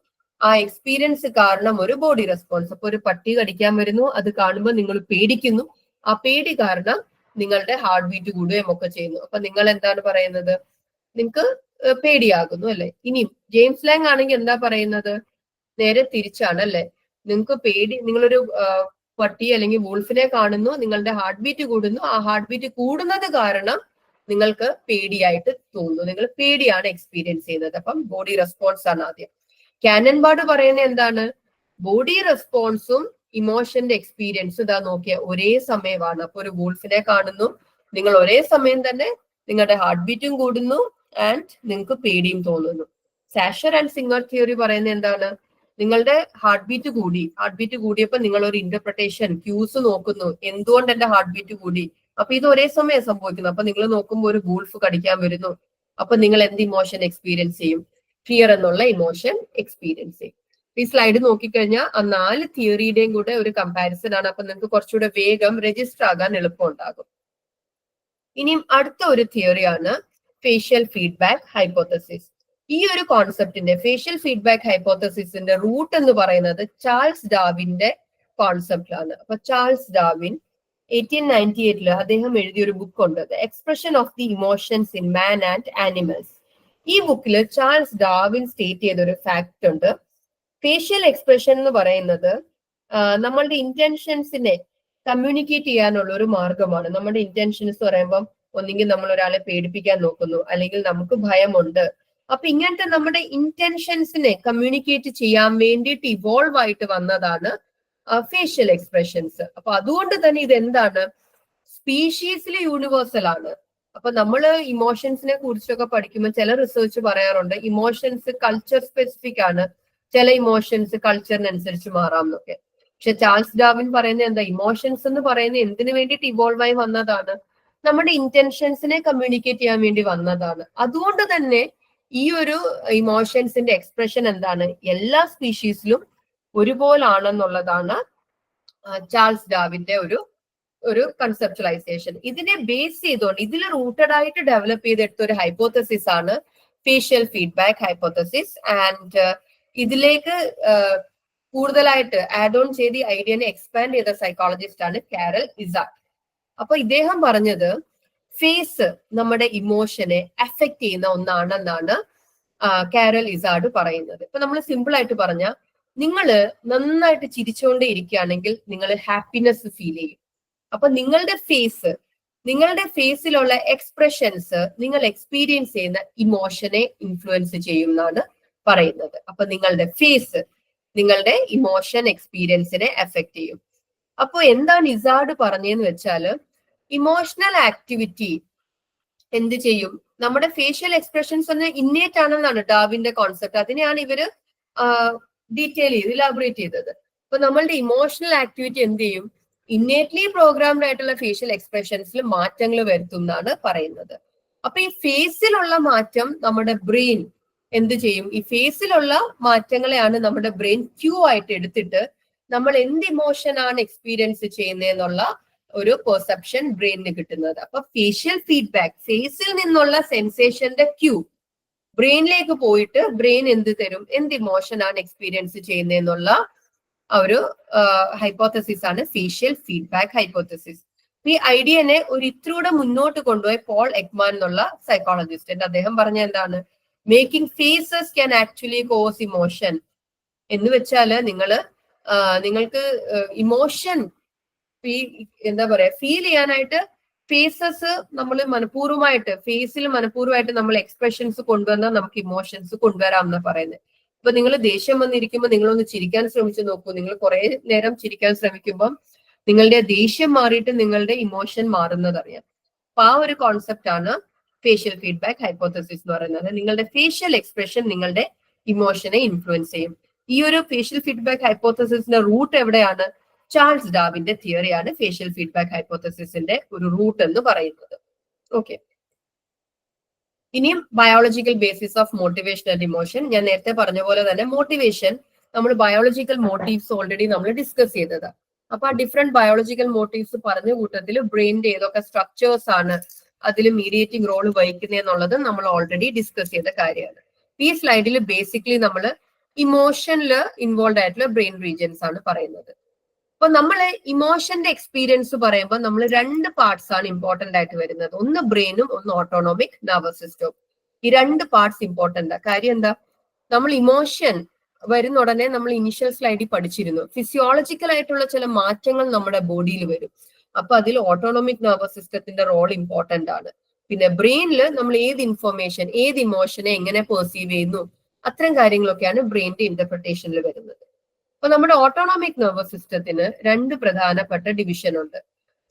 ആ എക്സ്പീരിയൻസ് കാരണം ഒരു ബോഡി റെസ്പോൺസ്. അപ്പൊ ഒരു പട്ടി കടിക്കാൻ വരുന്നു, അത് കാണുമ്പോൾ നിങ്ങൾ പേടിക്കുന്നു, ആ പേടി കാരണം നിങ്ങളുടെ ഹാർട്ട് ബീറ്റ് കൂടുകയും ഒക്കെ ചെയ്യുന്നു. അപ്പൊ നിങ്ങൾ എന്താണ് പറയുന്നത്? നിങ്ങൾക്ക് പേടിയാകുന്നു അല്ലെ? ഇനിയും ജെയിംസ് ലാങ് ആണെങ്കിൽ എന്താ പറയുന്നത്? നേരെ തിരിച്ചാണ് അല്ലെ? നിങ്ങൾക്ക് പേടി, നിങ്ങളൊരു പട്ടി അല്ലെങ്കിൽ വൂൾഫിനെ കാണുന്നു, നിങ്ങളുടെ ഹാർട്ട് ബീറ്റ് കൂടുന്നു, ആ ഹാർട്ട് ബീറ്റ് കൂടുന്നത് കാരണം നിങ്ങൾക്ക് പേടിയായിട്ട് തോന്നുന്നു, നിങ്ങൾ പേടിയാണ് എക്സ്പീരിയൻസ് ചെയ്യുന്നത്. അപ്പം ബോഡി റെസ്പോൺസ് ആണ് ആദ്യം. കാനൻബാർഡ് പറയുന്നത് എന്താണ്? ബോഡി റെസ്പോൺസും ഇമോഷന്റെ എക്സ്പീരിയൻസും ഇതാ നോക്കിയ ഒരേ സമയമാണ്. അപ്പൊ ഒരു വൂൾഫിനെ കാണുന്നു, നിങ്ങൾ ഒരേ സമയം തന്നെ നിങ്ങളുടെ ഹാർട്ട് ബീറ്റും കൂടുന്നു ആൻഡ് നിങ്ങൾക്ക് പേടിയും തോന്നുന്നു. സാഷർ ആൻഡ് സിംഗർ തിയറി പറയുന്നത് എന്താണ്? നിങ്ങളുടെ ഹാർട്ട് ബീറ്റ് കൂടിയപ്പോൾ നിങ്ങൾ ഒരു ഇന്റർപ്രിട്ടേഷൻ ക്യൂസ് നോക്കുന്നു, എന്തുകൊണ്ട് എന്റെ ഹാർട്ട് ബീറ്റ് കൂടി? അപ്പൊ ഇത് ഒരേ സമയം സംഭവിക്കുന്നു. അപ്പൊ നിങ്ങൾ നോക്കുമ്പോൾ ഒരു വൂൾഫ് കടിക്കാൻ വരുന്നു, അപ്പൊ നിങ്ങൾ എന്ത് ഇമോഷൻ എക്സ്പീരിയൻസ് ചെയ്യും? ഫിയർ എന്നുള്ള ഇമോഷൻ എക്സ്പീരിയൻസ് ചെയ്യും. ഈ സ്ലൈഡ് നോക്കിക്കഴിഞ്ഞാൽ ആ 4 തിയറിയുടെയും കൂടെ ഒരു കമ്പാരിസൺ ആണ്. അപ്പൊ നിങ്ങൾക്ക് കുറച്ചുകൂടെ വേഗം രജിസ്റ്റർ ആകാൻ എളുപ്പം ഉണ്ടാകും. ഇനിയും അടുത്ത ഒരു തിയറിയാണ് ഫേഷ്യൽ ഫീഡ്ബാക്ക് ഹൈപ്പോത്തസിസ്. ഈ ഒരു കോൺസെപ്റ്റിന്റെ ഫേഷ്യൽ ഫീഡ്ബാക്ക് ഹൈപ്പോത്തസിസിന്റെ റൂട്ട് എന്ന് പറയുന്നത് ചാൾസ് ഡാർവിന്റെ കോൺസെപ്റ്റിലാണ്. അപ്പൊ ചാൾസ് ഡാർവിൻ 1898 അദ്ദേഹം എഴുതിയ ഒരു ബുക്ക് ഉണ്ട്, the expression of the emotions in man and animals. ഈ ബുക്കിൽ ചാൾസ് ഡാർവിൻ സ്റ്റേറ്റ് ചെയ്ത ഒരു ഫാക്ട് ഉണ്ട്. ഫേഷ്യൽ എക്സ്പ്രഷൻ എന്ന് പറയുന്നത് നമ്മളുടെ ഇന്റൻഷൻസിനെ കമ്മ്യൂണിക്കേറ്റ് ചെയ്യാനുള്ള ഒരു മാർഗമാണ്. നമ്മുടെ ഇന്റൻഷൻസ് പറയുമ്പം ഒന്നെങ്കിൽ നമ്മൾ ഒരാളെ പേടിപ്പിക്കാൻ നോക്കുന്നു, അല്ലെങ്കിൽ നമുക്ക് ഭയമുണ്ട്. അപ്പൊ ഇങ്ങനത്തെ നമ്മുടെ ഇന്റൻഷൻസിനെ കമ്മ്യൂണിക്കേറ്റ് ചെയ്യാൻ വേണ്ടിയിട്ട് ഇവോൾവ് ആയിട്ട് വന്നതാണ് ഫേഷ്യൽ എക്സ്പ്രഷൻസ്. അപ്പൊ അതുകൊണ്ട് തന്നെ ഇത് എന്താണ്? സ്പീഷീസിൽ യൂണിവേഴ്സൽ ആണ്. അപ്പൊ നമ്മൾ ഇമോഷൻസിനെ കുറിച്ചൊക്കെ പഠിക്കുമ്പോൾ ചില റിസർച്ച് പറയാറുണ്ട് ഇമോഷൻസ് കൾച്ചർ സ്പെസിഫിക് ആണ്, ചില ഇമോഷൻസ് കൾച്ചറിനനുസരിച്ച് മാറാം എന്നൊക്കെ. പക്ഷെ ചാൾസ് ഡാർവിൻ പറയുന്നത് എന്താ? ഇമോഷൻസ് എന്ന് പറയുന്നത് എന്തിനു വേണ്ടിയിട്ട് ഇവോൾവ് ആയി വന്നതാണ്? നമ്മുടെ ഇന്റൻഷൻസിനെ കമ്മ്യൂണിക്കേറ്റ് ചെയ്യാൻ വേണ്ടി വന്നതാണ്. അതുകൊണ്ട് തന്നെ ഈ ഒരു ഇമോഷൻസിന്റെ എക്സ്പ്രഷൻ എന്താണ്? എല്ലാ സ്പീഷീസിലും ഒരുപോലാണെന്നുള്ളതാണ് ചാൾസ് ഡാർവിന്റെ ഒരു കൺസെപ്ച്വലൈസേഷൻ. ഇതിനെ ബേസ് ചെയ്തുകൊണ്ട് ഇതിൽ റൂട്ടഡ് ആയിട്ട് ഡെവലപ്പ് ചെയ്തെടുത്ത ഒരു ഹൈപ്പോത്തസിസ് ആണ് ഫേഷ്യൽ ഫീഡ്ബാക്ക് ഹൈപ്പോത്തസിസ്. ആൻഡ് ഇതിലേക്ക് കൂടുതലായിട്ട് ആഡ് ഓൺ ചെയ്ത് ഐഡിയനെ എക്സ്പാൻഡ് ചെയ്ത സൈക്കോളജിസ്റ്റ് ആണ് കാരൽ ഇസാർഡ്. അപ്പൊ ഇദ്ദേഹം പറഞ്ഞത് ഫേസ് നമ്മുടെ ഇമോഷനെ അഫക്ട് ചെയ്യുന്ന ഒന്നാണെന്നാണ് കാരൽ ഇസാർഡ് പറയുന്നത്. ഇപ്പൊ നമ്മൾ സിമ്പിൾ ആയിട്ട് പറഞ്ഞാൽ, നിങ്ങൾ നന്നായിട്ട് ചിരിച്ചുകൊണ്ടേ ഇരിക്കുകയാണെങ്കിൽ നിങ്ങൾ ഹാപ്പിനെസ് ഫീൽ ചെയ്യും. അപ്പൊ നിങ്ങളുടെ ഫേസിലുള്ള എക്സ്പ്രഷൻസ് നിങ്ങൾ എക്സ്പീരിയൻസ് ചെയ്യുന്ന ഇമോഷനെ ഇൻഫ്ലുവൻസ് ചെയ്യും എന്നാണ് പറയുന്നത്. അപ്പൊ നിങ്ങളുടെ ഫേസ് നിങ്ങളുടെ ഇമോഷൻ എക്സ്പീരിയൻസിനെ എഫക്ട് ചെയ്യും. അപ്പൊ എന്താണ് ഇസാർഡ് പറഞ്ഞതെന്ന് വെച്ചാല്, ഇമോഷണൽ ആക്ടിവിറ്റി എന്ത് ചെയ്യും? നമ്മുടെ ഫേഷ്യൽ എക്സ്പ്രഷൻസ് ഒന്ന് ഇന്നേറ്റ് ആണെന്നാണ് ഡാർവിന്റെ കോൺസെപ്റ്റ്. അതിനെയാണ് ഇവര് ഡീറ്റെയിൽ ചെയ്ത് ഇലാബറേറ്റ് ചെയ്തത്. അപ്പൊ നമ്മളുടെ ഇമോഷണൽ ആക്ടിവിറ്റി എന്ത് ചെയ്യും? ഇന്നേറ്റ്ലി പ്രോഗ്രാംഡ് ആയിട്ടുള്ള ഫേഷ്യൽ എക്സ്പ്രഷൻസിൽ മാറ്റങ്ങൾ വരുത്തും എന്നാണ് പറയുന്നത്. അപ്പൊ ഈ ഫേസിലുള്ള മാറ്റം നമ്മുടെ ബ്രെയിൻ എന്ത് ചെയ്യും? ഈ ഫേസിലുള്ള മാറ്റങ്ങളെയാണ് നമ്മുടെ ബ്രെയിൻ ക്യൂ ആയിട്ട് എടുത്തിട്ട് നമ്മൾ എന്ത് ഇമോഷൻ ആണ് എക്സ്പീരിയൻസ് ചെയ്യുന്നതെന്നുള്ള ഒരു പെർസെപ്ഷൻ ബ്രെയിനിന് കിട്ടുന്നത്. അപ്പൊ ഫേഷ്യൽ ഫീഡ്ബാക്ക്, ഫേസിൽ നിന്നുള്ള സെൻസേഷന്റെ ക്യൂ ബ്രെയിനിലേക്ക് പോയിട്ട് ബ്രെയിൻ എന്ത് തരും? എന്ത് ഇമോഷൻ ആണ് എക്സ്പീരിയൻസ് ചെയ്യുന്നതെന്നുള്ള ഒരു ഹൈപ്പോത്തസിസ് ആണ് ഫേഷ്യൽ ഫീഡ്ബാക്ക് ഹൈപ്പോത്തസിസ്. ഈ ഐഡിയനെ ഒരു ഇത്രൂടെ മുന്നോട്ട് കൊണ്ടുപോയി പോൾ എക്മാൻ എന്നുള്ള സൈക്കോളജിസ്റ്റ്. അദ്ദേഹം പറഞ്ഞ എന്താണ്? Making faces can actually cause emotion എന്ന് വെച്ചാല് നിങ്ങൾക്ക് ഇമോഷൻ എന്താ പറയാ ഫീൽ ചെയ്യാനായിട്ട് ഫേസസ് നമ്മൾ ഫേസിൽ മനഃപൂർവ്വമായിട്ട് നമ്മൾ എക്സ്പ്രഷൻസ് കൊണ്ടുവന്നാൽ നമുക്ക് ഇമോഷൻസ് കൊണ്ടുവരാം എന്നാ പറയുന്നത്. ഇപ്പൊ നിങ്ങൾ ദേഷ്യം വന്നിരിക്കുമ്പോൾ നിങ്ങളൊന്ന് ചിരിക്കാൻ ശ്രമിച്ചു നോക്കൂ. നിങ്ങൾ കുറെ നേരം ചിരിക്കാൻ ശ്രമിക്കുമ്പോൾ നിങ്ങളുടെ ദേഷ്യം മാറിയിട്ട് നിങ്ങളുടെ ഇമോഷൻ മാറുന്നത് അറിയാം. അപ്പൊ ആ ഒരു കോൺസെപ്റ്റ് ആണ് ഫേഷ്യൽ ഫീഡ്ബാക്ക് ഹൈപ്പോത്തസിസ് എന്ന് പറയുന്നത്. നിങ്ങളുടെ ഫേഷ്യൽ എക്സ്പ്രഷൻ നിങ്ങളുടെ ഇമോഷനെ ഇൻഫ്ലുവൻസ് ചെയ്യും. ഈ ഒരു ഫേഷ്യൽ ഫീഡ്ബാക്ക് ഹൈപ്പോത്തസിസിന്റെ റൂട്ട് എവിടെയാണ്? ചാൾസ് ഡാർവിന്റെ തിയറിയാണ് ഫേഷ്യൽ ഫീഡ്ബാക്ക് ഹൈപ്പോത്തസിസിന്റെ ഒരു റൂട്ട് എന്ന് പറയുന്നത്. ഓക്കെ, ഇനിയും biological basis of motivation and emotion. ഞാൻ നേരത്തെ പറഞ്ഞ പോലെ തന്നെ മോട്ടിവേഷൻ നമ്മൾ ബയോളജിക്കൽ മോട്ടീവ്സ് ഓൾറെഡി നമ്മൾ ഡിസ്കസ് ചെയ്തത്. അപ്പൊ ആ ഡിഫറെന്റ് ബയോളജിക്കൽ മോട്ടീവ്സ് പറഞ്ഞ കൂട്ടത്തിൽ ബ്രെയിനിന്റെ ഏതൊക്കെ സ്ട്രക്ചേഴ്സ് ആണ് അതിൽ മീഡിയേറ്റിംഗ് റോൾ വഹിക്കുന്നത് എന്നുള്ളത് നമ്മൾ ഓൾറെഡി ഡിസ്കസ് ചെയ്ത കാര്യമാണ്. ഈ സ്ലൈഡിൽ ബേസിക്കലി നമ്മൾ ഇമോഷനില് ഇൻവോൾവ് ആയിട്ടുള്ള ബ്രെയിൻ റീജിയൻസ് ആണ് പറയുന്നത്. അപ്പൊ നമ്മൾ ഇമോഷന്റെ എക്സ്പീരിയൻസ് പറയുമ്പോൾ നമ്മൾ രണ്ട് പാർട്സ് ആണ് ഇമ്പോർട്ടന്റ് ആയിട്ട് വരുന്നത്. ഒന്ന് ബ്രെയിനും ഒന്ന് ഓട്ടോണോമിക് നെർവസ് സിസ്റ്റവും. ഈ രണ്ട് പാർട്സ് ഇമ്പോർട്ടന്റ്. കാര്യം എന്താ, നമ്മൾ ഇമോഷൻ വരുന്ന ഉടനെ നമ്മൾ ഇനിഷ്യൽ സ്ലൈഡിൽ പഠിച്ചിരുന്നു, ഫിസിയോളജിക്കൽ ആയിട്ടുള്ള ചില മാറ്റങ്ങൾ നമ്മുടെ ബോഡിയിൽ വരും. അപ്പൊ അതിൽ ഓട്ടോണോമിക് നെർവസ് സിസ്റ്റത്തിന്റെ റോൾ ഇമ്പോർട്ടന്റ് ആണ്. പിന്നെ ബ്രെയിനിൽ നമ്മൾ ഏത് ഇൻഫർമേഷൻ, ഏത് ഇമോഷനെ എങ്ങനെ പെർസീവ് ചെയ്യുന്നു, അത്തരം കാര്യങ്ങളൊക്കെയാണ് ബ്രെയിനിന്റെ ഇന്റർപ്രിട്ടേഷനിൽ വരുന്നത്. അപ്പൊ നമ്മുടെ ഓട്ടോണോമിക് നെർവസ് സിസ്റ്റത്തിന് രണ്ട് പ്രധാനപ്പെട്ട ഡിവിഷൻ ഉണ്ട്,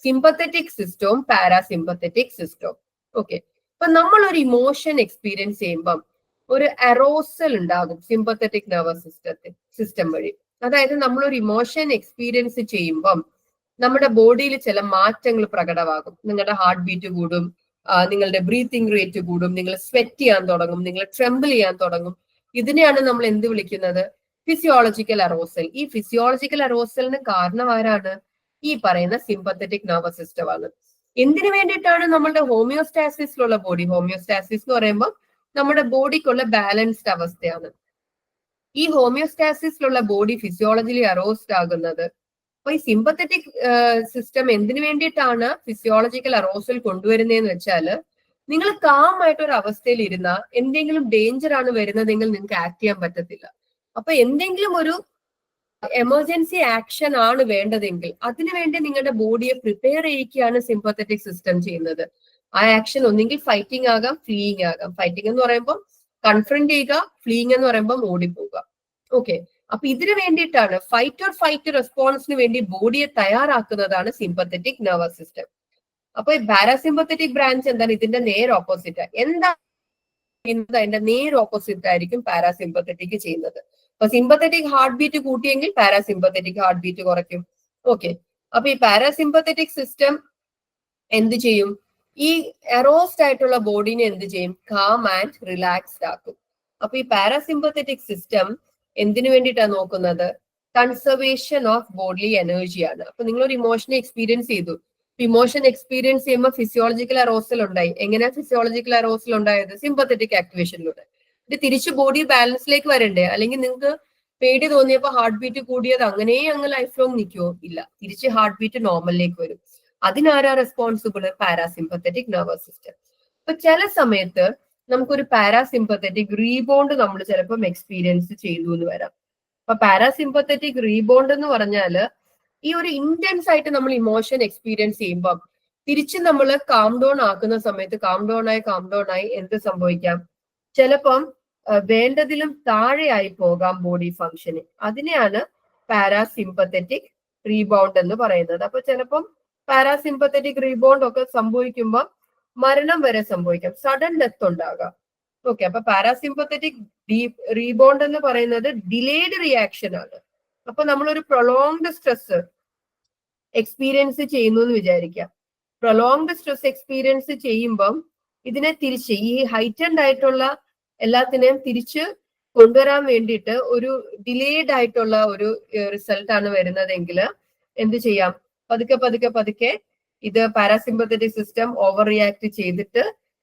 സിമ്പത്തറ്റിക് സിസ്റ്റവും പാരാസിമ്പത്തറ്റിക് സിസ്റ്റവും. ഓക്കെ, അപ്പൊ നമ്മൾ ഒരു ഇമോഷൻ എക്സ്പീരിയൻസ് ചെയ്യുമ്പം ഒരു അറോസൽ ഉണ്ടാകും സിമ്പത്തറ്റിക് നെർവസ് സിസ്റ്റം വഴി. അതായത് നമ്മൾ ഒരു ഇമോഷൻ എക്സ്പീരിയൻസ് ചെയ്യുമ്പം നമ്മുടെ ബോഡിയിൽ ചില മാറ്റങ്ങൾ പ്രകടമാകും. നിങ്ങളുടെ ഹാർട്ട് ബീറ്റ് കൂടും, നിങ്ങളുടെ ബ്രീത്തിങ് റേറ്റ് കൂടും, നിങ്ങൾ സ്വെറ്റ് ചെയ്യാൻ തുടങ്ങും, നിങ്ങൾ ട്രെമ്പിൾ ചെയ്യാൻ തുടങ്ങും. ഇതിനെയാണ് നമ്മൾ എന്ത് വിളിക്കുന്നത്, ഫിസിയോളജിക്കൽ അറോസൽ. ഈ ഫിസിയോളജിക്കൽ അറോസലിന് കാരണം ആരാണ്, ഈ പറയുന്ന സിമ്പത്തറ്റിക് നെർവസ് സിസ്റ്റം ആണ്. എന്തിനു വേണ്ടിയിട്ടാണ് നമ്മളുടെ ഹോമിയോസ്റ്റാസിസിലുള്ള ബോഡി, ഹോമിയോസ്റ്റാസിസ് എന്ന് പറയുമ്പോൾ നമ്മുടെ ബോഡിക്കുള്ള ബാലൻസ്ഡ് അവസ്ഥയാണ്. ഈ ഹോമിയോസ്റ്റാസിസിലുള്ള ബോഡി ഫിസിയോളജിലി അറോസ്ഡ് ആകുന്നത്. അപ്പൊ ഈ സിമ്പത്തറ്റിക് സിസ്റ്റം എന്തിനു വേണ്ടിയിട്ടാണ് ഫിസിയോളജിക്കൽ അറോസൽ കൊണ്ടുവരുന്നതെന്ന് വെച്ചാൽ, നിങ്ങൾ കാം ആയിട്ട് ഒരു അവസ്ഥയിൽ ഇരുന്ന എന്തെങ്കിലും ഡേഞ്ചർ ആണ് വരുന്നതെങ്കിൽ നിങ്ങൾക്ക് ആക്ട് ചെയ്യാൻ പറ്റത്തില്ല. അപ്പൊ എന്തെങ്കിലും ഒരു എമർജൻസി ആക്ഷൻ ആണ് വേണ്ടതെങ്കിൽ അതിനുവേണ്ടി നിങ്ങളുടെ ബോഡിയെ പ്രിപ്പയർ ചെയ്യിക്കുകയാണ് സിമ്പത്തറ്റിക് സിസ്റ്റം ചെയ്യുന്നത്. ആ ആക്ഷൻ ഒന്നെങ്കിൽ ഫൈറ്റിംഗ് ആകാം, ഫ്ലീയിങ് ആകാം. ഫൈറ്റിംഗ് എന്ന് പറയുമ്പോൾ കൺഫ്രണ്ട് ചെയ്യുക, ഫ്ലീയിങ് എന്ന് പറയുമ്പോൾ ഓടിപ്പോവുക. ഓക്കെ, അപ്പൊ ഇതിനു വേണ്ടിയിട്ടാണ് ഫൈറ്റ് ഓർ ഫൈറ്റ് റെസ്പോൺസിന് വേണ്ടി ബോഡിയെ തയ്യാറാക്കുന്നതാണ് സിമ്പത്തറ്റിക് നെർവസ് സിസ്റ്റം. അപ്പൊ ഈ പാരാസിമ്പത്തറ്റിക് ബ്രാഞ്ച് എന്താണ്, ഇതിന്റെ നേർ ഓപ്പോസിറ്റ്. എന്താ അതിന്റെ നേർ ഓപ്പോസിറ്റ് ആയിരിക്കും പാരാസിമ്പത്തറ്റിക് ചെയ്യുന്നത്. അപ്പൊ സിമ്പത്തറ്റിക് ഹാർട്ട് ബീറ്റ് കൂട്ടിയെങ്കിൽ പാരാസിമ്പത്തറ്റിക് ഹാർട്ട് ബീറ്റ് കുറയ്ക്കും. ഓക്കെ, അപ്പൊ ഈ പാരാസിമ്പത്തറ്റിക് സിസ്റ്റം എന്ത് ചെയ്യും, ഈ എറോസ്ഡ് ആയിട്ടുള്ള ബോഡിനെ എന്ത് ചെയ്യും, കാം ആൻഡ് റിലാക്സ്ഡ് ആക്കും. അപ്പൊ ഈ പാരാസിമ്പത്തറ്റിക് സിസ്റ്റം എന്തിനു വേണ്ടിയിട്ടാണ് നോക്കുന്നത്, കൺസർവേഷൻ ഓഫ് ബോഡി എനർജിയാണ്. അപ്പൊ നിങ്ങളൊരു ഇമോഷനെ എക്സ്പീരിയൻസ് ചെയ്തു, ഇമോഷൻ എക്സ്പീരിയൻസ് ചെയ്യുമ്പോൾ ഫിസിയോളജിക്കൽ അറോസൽ ഉണ്ടായി. എങ്ങനെയാ ഫിസിയോളജിക്കൽ അറോസൽ ഉണ്ടായത്, സിമ്പത്തറ്റിക് ആക്ടിവേഷനിലൂടെ. ഇത് തിരിച്ച് ബോഡി ബാലൻസിലേക്ക് വരണ്ടേ, അല്ലെങ്കിൽ നിങ്ങൾക്ക് പേടി തോന്നിയപ്പോൾ ഹാർട്ട് ബീറ്റ് കൂടിയത് അങ്ങനെ അങ്ങ് ലൈഫ് ലോങ് നിൽക്കുമോ, ഇല്ല, തിരിച്ച് ഹാർട്ട് ബീറ്റ് നോർമലിലേക്ക് വരും. അതിനാരാ റെസ്പോൺസിബിൾ, പാരാസിമ്പത്തറ്റിക് നെർവസ് സിസ്റ്റം. അപ്പൊ ചില സമയത്ത് നമുക്കൊരു പാരാസിമ്പത്തറ്റിക് റീബോണ്ട് നമ്മൾ ചിലപ്പം എക്സ്പീരിയൻസ് ചെയ്തു എന്ന് വരാം. അപ്പൊ പാരാസിമ്പത്തറ്റിക് റീബോണ്ട് എന്ന് പറഞ്ഞാല് ഈ ഒരു ഇന്റൻസ് ആയിട്ട് നമ്മൾ ഇമോഷൻ എക്സ്പീരിയൻസ് ചെയ്യുമ്പോൾ തിരിച്ച് നമ്മൾ കാം ഡൗൺ ആക്കുന്ന സമയത്ത് കാം ഡൗൺ ആയി എന്ത് സംഭവിക്കാം, ചിലപ്പം വേണ്ടതിലും താഴെയായി പോകാം ബോഡി ഫങ്ഷന്. അതിനെയാണ് പാരാസിമ്പത്തറ്റിക് റീബൗണ്ട് എന്ന് പറയുന്നത്. അപ്പൊ ചിലപ്പം പാരാസിമ്പത്തറ്റിക് റീബൗണ്ട് ഒക്കെ സംഭവിക്കുമ്പോൾ മരണം വരെ സംഭവിക്കാം, സഡൻ ഡെത്ത് ഉണ്ടാകാം. ഓക്കെ, അപ്പൊ പാരാസിമ്പത്തറ്റിക് റീബൗണ്ട് എന്ന് പറയുന്നത് ഡിലേഡ് റിയാക്ഷൻ ആണ്. അപ്പൊ നമ്മളൊരു പ്രൊലോങ്ഡ് സ്ട്രെസ് എക്സ്പീരിയൻസ് ചെയ്യുന്നു എന്ന് വിചാരിക്കാം. പ്രൊലോങ്ഡ് സ്ട്രെസ് എക്സ്പീരിയൻസ് ചെയ്യുമ്പം ഇതിനെ തിരിച്ച് ഈ ഹൈറ്റൻഡ് ആയിട്ടുള്ള എല്ലാത്തിനെയും തിരിച്ച് കൊണ്ടുവരാൻ വേണ്ടിയിട്ട് ഒരു ഡിലേഡ് ആയിട്ടുള്ള ഒരു റിസൾട്ട് ആണ് വരുന്നതെങ്കിൽ എന്ത് ചെയ്യാം, പതുക്കെ ഇത് പാരാസിമ്പത്തറ്റിക് സിസ്റ്റം ഓവർ റിയാക്ട് ചെയ്തിട്ട്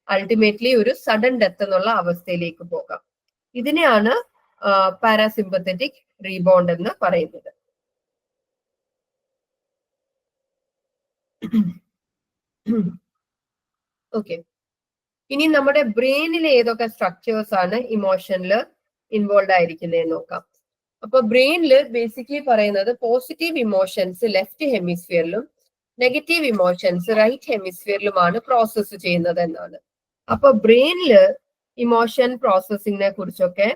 അൾട്ടിമേറ്റ്ലി ഒരു സഡൻ ഡെത്ത് എന്നുള്ള അവസ്ഥയിലേക്ക് പോകാം. ഇതിനെയാണ് പാരാസിമ്പത്തറ്റിക് റീബൗണ്ട് എന്ന് പറയുന്നത്. ഓക്കെ, ഇനി നമ്മുടെ ബ്രെയിനിലെ ഏതൊക്കെ സ്ട്രക്ചേഴ്സ് ആണ് ഇമോഷനിൽ ഇൻവോൾവ് ആയിരിക്കുന്നതെന്ന് നോക്കാം. അപ്പൊ ബ്രെയിനിൽ ബേസിക്കലി പറയുന്നത് പോസിറ്റീവ് ഇമോഷൻസ് ലെഫ്റ്റ് ഹെമിസ്ഫിയറിലും നെഗറ്റീവ് ഇമോഷൻസ് റൈറ്റ് ഹെമിസ്ഫിയറിലുമാണ് പ്രോസസ്സ് ചെയ്യുന്നത് എന്നാണ്. അപ്പൊ ബ്രെയിനില് ഇമോഷൻ പ്രോസസ്സിങ്ങിനെ കുറിച്ചൊക്കെ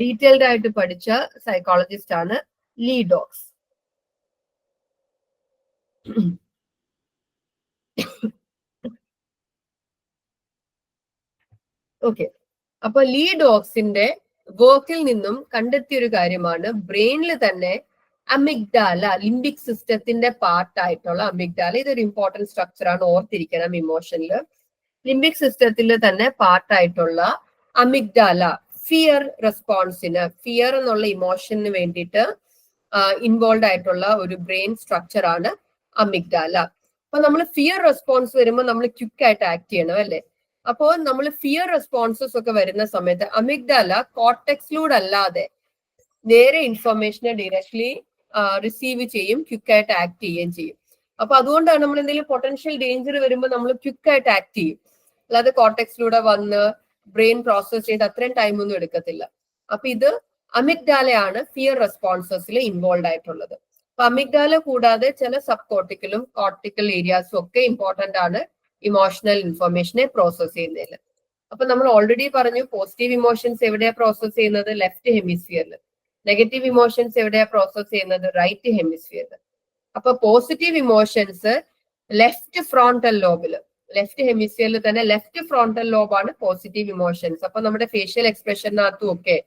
ഡീറ്റെയിൽഡ് ആയിട്ട് പഠിച്ച സൈക്കോളജിസ്റ്റ് ആണ് ലീ ഡോക്സ്. ഓക്കെ, അപ്പൊ ലീ ഡോക്സിന്റെ വർക്കിൽ നിന്നും കണ്ടെത്തിയ ഒരു കാര്യമാണ് ബ്രെയിനിൽ തന്നെ അമിഗ്ഡാല, ലിംബിക് സിസ്റ്റത്തിന്റെ പാർട്ട് ആയിട്ടുള്ള അമിഗ്ഡാല, ഇതൊരു ഇമ്പോർട്ടന്റ് സ്ട്രക്ചർ ആണ്, ഓർത്തിരിക്കണം ഇമോഷനില്. ലിംബിക് സിസ്റ്റത്തിൽ തന്നെ പാർട്ട് ആയിട്ടുള്ള അമിഗ്ഡാല ഫിയർ റെസ്പോൺസിന്, ഫിയർ എന്നുള്ള ഇമോഷന് വേണ്ടിയിട്ട് ഇൻവോൾവ് ആയിട്ടുള്ള ഒരു ബ്രെയിൻ സ്ട്രക്ചർ ആണ് അമിഗ്ഡാല. അപ്പൊ നമ്മൾ ഫിയർ റെസ്പോൺസ് വരുമ്പോൾ നമ്മൾ ക്വിക്കായിട്ട് ആക്ട് ചെയ്യണം അല്ലെ. അപ്പോൾ നമ്മൾ ഫിയർ റെസ്പോൺസസ് ഒക്കെ വരുന്ന സമയത്ത് അമിഗ്ഡാല കോർട്ടെക്സിലൂടെ അല്ലാതെ നേരെ ഇൻഫർമേഷനെ ഡയറക്ട്ലി റിസീവ് ചെയ്യും, ക്വിക്കായിട്ട് ആക്ട് ചെയ്യുകയും ചെയ്യും. അപ്പൊ അതുകൊണ്ടാണ് നമ്മൾ എന്തെങ്കിലും പൊട്ടൻഷ്യൽ ഡേഞ്ചർ വരുമ്പോൾ നമ്മൾ ക്വിക്കായിട്ട് ആക്ട് ചെയ്യും. അല്ലാതെ കോർട്ടെക്സിലൂടെ വന്ന് ബ്രെയിൻ പ്രോസസ് ചെയ്ത് അത്രയും ടൈമൊന്നും എടുക്കത്തില്ല. അപ്പൊ ഇത് അമിഗ്ഡാലയാണ് ഫിയർ റെസ്പോൺസസിൽ ഇൻവോൾവ് ആയിട്ടുള്ളത്. അപ്പൊ അമിഗ്ഡാല കൂടാതെ ചില സബ് കോർട്ടിക്കലും കോർട്ടിക്കൽ ഏരിയാസും ഒക്കെ ഇമ്പോർട്ടന്റ് ആണ് ഇമോഷണൽ ഇൻഫർമേഷനെ പ്രോസസ് ചെയ്യുന്നതിൽ. അപ്പൊ നമ്മൾ ഓൾറെഡി പറഞ്ഞു പോസിറ്റീവ് ഇമോഷൻസ് എവിടെയാ പ്രോസസ് ചെയ്യുന്നത്? ലെഫ്റ്റ് ഹെമിസ്ഫിയറിൽ. നെഗറ്റീവ് ഇമോഷൻസ് എവിടെയാ പ്രോസസ് ചെയ്യുന്നത്? റൈറ്റ് ഹെമിസ്ഫിയറിൽ. അപ്പൊ പോസിറ്റീവ് ഇമോഷൻസ് ലെഫ്റ്റ് ഫ്രോണ്ടൽ ലോബില്, ലെഫ്റ്റ് ഹെമിസ്ഫിയറിൽ തന്നെ ലെഫ്റ്റ് ഫ്രോണ്ടൽ ലോബാണ് പോസിറ്റീവ് ഇമോഷൻസ്. അപ്പൊ നമ്മുടെ ഫേഷ്യൽ എക്സ്പ്രഷനകത്തും ഒക്കെ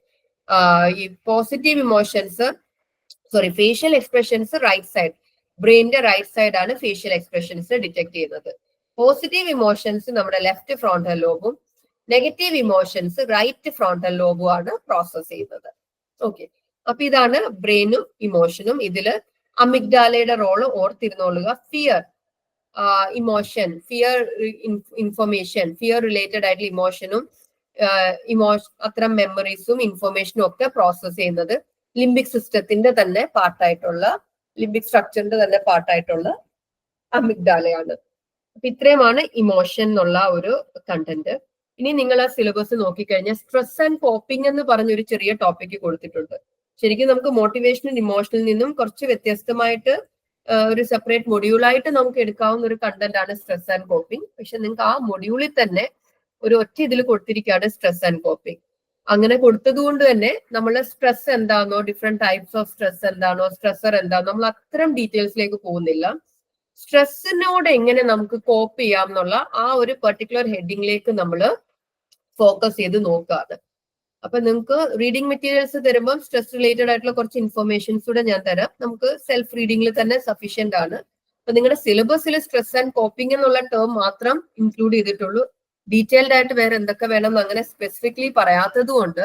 ഈ positive emotions facial expressions right side, ബ്രെയിനിന്റെ റൈറ്റ് സൈഡ് ആണ് ഫേഷ്യൽ എക്സ്പ്രഷൻസ് ഡിറ്റക്ട് ചെയ്യുന്നത്. പോസിറ്റീവ് ഇമോഷൻസ് നമ്മുടെ ലെഫ്റ്റ് ഫ്രോണ്ടൽ ലോബും നെഗറ്റീവ് ഇമോഷൻസ് റൈറ്റ് ഫ്രോണ്ടൽ ലോബും ആണ് പ്രോസസ് ചെയ്യുന്നത്. ഓക്കെ, അപ്പൊ ഇതാണ് ബ്രെയിനും ഇമോഷനും. ഇതില് അമിഗ്ഡാലയുടെ റോള് ഓർത്തിരുന്നോളുക. Fear emotion, fear information, fear related ആയിട്ടുള്ള ഇമോഷനും അത്തരം മെമ്മറീസും ഇൻഫർമേഷനും ഒക്കെ പ്രോസസ് ചെയ്യുന്നത് ലിംബിക് സിസ്റ്റത്തിന്റെ തന്നെ പാർട്ടായിട്ടുള്ള, ലിംബിക് സ്ട്രക്ചറിന്റെ തന്നെ പാർട്ടായിട്ടുള്ള അമിഗ്ഡാലയാണ്. അപ്പൊ ഇത്രയുമാണ് ഇമോഷൻ എന്നുള്ള ഒരു കണ്ടന്റ്. ഇനി നിങ്ങൾ ആ സിലബസ് നോക്കിക്കഴിഞ്ഞാൽ സ്ട്രെസ് ആൻഡ് കോപ്പിംഗ് എന്ന് പറഞ്ഞൊരു ചെറിയ ടോപ്പിക് കൊടുത്തിട്ടുണ്ട്. ശരിക്കും നമുക്ക് മോട്ടിവേഷണൽ ഇമോഷനിൽ നിന്നും കുറച്ച് വ്യത്യസ്തമായിട്ട് ഒരു സെപ്പറേറ്റ് മൊഡ്യൂളായിട്ട് നമുക്ക് എടുക്കാവുന്ന ഒരു കണ്ടന്റ് ആണ് സ്ട്രെസ് ആൻഡ് കോപ്പിംഗ്. പക്ഷെ നിങ്ങൾക്ക് ആ മൊഡ്യൂളിൽ തന്നെ ഒരു ഒറ്റ ഇതിൽ കൊടുത്തിരിക്കുകയാണ് സ്ട്രെസ് ആൻഡ് കോപ്പിംഗ്. അങ്ങനെ കൊടുത്തത് കൊണ്ട് തന്നെ നമ്മൾ സ്ട്രെസ് എന്താണോ, ഡിഫറെന്റ് ടൈപ്സ് ഓഫ് സ്ട്രെസ് എന്താണോ, സ്ട്രെസർ എന്താണോ, നമ്മൾ അത്തരം ഡീറ്റെയിൽസിലേക്ക് പോകുന്നില്ല. സ്ട്രെസ്സിനോട് എങ്ങനെ നമുക്ക് കോപ്പ് ചെയ്യാം എന്നുള്ള ആ ഒരു പെർട്ടിക്കുലർ ഹെഡിങ്ങിലേക്ക് നമ്മൾ ഫോക്കസ് ചെയ്ത് നോക്കുകയാണ്. അപ്പൊ നിങ്ങൾക്ക് റീഡിംഗ് മെറ്റീരിയൽസ് തരുമ്പോൾ സ്ട്രെസ് റിലേറ്റഡ് ആയിട്ടുള്ള കുറച്ച് ഇൻഫർമേഷൻസ് കൂടെ ഞാൻ തരാം. നമുക്ക് സെൽഫ് റീഡിംഗിൽ തന്നെ സഫീഷ്യന്റ് ആണ്. അപ്പൊ നിങ്ങളുടെ സിലബസിൽ സ്ട്രെസ് ആൻഡ് കോപ്പിംഗ് എന്നുള്ള ടേം മാത്രം ഇൻക്ലൂഡ് ചെയ്തിട്ടുള്ളൂ. ഡീറ്റെയിൽഡ് ആയിട്ട് വേറെ എന്തൊക്കെ വേണം അങ്ങനെ സ്പെസിഫിക്കലി പറയാത്തത് കൊണ്ട്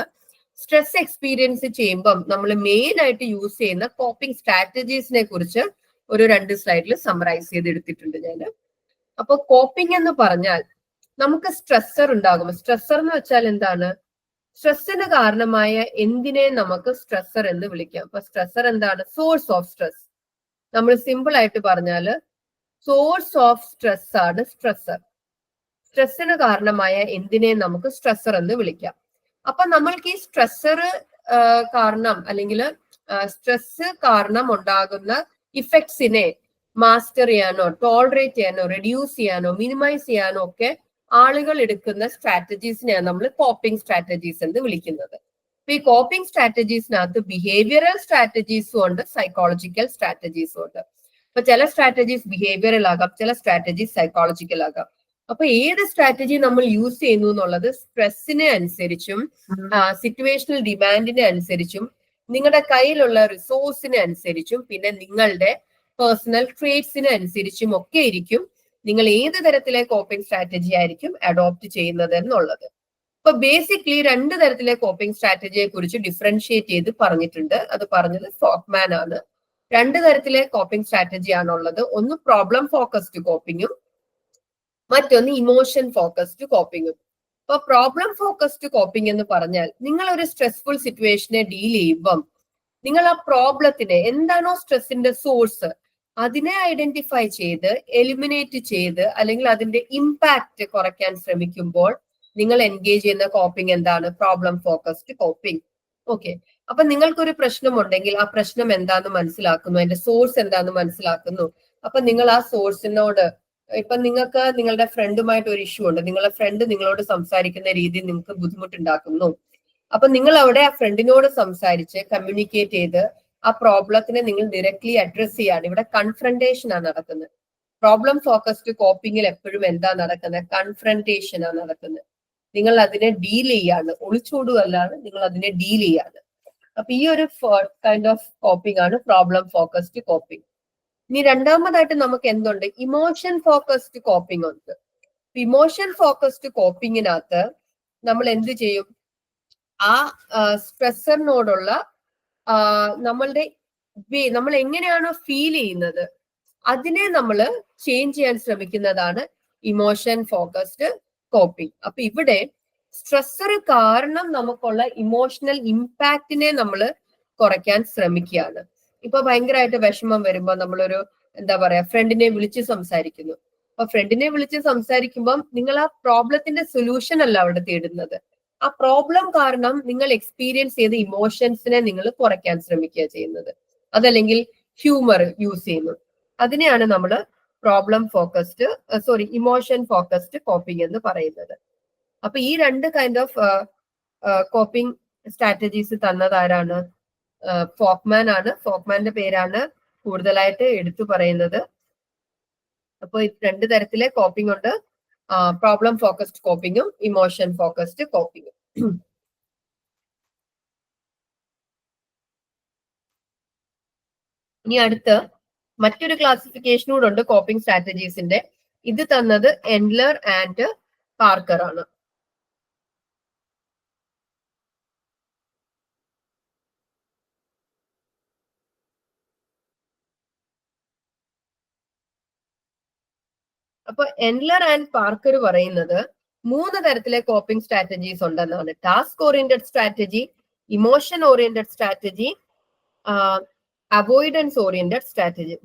സ്ട്രെസ് എക്സ്പീരിയൻസ് ചെയ്യുമ്പം നമ്മൾ മെയിൻ ആയിട്ട് യൂസ് ചെയ്യുന്ന കോപ്പിംഗ് സ്ട്രാറ്റജീസിനെ കുറിച്ച് ഒരു 2 സ്ലൈഡിൽ സമ്മറൈസ് ചെയ്തെടുത്തിട്ടുണ്ട് ഞാൻ. അപ്പൊ കോപ്പിംഗ് എന്ന് പറഞ്ഞാൽ നമുക്ക് സ്ട്രെസ്സർ ഉണ്ടാകും. സ്ട്രെസ്സർ എന്ന് വെച്ചാൽ എന്താണ്? സ്ട്രെസ്സിന് കാരണമായ എന്തിനെ നമുക്ക് സ്ട്രെസ്സർ എന്ന് വിളിക്കാം. അപ്പൊ സ്ട്രെസ്സർ എന്താണ്? Source of stress. നമ്മൾ സിമ്പിൾ ആയിട്ട് പറഞ്ഞാല് സോഴ്സ് ഓഫ് സ്ട്രെസ് ആണ് സ്ട്രെസ്സർ. സ്ട്രെസ്സിന് കാരണമായ എന്തിനെ നമുക്ക് സ്ട്രെസ്സർ എന്ന് വിളിക്കാം. അപ്പൊ നമ്മൾക്ക് ഈ സ്ട്രെസ്സർ കാരണം അല്ലെങ്കിൽ സ്ട്രെസ് കാരണം ഉണ്ടാകുന്ന ഇഫക്ട്സിനെ മാസ്റ്റർ ചെയ്യാനോ, ടോളറേറ്റ് ചെയ്യാനോ, റെഡ്യൂസ് ചെയ്യാനോ, മിനിമൈസ് ചെയ്യാനോ ഒക്കെ ആളുകൾ എടുക്കുന്ന സ്ട്രാറ്റജീസിനെയാണ് നമ്മൾ കോപ്പിംഗ് സ്ട്രാറ്റജീസ് എന്ന് വിളിക്കുന്നത്. അപ്പൊ ഈ കോപ്പിംഗ് സ്ട്രാറ്റജീസിനകത്ത് ബിഹേവിയറൽ സ്ട്രാറ്റജീസും ഉണ്ട്, സൈക്കോളജിക്കൽ സ്ട്രാറ്റജീസും ഉണ്ട്. അപ്പൊ ചില സ്ട്രാറ്റജീസ് ബിഹേവിയറൽ ആകാം, ചില സ്ട്രാറ്റജീസ് സൈക്കോളജിക്കൽ ആകാം. അപ്പൊ ഏത് സ്ട്രാറ്റജി നമ്മൾ യൂസ് ചെയ്യുന്നു എന്നുള്ളത് സ്ട്രെസ്സിനെ അനുസരിച്ചും സിറ്റുവേഷണൽ ഡിമാൻഡിനെ അനുസരിച്ചും നിങ്ങളുടെ കയ്യിലുള്ള റിസോഴ്സിനെ അനുസരിച്ചും പിന്നെ നിങ്ങളുടെ പേഴ്സണൽ ട്രേറ്റ്സിനെ അനുസരിച്ചും ഒക്കെ ഇരിക്കും നിങ്ങൾ ഏത് തരത്തിലെ കോപ്പിംഗ് സ്ട്രാറ്റജി ആയിരിക്കും അഡോപ്റ്റ് ചെയ്യുന്നത് എന്നുള്ളത്. അപ്പൊ ബേസിക്കലി 2 തരത്തിലെ കോപ്പിംഗ് സ്ട്രാറ്റജിയെ കുറിച്ച് ഡിഫറൻഷിയേറ്റ് ചെയ്ത് പറഞ്ഞിട്ടുണ്ട്. അത് പറഞ്ഞത് ഫോക്മാൻ ആണ്. 2 തരത്തിലെ കോപ്പിംഗ് സ്ട്രാറ്റജി ആണുള്ളത്. ഒന്ന് പ്രോബ്ലം ഫോക്കസ്ഡ് കോപ്പിങ്ങും മറ്റൊന്ന് ഇമോഷൻ ഫോക്കസ്ഡ് കോപ്പിങ്ങും. അപ്പൊ പ്രോബ്ലം ഫോക്കസ്ഡ് കോപ്പിംഗ് എന്ന് പറഞ്ഞാൽ നിങ്ങൾ ഒരു സ്ട്രെസ്ഫുൾ സിറ്റുവേഷനെ ഡീൽ ചെയ്യുമ്പം നിങ്ങൾ ആ പ്രോബ്ലത്തിനെ എന്താണോ സ്ട്രെസ്സിന്റെ സോഴ്സ് അതിനെ ഐഡന്റിഫൈ ചെയ്ത് എലിമിനേറ്റ് ചെയ്ത് അല്ലെങ്കിൽ അതിന്റെ ഇമ്പാക്ട് കുറയ്ക്കാൻ ശ്രമിക്കുമ്പോൾ നിങ്ങൾ എൻഗേജ് ചെയ്യുന്ന കോപ്പിംഗ് എന്താണ്? Problem focused coping. ഓക്കെ, അപ്പൊ നിങ്ങൾക്കൊരു പ്രശ്നമുണ്ടെങ്കിൽ ആ പ്രശ്നം എന്താന്ന് മനസ്സിലാക്കുന്നു, അതിന്റെ സോഴ്സ് എന്താന്ന് മനസ്സിലാക്കുന്നു. അപ്പൊ നിങ്ങൾ ആ സോഴ്സിനോട്, ഇപ്പൊ നിങ്ങൾക്ക് നിങ്ങളുടെ ഫ്രണ്ടുമായിട്ട് ഒരു ഇഷ്യൂ ഉണ്ട്, നിങ്ങളുടെ ഫ്രണ്ട് നിങ്ങളോട് സംസാരിക്കുന്ന രീതി നിങ്ങൾക്ക് ബുദ്ധിമുട്ടുണ്ടാക്കുന്നു. അപ്പൊ നിങ്ങൾ അവിടെ ആ ഫ്രണ്ടിനോട് സംസാരിച്ച് കമ്മ്യൂണിക്കേറ്റ് ചെയ്ത് ആ പ്രോബ്ലത്തിനെ നിങ്ങൾ ഡയറക്ട്ലി അഡ്രസ് ചെയ്യാണ്. ഇവിടെ കൺഫ്രണ്ടേഷൻ ആണ് നടക്കുന്നത്. പ്രോബ്ലം ഫോക്കസ്ഡ് കോപ്പിങ്ങിൽ എപ്പോഴും എന്താ നടക്കുന്നത്? കൺഫ്രണ്ടേഷൻ ആണ് നടക്കുന്നത്. നിങ്ങൾ അതിനെ ഡീൽ ചെയ്യാണ്, ഒളിച്ചോടുകയല്ലാണ്, നിങ്ങൾ അതിനെ ഡീൽ ചെയ്യാണ്. അപ്പൊ ഈ ഒരു കൈൻഡ് ഓഫ് കോപ്പിംഗ് ആണ് പ്രോബ്ലം ഫോക്കസ്ഡ് കോപ്പിംഗ്. ഇനി രണ്ടാമതായിട്ട് നമുക്ക് എന്തുണ്ട്? ഇമോഷൻ ഫോക്കസ്ഡ് കോപ്പിംഗ് ഉണ്ട്. ഇമോഷൻ ഫോക്കസ്ഡ് കോപ്പിങ്ങിനകത്ത് നമ്മൾ എന്ത് ചെയ്യും? ആ സ്ട്രെസ്സറിനോടുള്ള നമ്മൾ എങ്ങനെയാണോ ഫീൽ ചെയ്യുന്നത് അതിനെ നമ്മൾ ചേഞ്ച് ചെയ്യാൻ ശ്രമിക്കുന്നതാണ് ഇമോഷൻ ഫോക്കസ്ഡ് കോപ്പിംഗ്. അപ്പൊ ഇവിടെ സ്ട്രെസ്സർ കാരണം നമുക്കുള്ള ഇമോഷണൽ ഇമ്പാക്റ്റിനെ നമ്മൾ കുറയ്ക്കാൻ ശ്രമിക്കുകയാണ്. ഇപ്പൊ ഭയങ്കരമായിട്ട് വിഷമം വരുമ്പോ നമ്മളൊരു എന്താ പറയാ ഫ്രണ്ടിനെ വിളിച്ച് സംസാരിക്കുന്നു. അപ്പൊ ഫ്രണ്ടിനെ വിളിച്ച് സംസാരിക്കുമ്പോൾ നിങ്ങൾ ആ പ്രോബ്ലത്തിന്റെ സൊല്യൂഷൻ അല്ല അവിടെ തേടുന്നത്. ആ പ്രോബ്ലം കാരണം നിങ്ങൾ എക്സ്പീരിയൻസ് ചെയ്ത ഇമോഷൻസിനെ നിങ്ങൾ കുറയ്ക്കാൻ ശ്രമിക്കുക ചെയ്യുന്നത്. അതല്ലെങ്കിൽ ഹ്യൂമർ യൂസ് ചെയ്യുന്നു. അതിനെയാണ് നമ്മൾ problem focused emotion focused coping എന്ന് പറയുന്നത്. അപ്പൊ ഈ രണ്ട് കൈൻഡ് ഓഫ് കോപ്പിംഗ് സ്ട്രാറ്റജീസ് തന്നത് ആരാണ്? ഫോക്മാൻ ആണ്. ഫോക്മാന്റെ പേരാണ് കൂടുതലായിട്ട് എടുത്തു പറയുന്നത്. അപ്പോൾ രണ്ട് തരത്തിലെ കോപ്പിംഗ് ഉണ്ട്. പ്രോബ്ലം ഫോക്കസ്ഡ് കോപ്പിങ്ങും ഇമോഷൻ ഫോക്കസ്ഡ് കോപ്പിങ്ങും. ഇനി അടുത്ത് മറ്റൊരു ക്ലാസിഫിക്കേഷൻ കൂടെ ഉണ്ട് കോപ്പിംഗ് സ്ട്രാറ്റജീസിന്റെ. ഇത് തന്നത് എൻഡ്ലർ ആൻഡ് പാർക്കർ ആണ്. അപ്പൊ എൻഡ്ലർ ആൻഡ് പാർക്കർ പറയുന്നത് 3 തരത്തിലെ കോപ്പിംഗ് സ്ട്രാറ്റജീസ് ഉണ്ടെന്നാണ്. Task oriented strategy, emotion oriented strategy, avoidance oriented strategy.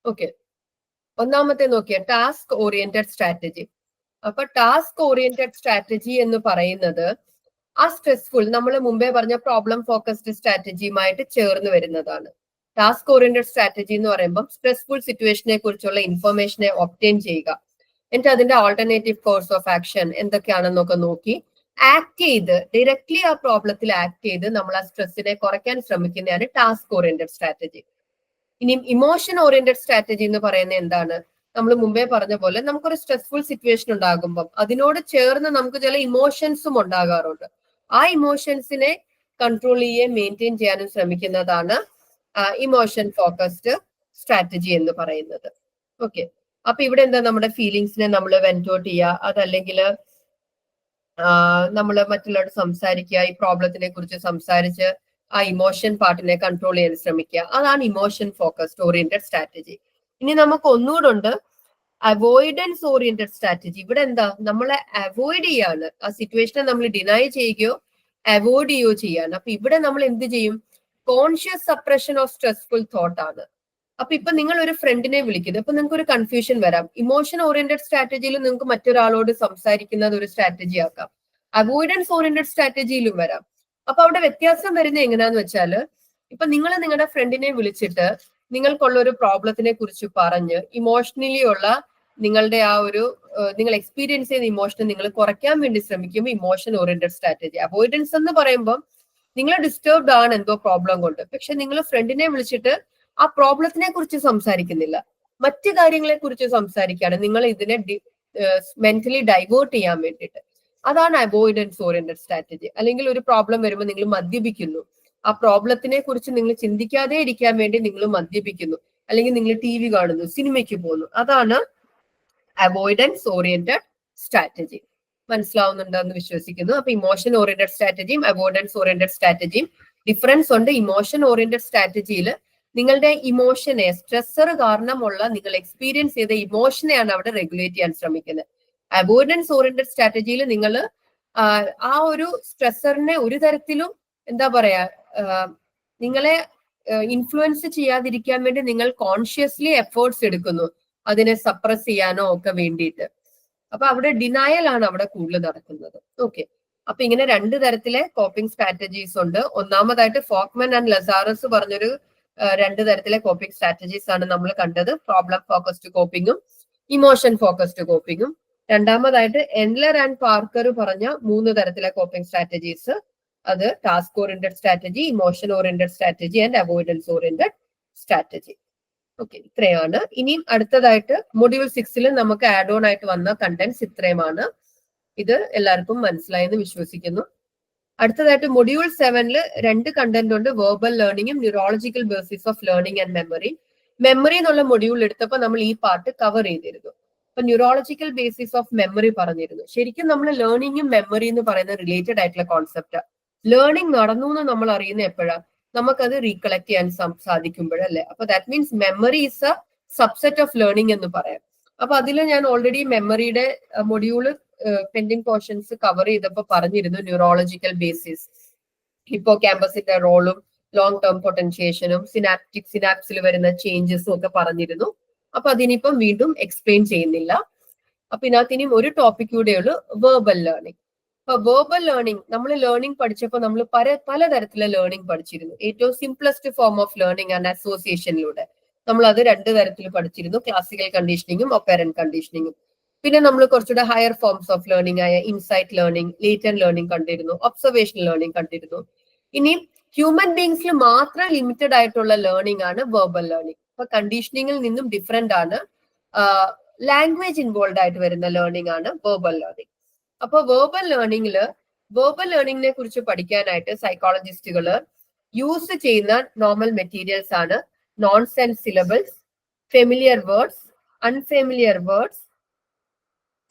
Okay, ഒന്നാമത്തെ നോക്കിയ ടാസ്ക് ഓറിയന്റഡ് സ്ട്രാറ്റജി. അപ്പൊ ടാസ്ക് ഓറിയന്റഡ് സ്ട്രാറ്റജി എന്ന് പറയുന്നത് ആ സ്ട്രെസ്ഫുൾ, നമ്മൾ മുമ്പേ പറഞ്ഞ പ്രോബ്ലം ഫോക്കസ്ഡ് സ്ട്രാറ്റജിയുമായിട്ട് ചേർന്ന് വരുന്നതാണ്. ടാസ്ക് ഓറിയന്റഡ് സ്ട്രാറ്റജി എന്ന് പറയുമ്പോൾ സ്ട്രെസ്ഫുൾ സിറ്റുവേഷനെ കുറിച്ചുള്ള ഇൻഫർമേഷനെ ഒബ്റ്റെയിൻ ചെയ്യുക, എന്നിട്ട് അതിന്റെ ആൾട്ടർനേറ്റീവ് കോഴ്സ് ഓഫ് ആക്ഷൻ എന്തൊക്കെയാണെന്നൊക്കെ നോക്കി ആക്ട് ചെയ്ത് ഡയറക്ട്ലി ആ പ്രോബ്ലത്തിൽ ആക്ട് ചെയ്ത് നമ്മൾ ആ സ്ട്രെസ്സിനെ കുറയ്ക്കാൻ ശ്രമിക്കുന്നതാണ് ടാസ്ക് ഓറിയന്റഡ് സ്ട്രാറ്റജി. ഇനി ഇമോഷൻ ഓറിയന്റഡ് സ്ട്രാറ്റജി എന്ന് പറയുന്നത് എന്താണ്? നമ്മൾ മുമ്പേ പറഞ്ഞ പോലെ നമുക്കൊരു സ്ട്രെസ്ഫുൾ സിറ്റുവേഷൻ ഉണ്ടാകുമ്പോൾ അതിനോട് ചേർന്ന് നമുക്ക് ചില ഇമോഷൻസും ഉണ്ടാകാറുണ്ട്. ആ ഇമോഷൻസിനെ കൺട്രോൾ ചെയ്യുകയും മെയിൻറ്റെയിൻ ചെയ്യാനും ശ്രമിക്കുന്നതാണ് ഇമോഷൻ ഫോക്കസ്ഡ് സ്ട്രാറ്റജി എന്ന് പറയുന്നത്. ഓക്കെ, അപ്പൊ ഇവിടെ എന്താ നമ്മുടെ ഫീലിങ്സിനെ നമ്മൾ വെന്റ് ഔട്ട് ചെയ്യുക, അതല്ലെങ്കിൽ നമ്മൾ മറ്റുള്ളവരോട് സംസാരിക്കുക, ഈ പ്രോബ്ലത്തിനെ കുറിച്ച് സംസാരിച്ച് ആ ഇമോഷൻ പാർട്ടിനെ കൺട്രോൾ ചെയ്യാൻ ശ്രമിക്കുക. അതാണ് ഇമോഷൻ ഫോക്കസ്ഡ് ഓറിയന്റഡ് സ്ട്രാറ്റജി. ഇനി നമുക്ക് ഒന്നുകൂടെ ഉണ്ട് അവോയ്ഡൻസ് ഓറിയന്റഡ് സ്ട്രാറ്റജി. ഇവിടെ എന്താ, നമ്മളെ അവോയ്ഡ് ചെയ്യാണ്, ആ സിറ്റുവേഷനെ നമ്മൾ ഡിനൈ ചെയ്യുകയോ അവോയ്ഡ് ചെയ്യുകയോ ചെയ്യാണ്. അപ്പൊ ഇവിടെ നമ്മൾ എന്ത് ചെയ്യും? Conscious suppression of stressful thought ആണ്. അപ്പൊ ഇപ്പൊ നിങ്ങൾ ഒരു ഫ്രണ്ടിനെ വിളിക്കുന്നത്, അപ്പൊ നിങ്ങൾക്ക് ഒരു കൺഫ്യൂഷൻ വരാം. ഇമോഷൻ ഓറിയന്റഡ് സ്ട്രാറ്റജിയിൽ നിങ്ങൾക്ക് മറ്റൊരാളോട് സംസാരിക്കുന്നത് ഒരു സ്ട്രാറ്റജി ആക്കാം, അവോയ്ഡൻസ് ഓറിയന്റഡ് സ്ട്രാറ്റജിയിലും വരാം. അപ്പൊ അവിടെ വ്യത്യാസം വരുന്നത് എങ്ങനെയാന്ന് വെച്ചാല്, ഇപ്പൊ നിങ്ങൾ നിങ്ങളുടെ ഫ്രണ്ടിനെ വിളിച്ചിട്ട് നിങ്ങൾക്കുള്ള ഒരു പ്രോബ്ലത്തിനെ കുറിച്ച് പറഞ്ഞ് ഇമോഷണലി ഉള്ള നിങ്ങളുടെ ആ ഒരു നിങ്ങൾ എക്സ്പീരിയൻസ് ചെയ്യുന്ന ഇമോഷനെ നിങ്ങൾ കുറയ്ക്കാൻ വേണ്ടി ശ്രമിക്കുമ്പോൾ ഇമോഷൻ ഓറിയന്റഡ് സ്ട്രാറ്റജി. അവോയ്ഡൻസ് എന്ന് പറയുമ്പോൾ നിങ്ങൾ ഡിസ്റ്റർബ്ഡ് ആണ് എന്തോ പ്രോബ്ലം കൊണ്ട്, പക്ഷെ നിങ്ങൾ ഫ്രണ്ടിനെ വിളിച്ചിട്ട് ആ പ്രോബ്ലത്തിനെ കുറിച്ച് സംസാരിക്കുന്നില്ല, മറ്റു കാര്യങ്ങളെ കുറിച്ച് സംസാരിക്കുകയാണ്, നിങ്ങൾ ഇതിനെ മെന്റലി ഡൈവേർട്ട് ചെയ്യാൻ വേണ്ടിയിട്ട്. അതാണ് അവോയ്ഡൻസ് ഓറിയന്റഡ് സ്ട്രാറ്റജി. അല്ലെങ്കിൽ ഒരു പ്രോബ്ലം വരുമ്പോൾ നിങ്ങൾ മദ്യപിക്കുന്നു, ആ പ്രോബ്ലത്തിനെ കുറിച്ച് നിങ്ങൾ ചിന്തിക്കാതെ ഇരിക്കാൻ വേണ്ടി നിങ്ങൾ മദ്യപിക്കുന്നു, അല്ലെങ്കിൽ നിങ്ങൾ ടി വി കാണുന്നു, സിനിമയ്ക്ക് പോകുന്നു. അതാണ് അവോയ്ഡൻസ് ഓറിയന്റഡ് സ്ട്രാറ്റജി. മനസ്സിലാവുന്നുണ്ടെന്ന് വിശ്വസിക്കുന്നു. അപ്പൊ ഇമോഷൻ ഓറിയന്റഡ് സ്ട്രാറ്റജിയും അവോയ്ഡൻസ് ഓറിയന്റഡ് സ്ട്രാറ്റജിയും ഡിഫറൻസ് ഉണ്ട്. ഇമോഷൻ ഓറിയന്റഡ് സ്ട്രാറ്റജിയിൽ നിങ്ങളുടെ ഇമോഷനെ, സ്ട്രെസ്സർ കാരണമുള്ള നിങ്ങൾ എക്സ്പീരിയൻസ് ചെയ്ത ഇമോഷനെയാണ് അവിടെ റെഗുലേറ്റ് ചെയ്യാൻ ശ്രമിക്കുന്നത്. അവോയ്ഡൻസ് ഓറിയന്റഡ് സ്ട്രാറ്റജിയിൽ നിങ്ങൾ ആ ഒരു സ്ട്രെസ്സറിനെ ഒരു തരത്തിലും എന്താ പറയാ നിങ്ങളെ ഇൻഫ്ലുവൻസ് ചെയ്യാതിരിക്കാൻ വേണ്ടി നിങ്ങൾ കോൺഷ്യസ്ലി എഫേർട്സ് എടുക്കുന്നു, അതിനെ സപ്രസ് ചെയ്യാനോ ഒക്കെ വേണ്ടിയിട്ട്. അപ്പൊ അവിടെ ഡിനയൽ ആണ് അവിടെ കൂടുതൽ നടക്കുന്നത്. ഓക്കെ, അപ്പൊ ഇങ്ങനെ രണ്ട് തരത്തിലെ കോപ്പിംഗ് സ്ട്രാറ്റജീസ് ഉണ്ട്. ഒന്നാമതായിട്ട് ഫോക്മാൻ ആൻഡ് ലസാറസ് പറഞ്ഞൊരു രണ്ട് തരത്തിലെ കോപ്പിംഗ് സ്ട്രാറ്റജീസ് ആണ് നമ്മൾ കണ്ടത്, പ്രോബ്ലം ഫോക്കസ്ഡ് കോപ്പിങ്ങും ഇമോഷൻ ഫോക്കസ്ഡ് കോപ്പിങ്ങും. രണ്ടാമതായിട്ട് എൻഡ്ലർ ആൻഡ് പാർക്കർ പറഞ്ഞ 3 തരത്തിലെ കോപ്പിംഗ് സ്ട്രാറ്റജീസ്, അത് task oriented strategy, emotion oriented strategy and avoidance oriented strategy. Okay, ഇത്രയാണ്. ഇനിയും അടുത്തതായിട്ട് മൊഡ്യൂൾ 6 നമുക്ക് ആഡ് ഓൺ ആയിട്ട് വന്ന കണ്ടന്റ്സ് ഇത്രയുമാണ്. ഇത് എല്ലാവർക്കും മനസ്സിലായെന്ന് വിശ്വസിക്കുന്നു. അടുത്തതായിട്ട് മൊഡ്യൂൾ 7 2 കണ്ടന്റ് ഉണ്ട്, വെർബൽ ലേണിംഗും neurological basis of learning and memory. Memory എന്നുള്ള മൊഡ്യൂൾ എടുത്തപ്പോൾ നമ്മൾ ഈ പാർട്ട് കവർ ചെയ്തിരുന്നു. അപ്പൊ ന്യൂറോളജിക്കൽ ബേസിസ് ഓഫ് മെമ്മറി പറഞ്ഞിരുന്നു. ശരിക്കും നമ്മൾ ലേണിംഗും മെമ്മറി എന്ന് പറയുന്ന റിലേറ്റഡ് ആയിട്ടുള്ള കോൺസെപ്റ്റ്. ലേണിംഗ് നടന്നു എന്ന് നമ്മൾ അറിയുന്ന എപ്പോഴാ? നമുക്കത് റീകളക്ട് ചെയ്യാൻ സാധിക്കുമ്പോഴല്ലേ. അപ്പൊ that means memory is A subset of learning എന്ന് പറയാം. അപ്പൊ അതിൽ ഞാൻ ഓൾറെഡി മെമ്മറിയുടെ മൊഡ്യൂള് പെൻഡിങ് പോർഷൻസ് കവർ ചെയ്തപ്പോൾ പറഞ്ഞിരുന്നു ന്യൂറോളജിക്കൽ ബേസിസ്, ഹിപ്പോ ക്യാമ്പസിന്റെ റോളും ലോങ് ടേം പൊട്ടൻഷിയേഷനും സിനാപ്സിൽ വരുന്ന ചേഞ്ചസും ഒക്കെ പറഞ്ഞിരുന്നു. അപ്പൊ അതിനിപ്പം വീണ്ടും എക്സ്പ്ലെയിൻ ചെയ്യുന്നില്ല. അപ്പൊ ഇതിനകത്ത് ഇനിയും ഒരു ടോപ്പിക് കൂടെ ഉള്ളൂ, വെർബൽ ലേണിംഗ്. അപ്പൊ വെർബൽ ലേണിംഗ് നമ്മൾ ലേണിംഗ് പഠിച്ചപ്പോൾ നമ്മൾ പലതരത്തിലുള്ള ലേണിംഗ് പഠിച്ചിരുന്നു. ഏറ്റവും സിംപ്ലസ്റ്റ് ഫോം ഓഫ് ലേണിംഗ് ആണ് അസോസിയേഷനിലൂടെ. നമ്മൾ അത് 2 തരത്തിൽ പഠിച്ചിരുന്നു, ക്ലാസിക്കൽ കണ്ടീഷനിങ്ങും ഒപ്പറന്റ് കണ്ടീഷനിങ്ങും. പിന്നെ നമ്മൾ കുറച്ചുകൂടെ ഹയർ ഫോംസ് ഓഫ് ലേണിംഗ് ആയ ഇൻസൈറ്റ് ലേണിംഗ്, ലേറ്റന്റ് ലേണിംഗ് കണ്ടിരുന്നു, ഒബ്സർവേഷണൽ ലേണിംഗ് കണ്ടിരുന്നു. ഇനി ഹ്യൂമൻ ബീങ്സിൽ മാത്രം ലിമിറ്റഡ് ആയിട്ടുള്ള ലേണിംഗ് ആണ് വെർബൽ ലേണിംഗ്. അപ്പൊ കണ്ടീഷനിങ്ങിൽ നിന്നും ഡിഫറെന്റ് ആണ്, ലാംഗ്വേജ് ഇൻവോൾവ് ആയിട്ട് വരുന്ന ലേണിംഗ് ആണ് വെർബൽ ലേണിംഗ്. അപ്പൊ വെർബൽ ലേണിംഗിനെ കുറിച്ച് പഠിക്കാനായിട്ട് സൈക്കോളജിസ്റ്റുകൾ യൂസ് ചെയ്യുന്ന നോർമൽ മെറ്റീരിയൽസ് ആണ് nonsense syllables, familiar words, unfamiliar words,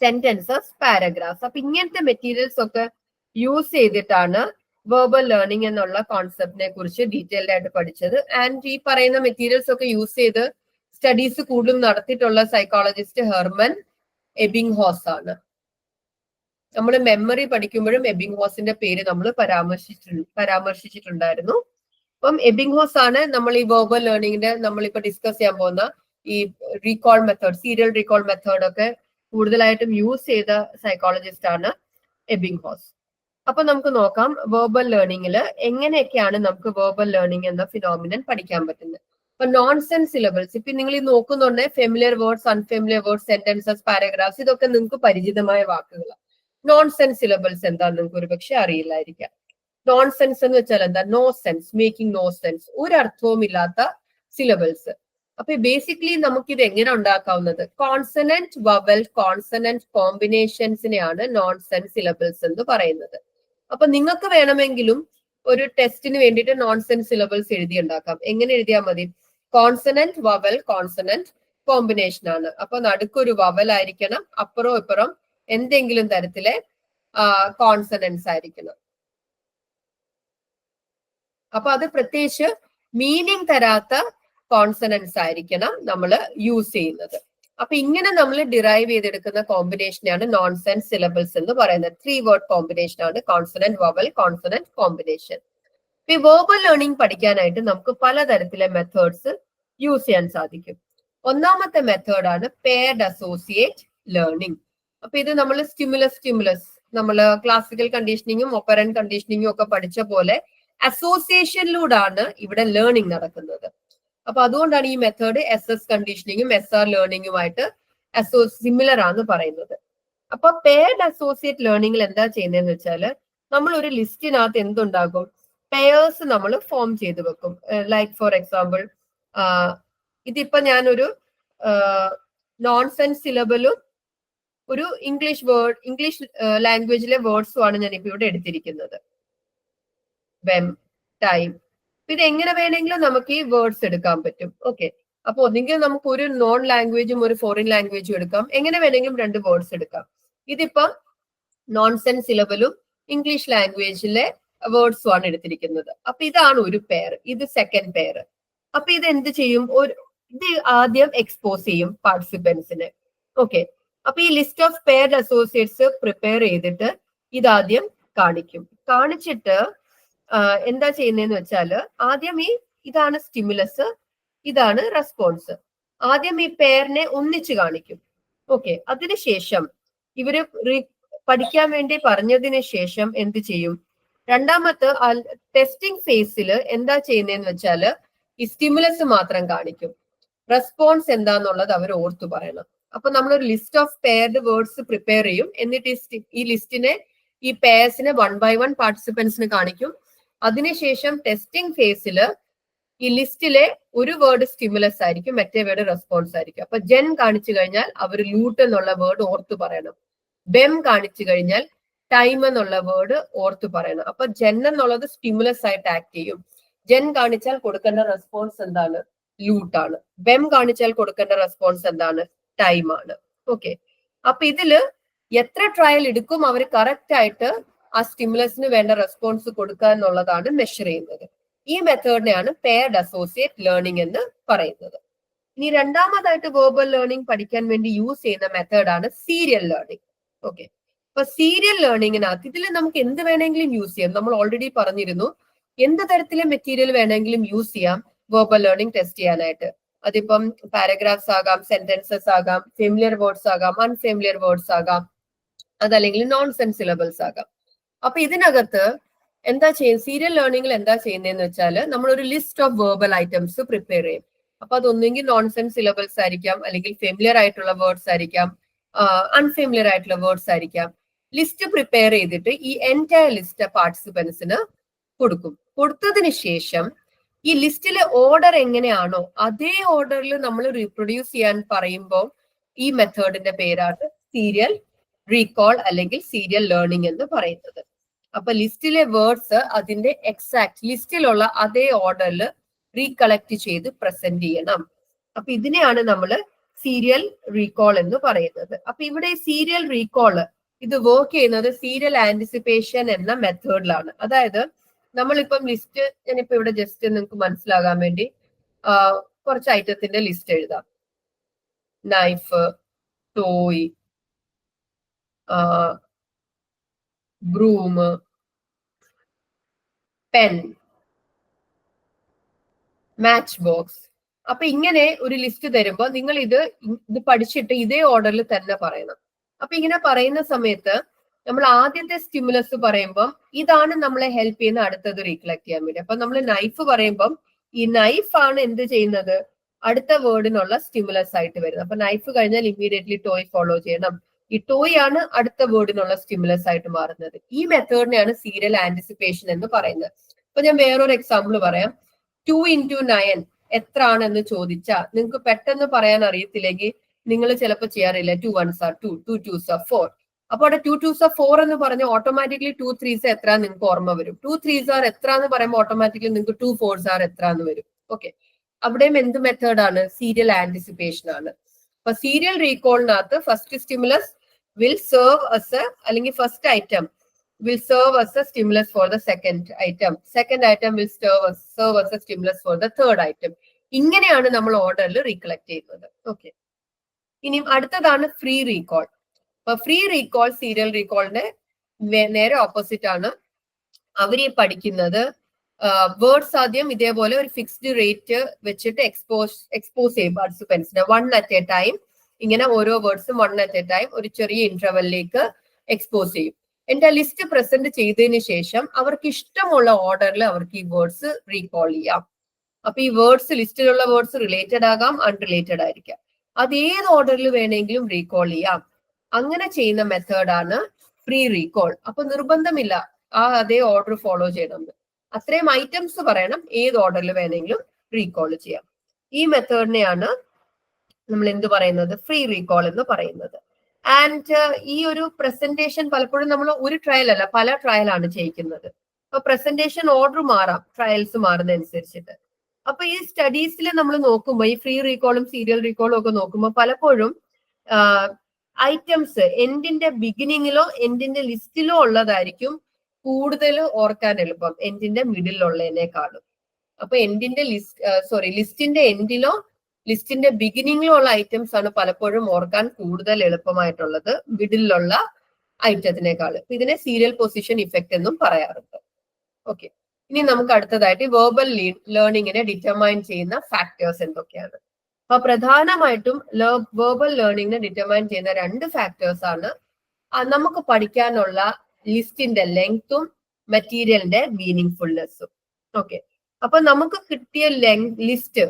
sentences, paragraphs. അപ്പൊ ഇങ്ങനത്തെ മെറ്റീരിയൽസ് ഒക്കെ യൂസ് ചെയ്തിട്ടാണ് വെർബൽ ലേണിംഗ് എന്നുള്ള കോൺസെപ്റ്റിനെ കുറിച്ച് ഡീറ്റെയിൽഡ് ആയിട്ട് പഠിച്ചത്. ആൻഡ് ഈ പറയുന്ന മെറ്റീരിയൽസ് ഒക്കെ യൂസ് ചെയ്ത് സ്റ്റഡീസ് കൂടുതലും നടത്തിയിട്ടുള്ള സൈക്കോളജിസ്റ്റ് ഹെർമൻ എബിംഗ്ഹോസ് ആണ്. നമ്മൾ മെമ്മറി പഠിക്കുമ്പോഴും എബിംഗ്ഹോസിന്റെ പേര് നമ്മൾ പരാമർശിച്ചിട്ടുണ്ടായിരുന്നു. അപ്പം എബിംഗ്ഹോസ് ആണ് നമ്മൾ ഈ വെർബൽ ലേണിംഗിന്റെ നമ്മളിപ്പോ ഡിസ്കസ് ചെയ്യാൻ പോകുന്ന ഈ recall method, serial recall method ഒക്കെ കൂടുതലായിട്ടും യൂസ് ചെയ്ത സൈക്കോളജിസ്റ്റ് ആണ് എബിംഗ്ഹോസ്. അപ്പൊ നമുക്ക് നോക്കാം വെർബൽ ലേണിംഗിൽ എങ്ങനെയൊക്കെയാണ് നമുക്ക് വെർബൽ ലേണിംഗ് എന്ന ഫിനോമിനൻ പഠിക്കാൻ പറ്റുന്നത്. അപ്പൊ നോൺസെൻസ് സിലബിൾസ്, ഇപ്പൊ നിങ്ങൾ ഈ നോക്കുന്നുണ്ട് familiar words, unfamiliar words, sentences, paragraphs, ഇതൊക്കെ നിങ്ങൾക്ക് പരിചിതമായ വാക്കുകളാണ്. നോൺസെൻസ് സിലബിൾസ് എന്താന്ന് നിങ്ങൾക്ക് ഒരു പക്ഷെ അറിയില്ലായിരിക്കാം. നോൺസെൻസ് എന്ന് വെച്ചാൽ എന്താ? No sense, making no sense, ഒരു അർത്ഥവും ഇല്ലാത്ത സിലബിൾസ്. അപ്പൊ ബേസിക്കലി നമുക്ക് ഇത് എങ്ങനെ ഉണ്ടാക്കാവുന്നത്? കോൺസണന്റ് വവൽ കോൺസണന്റ് കോമ്പിനേഷൻസിനെയാണ് നോൺസെൻസ് സിലബിൾസ് എന്ന് പറയുന്നത്. അപ്പൊ നിങ്ങൾക്ക് വേണമെങ്കിലും ഒരു ടെസ്റ്റിന് വേണ്ടിയിട്ട് നോൺസെൻസ് സിലബിൾസ് എഴുതി ഉണ്ടാക്കാം. എങ്ങനെ എഴുതിയാൽ മതി? കോൺസണന്റ് വവൽ കോൺസണന്റ് കോമ്പിനേഷൻ ആണ്. അപ്പൊ നടുക്കൊരു വവൽ ആയിരിക്കണം, അപ്പുറം ഇപ്പുറം എന്തെങ്കിലും തരത്തിലെ കോൺസണൻസ് ആയിരിക്കണം. അപ്പൊ അത് പ്രത്യേകിച്ച് മീനിങ് തരാത്ത കോൺസണൻസ് ആയിരിക്കണം നമ്മൾ യൂസ് ചെയ്യുന്നത്. അപ്പൊ ഇങ്ങനെ നമ്മൾ ഡിറൈവ് ചെയ്തെടുക്കുന്ന കോമ്പിനേഷനാണ് നോൺസെൻസ് സിലബിൾസ് എന്ന് പറയുന്നത്. 3 വേർഡ് കോമ്പിനേഷൻ ആണ് കോൺസണന്റ് വവൽ കോൺസണന്റ് കോമ്പിനേഷൻ. ഈ വെർബൽ ലേണിംഗ് പഠിക്കാനായിട്ട് നമുക്ക് പലതരത്തിലെ മെത്തേഡ്സ് യൂസ് ചെയ്യാൻ സാധിക്കും. ഒന്നാമത്തെ മെത്തേഡാണ് പെയർഡ് അസോസിയേറ്റ് ലേണിംഗ്. അപ്പൊ ഇത് നമ്മൾ സ്റ്റിമുലസ് നമ്മൾ ക്ലാസിക്കൽ കണ്ടീഷനിങ്ങും ഒപ്പറന്റ് കണ്ടീഷനിങ്ങും ഒക്കെ പഠിച്ച പോലെ അസോസിയേഷനിലൂടെയാണ് ഇവിടെ ലേണിംഗ് നടക്കുന്നത്. അപ്പൊ അതുകൊണ്ടാണ് ഈ മെത്തേഡ് SS കണ്ടീഷനിങ്ങും SR ലേണിംഗുമായിട്ട് സിമിലർ ആണെന്ന് പറയുന്നത്. അപ്പൊ പെയർഡ് അസോസിയേറ്റ് ലേണിംഗിൽ എന്താ ചെയ്യുന്നതെന്ന് വെച്ചാൽ നമ്മൾ ഒരു ലിസ്റ്റിനകത്ത് എന്തുണ്ടാകും? പെയേഴ്സ് നമ്മൾ ഫോം ചെയ്ത് വെക്കും. ലൈക്ക് ഫോർ എക്സാമ്പിൾ ഇതിപ്പോ ഞാനൊരു നോൺസെൻസ് സിലബിളും ഒരു ഇംഗ്ലീഷ് ലാംഗ്വേജിലെ വേർഡ്സും ആണ് ഞാനിപ്പോ ഇവിടെ എടുത്തിരിക്കുന്നത്. വെം, ടൈം. ഇത് എങ്ങനെ വേണമെങ്കിലും നമുക്ക് ഈ വേർഡ്സ് എടുക്കാൻ പറ്റും. ഓക്കെ, അപ്പൊ ഒന്നെങ്കിൽ നമുക്ക് ഒരു നോൺ ലാംഗ്വേജും ഒരു ഫോറിൻ ലാംഗ്വേജും എടുക്കാം. എങ്ങനെ വേണമെങ്കിലും 2 വേർഡ്സ് എടുക്കാം. ഇതിപ്പോ നോൺസെൻസ് സിലബിളും ഇംഗ്ലീഷ് ലാംഗ്വേജിലെ വേർഡ്സും ആണ് എടുത്തിരിക്കുന്നത്. അപ്പൊ ഇതാണ് ഒരു പെയർ, ഇത് സെക്കൻഡ് പെയർ. അപ്പൊ ഇത് എന്ത് ചെയ്യും? ഇത് ആദ്യം എക്സ്പോസ് ചെയ്യും പാർട്ടിസിപ്പൻസിന്. ഓക്കെ, അപ്പൊ ഈ list of paired associates prepare ചെയ്തിട്ട് ഇതാദ്യം കാണിച്ചിട്ട് എന്താ ചെയ്യുന്നതെന്ന് വെച്ചാല് ആദ്യം ഇതാണ് സ്റ്റിമുലസ്, ഇതാണ് റെസ്പോൺസ്. ആദ്യം ഈ പെയറിനെ ഒന്നിച്ച് കാണിക്കും. ഓക്കെ, അതിനുശേഷം ഇവര് പഠിക്കാൻ വേണ്ടി പറഞ്ഞതിന് ശേഷം എന്ത് ചെയ്യും? രണ്ടാമത്തെ ടെസ്റ്റിംഗ് ഫേസിൽ എന്താ ചെയ്യുന്നതെന്ന് വെച്ചാല് ഈ സ്റ്റിമുലസ് മാത്രം കാണിക്കും. റെസ്പോൺസ് എന്താന്നുള്ളത് അവർ ഓർത്തു പറയണം. അപ്പൊ നമ്മളൊരു list of paired words prepare ചെയ്യും. എന്നിട്ട് ഈ ലിസ്റ്റിനെ, ഈ പെയർസിനെ 1 by 1 പാർട്ടിസിപ്പൻസിന് കാണിക്കും. അതിനുശേഷം ടെസ്റ്റിംഗ് ഫേസിൽ ഈ ലിസ്റ്റിലെ ഒരു വേർഡ് സ്റ്റിമുലസ് ആയിരിക്കും, മറ്റേ വേർഡ് റെസ്പോൺസ് ആയിരിക്കും. അപ്പൊ ജെൻ കാണിച്ചു കഴിഞ്ഞാൽ അവർ ലൂട്ട് എന്നുള്ള വേർഡ് ഓർത്തു പറയണം. ബെം കാണിച്ചു കഴിഞ്ഞാൽ ടൈം എന്നുള്ള വേർഡ് ഓർത്തു പറയണം. അപ്പൊ ജെൻ എന്നുള്ളത് സ്റ്റിമുലസ് ആയിട്ട് ആക്ട് ചെയ്യും. ജെൻ കാണിച്ചാൽ കൊടുക്കേണ്ട റെസ്പോൺസ് എന്താണ്? ലൂട്ടാണ്. ബെം കാണിച്ചാൽ കൊടുക്കേണ്ട റെസ്പോൺസ് എന്താണ്? ടൈം ആണ്. ഓക്കെ, അപ്പൊ ഇതില് എത്ര ട്രയൽ എടുക്കും അവർ കറക്റ്റ് ആയിട്ട് ആ സ്റ്റിമുലസിന് വേണ്ട റെസ്പോൺസ് കൊടുക്കുക എന്നുള്ളതാണ് മെഷർ ചെയ്യുന്നത്. ഈ മെത്തേഡിനെയാണ് പെയർഡ് അസോസിയേറ്റ് ലേണിംഗ് എന്ന് പറയുന്നത്. ഇനി രണ്ടാമതായിട്ട് വെർബൽ ലേണിംഗ് പഠിക്കാൻ വേണ്ടി യൂസ് ചെയ്യുന്ന മെത്തേഡാണ് സീരിയൽ ലേണിംഗ്. ഓക്കെ, അപ്പൊ സീരിയൽ ലേണിംഗിനകത്ത് ഇതിൽ നമുക്ക് എന്ത് വേണമെങ്കിലും യൂസ് ചെയ്യാം. നമ്മൾ ഓൾറെഡി പറഞ്ഞിരുന്നു എന്ത് തരത്തിലെ മെറ്റീരിയൽ വേണമെങ്കിലും യൂസ് ചെയ്യാം വെർബൽ ലേണിംഗ് ടെസ്റ്റ് ചെയ്യാനായിട്ട്. അതിപ്പം പാരഗ്രാഫ്സ് ആകാം, സെന്റൻസസ് ആകാം, ഫെമിലിയർ വേർഡ്സ് ആകാം, അൺഫെമിലിയർ വേർഡ്സ് ആകാം, അതല്ലെങ്കിൽ നോൺ സെൻസ് സിലബിൾസ് ആകാം. അപ്പൊ ഇതിനകത്ത് എന്താ ചെയ്യുന്നത്, സീരിയൽ ലേണിംഗിൽ എന്താ ചെയ്യുന്നതെന്ന് വെച്ചാൽ നമ്മൾ ഒരു list of verbal items prepare ചെയ്യും. അപ്പൊ അതൊന്നെങ്കിൽ നോൺ സെൻസ് സിലബിൾസ് ആയിരിക്കാം, അല്ലെങ്കിൽ ഫെമിലിയർ ആയിട്ടുള്ള വേർഡ്സ് ആയിരിക്കാം, അൺഫെമിലിയർ ആയിട്ടുള്ള വേർഡ്സ് ആയിരിക്കാം. ലിസ്റ്റ് പ്രിപ്പയർ ചെയ്തിട്ട് ഈ എൻറ്റയർ ലിസ്റ്റ് പാർട്ടിസിപ്പൻസിന് കൊടുക്കും. കൊടുത്തതിന് ശേഷം ഈ ലിസ്റ്റിലെ ഓർഡർ എങ്ങനെയാണോ അതേ ഓർഡറിൽ നമ്മൾ റീപ്രൊഡ്യൂസ് ചെയ്യാൻ പറയുമ്പോൾ ഈ മെത്തേഡിന്റെ പേരാണ് സീരിയൽ റീകോൾ അല്ലെങ്കിൽ സീരിയൽ ലേണിംഗ് എന്ന് പറയുന്നത്. അപ്പൊ ലിസ്റ്റിലെ വേർഡ്സ് അതിന്റെ എക്സാക്ട് ലിസ്റ്റിലുള്ള അതേ ഓർഡറിൽ റീകളക്ട് ചെയ്ത് പ്രസന്റ് ചെയ്യണം. അപ്പൊ ഇതിനെയാണ് നമ്മൾ സീരിയൽ റീകോൾ എന്ന് പറയുന്നത്. അപ്പൊ ഇവിടെ സീരിയൽ റീകോള് ഇത് വർക്ക് ചെയ്യുന്നത് സീരിയൽ ആന്റിസിപ്പേഷൻ എന്ന മെത്തേഡിലാണ്. അതായത് നമ്മളിപ്പം ലിസ്റ്റ്, ഞാനിപ്പോ ഇവിടെ ജസ്റ്റ് നിങ്ങൾക്ക് മനസ്സിലാകാൻ വേണ്ടി കുറച്ച് ഐറ്റത്തിന്റെ ലിസ്റ്റ് എഴുതാം. Knife, toy, broom, pen, match box. അപ്പൊ ഇങ്ങനെ ഒരു ലിസ്റ്റ് തരുമ്പോൾ നിങ്ങൾ ഇത് പഠിച്ചിട്ട് ഇതേ ഓർഡറിൽ തന്നെ പറയണം. അപ്പൊ ഇങ്ങനെ പറയുന്ന സമയത്ത് നമ്മൾ ആദ്യത്തെ സ്റ്റിമുലസ് പറയുമ്പോൾ ഇതാണ് നമ്മളെ ഹെൽപ്പ് ചെയ്യുന്ന അടുത്തത് റീകളക്ട് ചെയ്യാൻ വേണ്ടി. അപ്പൊ നമ്മൾ നൈഫ് പറയുമ്പം ഈ നൈഫ് ആണ് എന്ത് ചെയ്യുന്നത്, അടുത്ത വേർഡിനുള്ള സ്റ്റിമുലസ് ആയിട്ട് വരുന്നത്. അപ്പൊ നൈഫ് കഴിഞ്ഞാൽ ഇമ്മീഡിയറ്റ്ലി ടോയ് ഫോളോ ചെയ്യണം. ഈ ടോയ് ആണ് അടുത്ത വേർഡിനുള്ള സ്റ്റിമുലസ് ആയിട്ട് മാറുന്നത്. ഈ മെത്തേഡിനെയാണ് സീരിയൽ ആന്റിസിപ്പേഷൻ എന്ന് പറയുന്നത്. അപ്പൊ ഞാൻ വേറൊരു എക്സാമ്പിൾ പറയാം. 2 into 9 എത്ര ആണെന്ന് ചോദിച്ചാൽ നിങ്ങൾക്ക് പെട്ടെന്ന് പറയാൻ അറിയത്തില്ലെങ്കിൽ നിങ്ങൾ ചിലപ്പോൾ ചെയ്യാറില്ല 2 1s are 2, 2 2s are 4. അപ്പൊ അവിടെ 2 2s are 4 എന്ന് പറഞ്ഞാൽ ഓട്ടോമാറ്റിക്കലി 2 3s എത്ര നിങ്ങൾക്ക് ഓർമ്മ വരും. 2 3s are എത്ര എന്ന് പറയുമ്പോൾ ഓട്ടോമാറ്റിക്കലി നിങ്ങൾക്ക് 2 4s are എത്ര എന്ന് വരും. ഓക്കെ, അവിടെയും എന്ത് മെത്തേഡാണ്, സീരിയൽ ആന്റിസിപ്പേഷൻ ആണ്. അപ്പൊ സീരിയൽ റീകോളിനകത്ത് first stimulus will serve as അല്ലെങ്കിൽ first item will serve as a stimulus for the second item. Second item will serve as a stimulus for the third item. ഇങ്ങനെയാണ് നമ്മൾ ഓർഡറിൽ റീകളക്ട് ചെയ്യുന്നത്. ഓക്കെ, ഇനി അടുത്തതാണ് ഫ്രീ റീകോൾ. അപ്പൊ ഫ്രീ റീകോൾ സീരിയൽ റീകോളിന്റെ നേരെ ഓപ്പോസിറ്റ് ആണ്. അവര് പഠിക്കുന്നത് വേർഡ്സ് ആദ്യം ഇതേപോലെ ഒരു ഫിക്സ്ഡ് റേറ്റ് വെച്ചിട്ട് എക്സ്പോസ് ചെയ്യും പാർട്ടിസിപ്പൻസിന് 1 at a time. ഇങ്ങനെ ഓരോ വേർഡ്സും 1 at a time ഒരു ചെറിയ ഇന്റർവെല്ലിലേക്ക് എക്സ്പോസ് ചെയ്യും. എന്റെ ലിസ്റ്റ് പ്രസന്റ് ചെയ്തതിന് ശേഷം അവർക്ക് ഇഷ്ടമുള്ള ഓർഡറിൽ അവർക്ക് ഈ വേർഡ്സ് റീകോൾ ചെയ്യാം. അപ്പൊ ഈ വേർഡ്സ് ലിസ്റ്റിലുള്ള വേർഡ്സ് റിലേറ്റഡ് ആകാം, അൺറിലേറ്റഡ് ആയിരിക്കാം. അത് ഏത് ഓർഡറിൽ വേണമെങ്കിലും റീകോൾ ചെയ്യാം. അങ്ങനെ ചെയ്യുന്ന മെത്തേഡാണ് ഫ്രീ റീകോൾ. അപ്പൊ നിർബന്ധമില്ല അതേ ഓർഡർ ഫോളോ ചെയ്യണമെന്ന്. അത്രയും ഐറ്റംസ് പറയണം, ഏത് ഓർഡറിൽ വേണമെങ്കിലും റീകോൾ ചെയ്യാം. ഈ മെത്തേഡിനെയാണ് നമ്മൾ എന്ത് പറയുന്നത്, ഫ്രീ റീകോൾ എന്ന് പറയുന്നത്. ആൻഡ് ഈ ഒരു പ്രസന്റേഷൻ പലപ്പോഴും നമ്മൾ ഒരു ട്രയൽ അല്ല പല ട്രയലാണ് ചെയ്യിക്കുന്നത്. അപ്പൊ പ്രസന്റേഷൻ ഓർഡർ മാറാം ട്രയൽസ് മാറുന്നതനുസരിച്ചിട്ട്. അപ്പൊ ഈ സ്റ്റഡീസിൽ നമ്മൾ നോക്കുമ്പോൾ ഈ ഫ്രീ റീകോളും സീരിയൽ റീകോളും ഒക്കെ നോക്കുമ്പോൾ പലപ്പോഴും ഐറ്റംസ് എൻഡിന്റെ ബിഗിനിങ്ങിലോ എൻഡിന്റെ ലിസ്റ്റിലോ ഉള്ളതായിരിക്കും കൂടുതൽ ഓർക്കാൻ എളുപ്പം എൻഡിന്റെ മിഡിലുള്ളതിനേക്കാളും. അപ്പൊ എൻഡിന്റെ ലിസ്റ്റിന്റെ എൻഡിലോ ലിസ്റ്റിന്റെ ബിഗിനിങ്ങിലോ ഉള്ള ഐറ്റംസ് ആണ് പലപ്പോഴും ഓർക്കാൻ കൂടുതൽ എളുപ്പമായിട്ടുള്ളത് മിഡിലുള്ള ഐറ്റത്തിനേക്കാൾ. ഇതിനെ സീരിയൽ പൊസിഷൻ ഇഫക്റ്റ് എന്നും പറയാറുണ്ട്. ഓക്കെ, ഇനി നമുക്ക് അടുത്തതായിട്ട് വെർബൽ ലേണിംഗിനെ ഡിറ്റർമൈൻ ചെയ്യുന്ന ഫാക്ടേഴ്സ് എന്തൊക്കെയാണ്. അപ്പൊ പ്രധാനമായിട്ടും വെർബൽ ലേണിംഗിനെ ഡിറ്റർമൈൻ ചെയ്യുന്ന 2 ഫാക്ടേഴ്സ് ആണ് നമുക്ക് പഠിക്കാനുള്ള ലിസ്റ്റിന്റെ ലെങ്ത്തും മെറ്റീരിയലിന്റെ മീനിങ് ഫുൾനെസ്സും. ഓക്കെ, അപ്പൊ നമുക്ക് കിട്ടിയ ലിസ്റ്റ്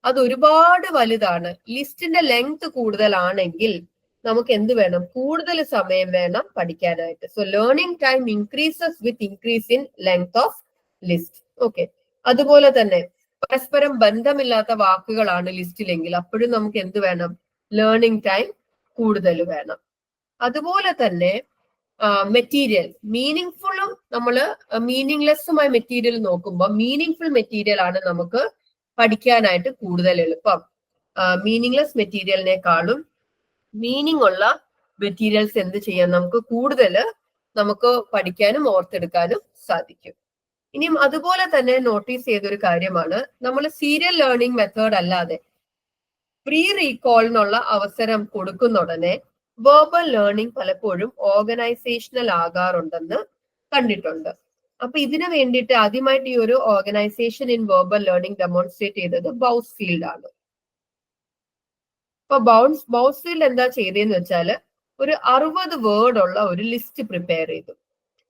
അത് ഒരുപാട് വലുതാണ്. ലിസ്റ്റിന്റെ ലെങ്ത് കൂടുതലാണെങ്കിൽ നമുക്ക് എന്ത് വേണം, കൂടുതൽ സമയം വേണം പഠിക്കാനായിട്ട്. So learning time increases with increase in length of list. Okay, അതുപോലെ തന്നെ പരസ്പരം ബന്ധമില്ലാത്ത വാക്കുകളാണ് ലിസ്റ്റിലെങ്കിൽ അപ്പോഴും നമുക്ക് എന്ത് വേണം, ലേണിംഗ് ടൈം കൂടുതൽ വേണം. അതുപോലെ തന്നെ മെറ്റീരിയൽ മീനിങ് ഫുള്ളും നമ്മൾ മീനിങ്ലെസ്സുമായ മെറ്റീരിയൽ നോക്കുമ്പോൾ മീനിങ് ഫുൾ മെറ്റീരിയൽ ആണ് നമുക്ക് പഠിക്കാനായിട്ട് കൂടുതൽ എളുപ്പം. മീനിങ്ലെസ് മെറ്റീരിയലിനേക്കാളും മീനിങ് ഉള്ള മെറ്റീരിയൽസ് എന്ത് ചെയ്യാം, നമുക്ക് കൂടുതൽ നമുക്ക് പഠിക്കാനും ഓർത്തെടുക്കാനും സാധിക്കും. ഇനിയും അതുപോലെ തന്നെ നോട്ടീസ് ചെയ്തൊരു കാര്യമാണ്, നമ്മൾ സീരിയൽ ലേണിംഗ് മെത്തേഡ് അല്ലാതെ പ്രീ റീകോൾ എന്നുള്ള അവസരം കൊടുക്കുന്ന ഉടനെ വെർബൽ ലേണിംഗ് പലപ്പോഴും ഓർഗനൈസേഷണൽ ആകാറുണ്ടെന്ന് കണ്ടിട്ടുണ്ട്. അപ്പൊ ഇതിനു വേണ്ടിയിട്ട് ആദ്യമായിട്ട് ഈ ഒരു organisation in verbal learning demonstrate ചെയ്തത് ബൗസ്ഫീൽഡ് ആണ്. അപ്പൊ ബൗസ്ഫീൽഡ് എന്താ ചെയ്തതെന്ന് വെച്ചാല് ഒരു 60 വേർഡ് ഉള്ള ഒരു ലിസ്റ്റ് പ്രിപ്പയർ ചെയ്തു.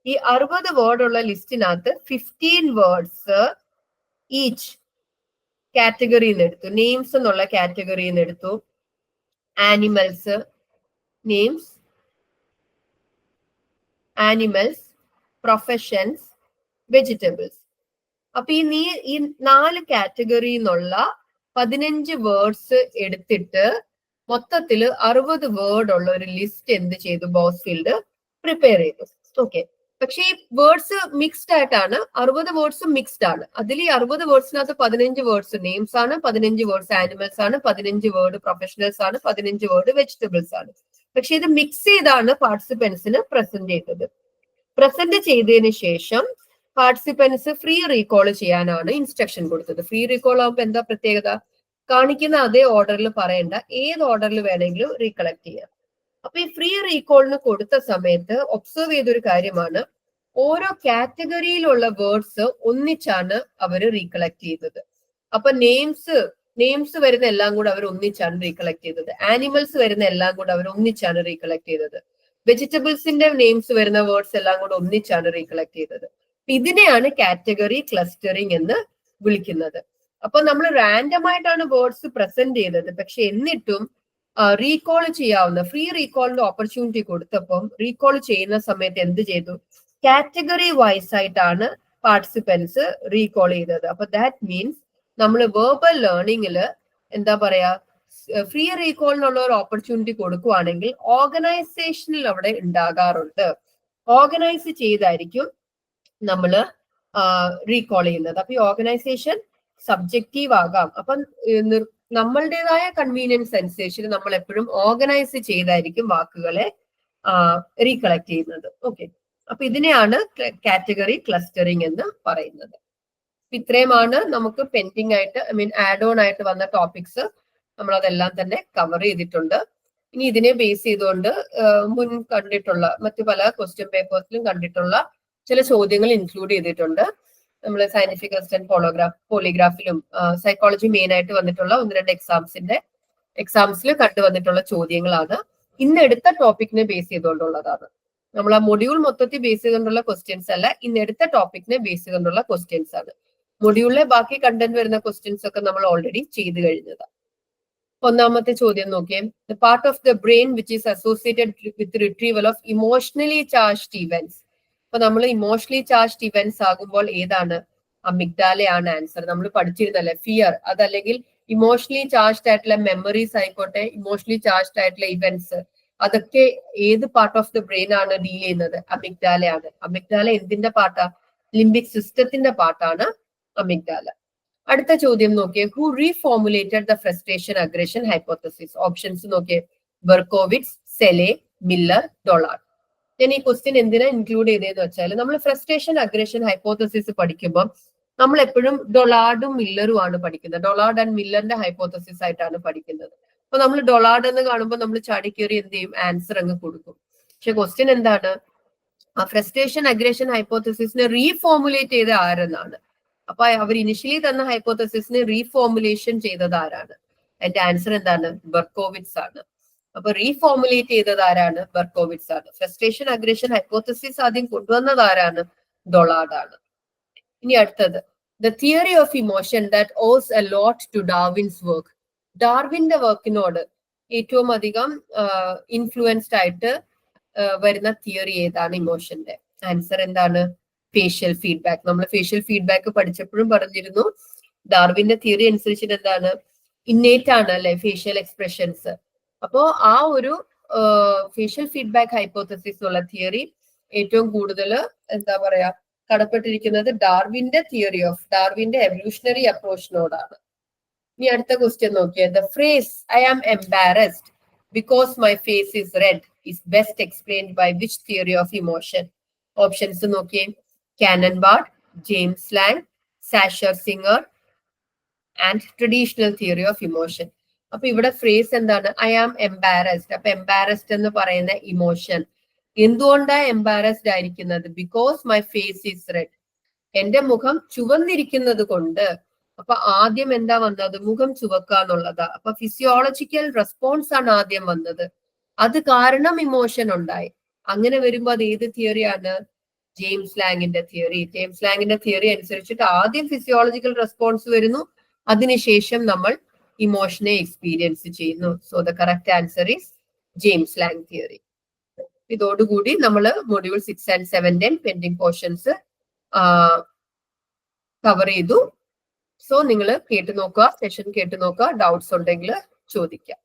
ഈ 60 വേർഡ് ഉള്ള ലിസ്റ്റിനകത്ത് 15 വേർഡ്സ് ഈച്ച് കാറ്റഗറിയിൽ നിന്ന് എടുത്തു. നെയിംസ് എന്നുള്ള കാറ്റഗറിയിൽ നിന്ന് എടുത്തു. Animals, names, animals, professions, vegetables. അപ്പൊ ഈ 4 കാറ്റഗറിയിൽ നിന്നുള്ള 15 വേർഡ്സ് എടുത്തിട്ട് മൊത്തത്തില് 60 വേർഡ് ഉള്ള ഒരു ലിസ്റ്റ് എന്ത് ചെയ്തു, ബൗസ്ഫീൽഡ് പ്രിപ്പയർ ചെയ്തു. ഓക്കെ, പക്ഷെ ഈ വേർഡ്സ് മിക്സ്ഡ് ആയിട്ടാണ്, 60 വേർഡ്സ് മിക്സ്ഡ് ആണ്. അതിൽ ഈ 60 വേർഡ്സിനകത്ത് 15 വേർഡ്സ് നെയിംസ് ആണ്, 15 വേർഡ്സ് ആനിമൽസ് ആണ്, 15 വേർഡ് പ്രൊഫഷണൽസ് ആണ്, 15 വേർഡ് വെജിറ്റബിൾസ് ആണ്. പക്ഷെ ഇത് മിക്സ് ചെയ്താണ് പാർട്ടിസിപ്പൻസിന് പ്രസന്റ് ചെയ്തത്. പ്രസന്റ് ചെയ്തതിന് ശേഷം പാർട്ടിസിപ്പൻസ് ഫ്രീ റീകോൾ ചെയ്യാനാണ് ഇൻസ്ട്രക്ഷൻ കൊടുത്തത്. ഫ്രീ റീകോൾ ആകുമ്പോൾ എന്താ പ്രത്യേകത, കാണിക്കുന്ന അതേ ഓർഡറിൽ പറയണ്ട, ഏത് ഓർഡറിൽ വേണമെങ്കിലും റീകളക്ട് ചെയ്യാം. അപ്പൊ ഈ ഫ്രീ റീകോളിന് കൊടുത്ത സമയത്ത് ഒബ്സർവ് ചെയ്തൊരു കാര്യമാണ്, ഓരോ കാറ്റഗറിയിലുള്ള വേർഡ്സ് ഒന്നിച്ചാണ് അവര് റീകളക്ട് ചെയ്തത്. അപ്പൊ നെയിംസ് വരുന്ന എല്ലാം കൂടെ അവർ ഒന്നിച്ചാണ് റീകളക്ട് ചെയ്തത്. ആനിമൽസ് വരുന്ന എല്ലാം കൂടെ അവർ ഒന്നിച്ചാണ് റീകളക്ട് ചെയ്തത്. വെജിറ്റബിൾസിന്റെ നെയിംസ് വരുന്ന വേർഡ്സ് എല്ലാം കൂടെ ഒന്നിച്ചാണ് റീകളക്ട് ചെയ്തത്. ഇതിനെയാണ് കാറ്റഗറി ക്ലസ്റ്ററിംഗ് എന്ന് വിളിക്കുന്നത്. അപ്പൊ നമ്മൾ റാൻഡം ആയിട്ടാണ് വേർഡ്സ് പ്രസന്റ് ചെയ്തത്, പക്ഷെ എന്നിട്ടും റീകോൾ ചെയ്യാവുന്ന ഫ്രീ റീകോളിന്റെ ഓപ്പർച്യൂണിറ്റി കൊടുത്തപ്പം റീകോൾ ചെയ്യുന്ന സമയത്ത് എന്ത് ചെയ്തു, കാറ്റഗറി വൈസ് ആയിട്ടാണ് പാർട്ടിസിപ്പൻസ് റീകോൾ ചെയ്തത്. അപ്പൊ ദാറ്റ് മീൻസ് നമ്മൾ വെർബൽ ലേണിംഗില് എന്താ പറയാ, ഫ്രീ റീകോളിനുള്ള ഒരു ഓപ്പർച്യൂണിറ്റി കൊടുക്കുവാണെങ്കിൽ ഓർഗനൈസേഷനിൽ അവിടെ ഉണ്ടാകാറുണ്ട്. ഓർഗനൈസ് ചെയ്തായിരിക്കും നമ്മൾ റീകോൾ ചെയ്യുന്നത്. അപ്പൊ ഈ ഓർഗനൈസേഷൻ സബ്ജക്റ്റീവ് ആകാം. അപ്പം നമ്മളുടേതായ കൺവീനിയൻസ് അനുസരിച്ച് നമ്മൾ എപ്പോഴും ഓർഗനൈസ് ചെയ്തായിരിക്കും വാക്കുകളെ റീകളക്ട് ചെയ്യുന്നത്. ഓക്കെ, അപ്പൊ ഇതിനെയാണ് കാറ്റഗറി ക്ലസ്റ്ററിംഗ് എന്ന് പറയുന്നത്. ഇത്രയുമാണ് നമുക്ക് പെൻഡിങ് ആയിട്ട്, ആഡ് ഓൺ ആയിട്ട് വന്ന ടോപ്പിക്സ്. നമ്മൾ അതെല്ലാം തന്നെ കവർ ചെയ്തിട്ടുണ്ട്. ഇനി ഇതിനെ ബേസ് ചെയ്തുകൊണ്ട് മുൻ കണ്ടിട്ടുള്ള മറ്റു പല ക്വസ്റ്റ്യൻ പേപ്പേഴ്സിലും കണ്ടിട്ടുള്ള ചില ചോദ്യങ്ങൾ ഇൻക്ലൂഡ് ചെയ്തിട്ടുണ്ട്. നമ്മൾ സയന്റിഫിക് അസിസ്റ്റന്റ് പോളിഗ്രാഫിലും സൈക്കോളജി മെയിൻ ആയിട്ട് വന്നിട്ടുള്ള 1-2 എക്സാംസിൽ കണ്ടുവന്നിട്ടുള്ള ചോദ്യങ്ങളാണ്. ഇന്ന് എടുത്ത ടോപ്പിക്കിനെ ബേസ് ചെയ്തുകൊണ്ടുള്ളതാണ്. നമ്മൾ ആ മൊഡ്യൂൾ മൊത്തത്തിൽ ബേസ് ചെയ്തുകൊണ്ടുള്ള ക്വസ്റ്റ്യൻസ് അല്ല, ഇന്ന് എടുത്ത ടോപ്പിക്കിനെ ബേസ് ചെയ്തുകൊണ്ടുള്ള ക്വസ്റ്റ്യൻസ് ആണ്. മൊഡ്യൂളിലെ ബാക്കി കണ്ടന്റ് വരുന്ന ക്വസ്റ്റ്യൻസ് ഒക്കെ നമ്മൾ ഓൾറെഡി ചെയ്തു കഴിഞ്ഞതാണ്. ഒന്നാമത്തെ ചോദ്യം നോക്കിയേ, the part of the brain which is associated with retrieval of emotionally charged events. അപ്പൊ നമ്മൾ ഇമോഷണലി ചാർജ്ഡ് ഇവന്റ്സ് ആകുമ്പോൾ ഏതാണ്, അമിഗ്ഡാലയാണ് ആൻസർ. നമ്മൾ പഠിച്ചിരുന്നല്ലേ, ഫിയർ, അതല്ലെങ്കിൽ ഇമോഷണലി ചാർജ്ഡ് ആയിട്ടുള്ള മെമ്മറീസ് ആയിക്കോട്ടെ, ഇമോഷണലി ചാർജ്ഡ് ആയിട്ടുള്ള ഇവന്റ്സ്, അതൊക്കെ ഏത് പാർട്ട് ഓഫ് ദ ബ്രെയിൻ ആണ് ഡീൽ ചെയ്യുന്നത്, അമിഗ്ഡാലയാണ്. അമിഗ്ഡാല എന്തിന്റെ പാർട്ടാ, ലിംബിക് സിസ്റ്റത്തിന്റെ പാർട്ടാണ് അമിഗ്ഡാല. അടുത്ത ചോദ്യം നോക്കിയേ, who reformulated the frustration aggression hypothesis. Options നോക്കിയേ, ബെർക്കോവിറ്റ്സ്, സെലെ, മില്ലർ, ഡൊളാർഡ്. ഞാൻ ഈ ക്വസ്റ്റ്യൻ എന്തിനാ ഇൻക്ലൂഡ് ചെയ്തതെന്ന് വെച്ചാൽ, നമ്മൾ ഫ്രസ്ട്രേഷൻ അഗ്രഷൻ ഹൈപ്പോത്തസിസ് പഠിക്കുമ്പോൾ നമ്മൾ എപ്പോഴും ഡൊളാർഡും മില്ലറും ആണ് പഠിക്കുന്നത്. ഡൊളാർഡ് ആൻഡ് മില്ലറിന്റെ ഹൈപ്പോത്തസിസ് ആയിട്ടാണ് പഠിക്കുന്നത്. അപ്പൊ നമ്മൾ ഡൊളാർഡ് എന്ന് കാണുമ്പോൾ നമ്മൾ ചാടിക്കേറി എന്ത് ചെയ്യും, ആൻസർ അങ്ങ് കൊടുക്കും. പക്ഷെ ക്വസ്റ്റ്യൻ എന്താണ്, ആ ഫ്രസ്ട്രേഷൻ അഗ്രഷൻ ഹൈപ്പോത്തസിസിനെ റീഫോർമുലേറ്റ് ചെയ്ത ആരെന്നാണ്. അപ്പൊ അവർ ഇനിഷ്യലി തന്ന ഹൈപ്പോത്തസിസിനെ റീഫോർമുലേഷൻ ചെയ്തത് ആരാണ്? എന്റെ ആൻസർ എന്താണ്, ബെർക്കോവിറ്റ്സ് ആണ്. അപ്പൊ റീഫോർമുലേറ്റ് ചെയ്തത് ആരാണ്, ബെർക്കോവിറ്റ്സ് ആണ്. ഫ്രസ്ട്രേഷൻ അഗ്രഷൻ ഹൈപ്പോത്തസിസ് ആദ്യം കൊണ്ടുവന്നത് ആരാണ്, ഡൊളാർഡ് ആണ്. ഇനി അടുത്തത്, the theory of emotion that owes a lot to Darwin's work. ഡാർവിന്റെ വർക്കിനോട് ഏറ്റവും അധികം ഇൻഫ്ലുവൻസ്ഡ് ആയിട്ട് വരുന്ന തിയറി ഏതാണ് ഇമോഷന്റെ? ആൻസർ എന്താണ്, ഫേഷ്യൽ ഫീഡ്ബാക്ക്. നമ്മൾ ഫേഷ്യൽ ഫീഡ്ബാക്ക് പഠിച്ചപ്പോഴും പറഞ്ഞിരുന്നു, ഡാർവിന്റെ തിയറി അനുസരിച്ചിട്ട് എന്താണ്, ഇന്നേറ്റ് ആണ് അല്ലെ ഫേഷ്യൽ എക്സ്പ്രഷൻസ്. അപ്പോ ആ ഒരു ഫേഷ്യൽ ഫീഡ്ബാക്ക് ഹൈപ്പോത്തസിസ് ഉള്ള തിയറി ഏറ്റവും കൂടുതൽ എന്താ പറയാ കടപ്പെട്ടിരിക്കുന്നത് ഡാർവിന്റെ എവല്യൂഷണറി അപ്രോച്ചിനോടാണ്. ഇനി അടുത്ത ക്വസ്റ്റ്യൻ നോക്കിയാൽ, the phrase I am embarrassed because my face is red is best explained by which theory of emotion? Options നോക്കിയേ, കാനൻ ബാർഡ്, ജെയിംസ് ലാങ്, സാഷർ Singer and traditional theory of emotion. അപ്പൊ ഇവിടെ ഫ്രേസ് എന്താണ്? I am embarrassed. അപ്പൊ എംബാരസ്ഡ് എന്ന് പറയുന്ന ഇമോഷൻ. എന്തുകൊണ്ടാ എംബാരസ്ഡ് ആയിരിക്കുന്നത്? Because my face is red. എന്റെ മുഖം ചുവന്നിരിക്കുന്നത് കൊണ്ട്. അപ്പൊ ആദ്യം എന്താ വന്നത്? മുഖം ചുവക്കാന്നുള്ളതാ. അപ്പൊ ഫിസിയോളജിക്കൽ റെസ്പോൺസ് ആണ് ആദ്യം വന്നത്. അത് കാരണം ഇമോഷൻ ഉണ്ടായി. അങ്ങനെ വരുമ്പോ അത് ഏത് തിയറിയാണ്? ജെയിംസ് ലാങ്ങിന്റെ തിയറി. ജെയിംസ് ലാങ്ങിന്റെ തിയറി അനുസരിച്ചിട്ട് ആദ്യം ഫിസിയോളജിക്കൽ റെസ്പോൺസ് വരുന്നു, അതിനുശേഷം നമ്മൾ ഇമോഷനെ എക്സ്പീരിയൻസ് ചെയ്യുന്നു. So the correct answer is James Lange theory. ഇതോടുകൂടി നമ്മൾ module 6 and 7 pending portions cover ചെയ്തു. സോ നിങ്ങൾ കേട്ടു നോക്കുക, സെഷൻ കേട്ടു നോക്കുക. ഡൗട്ട്സ് ഉണ്ടെങ്കിൽ ചോദിക്കാം.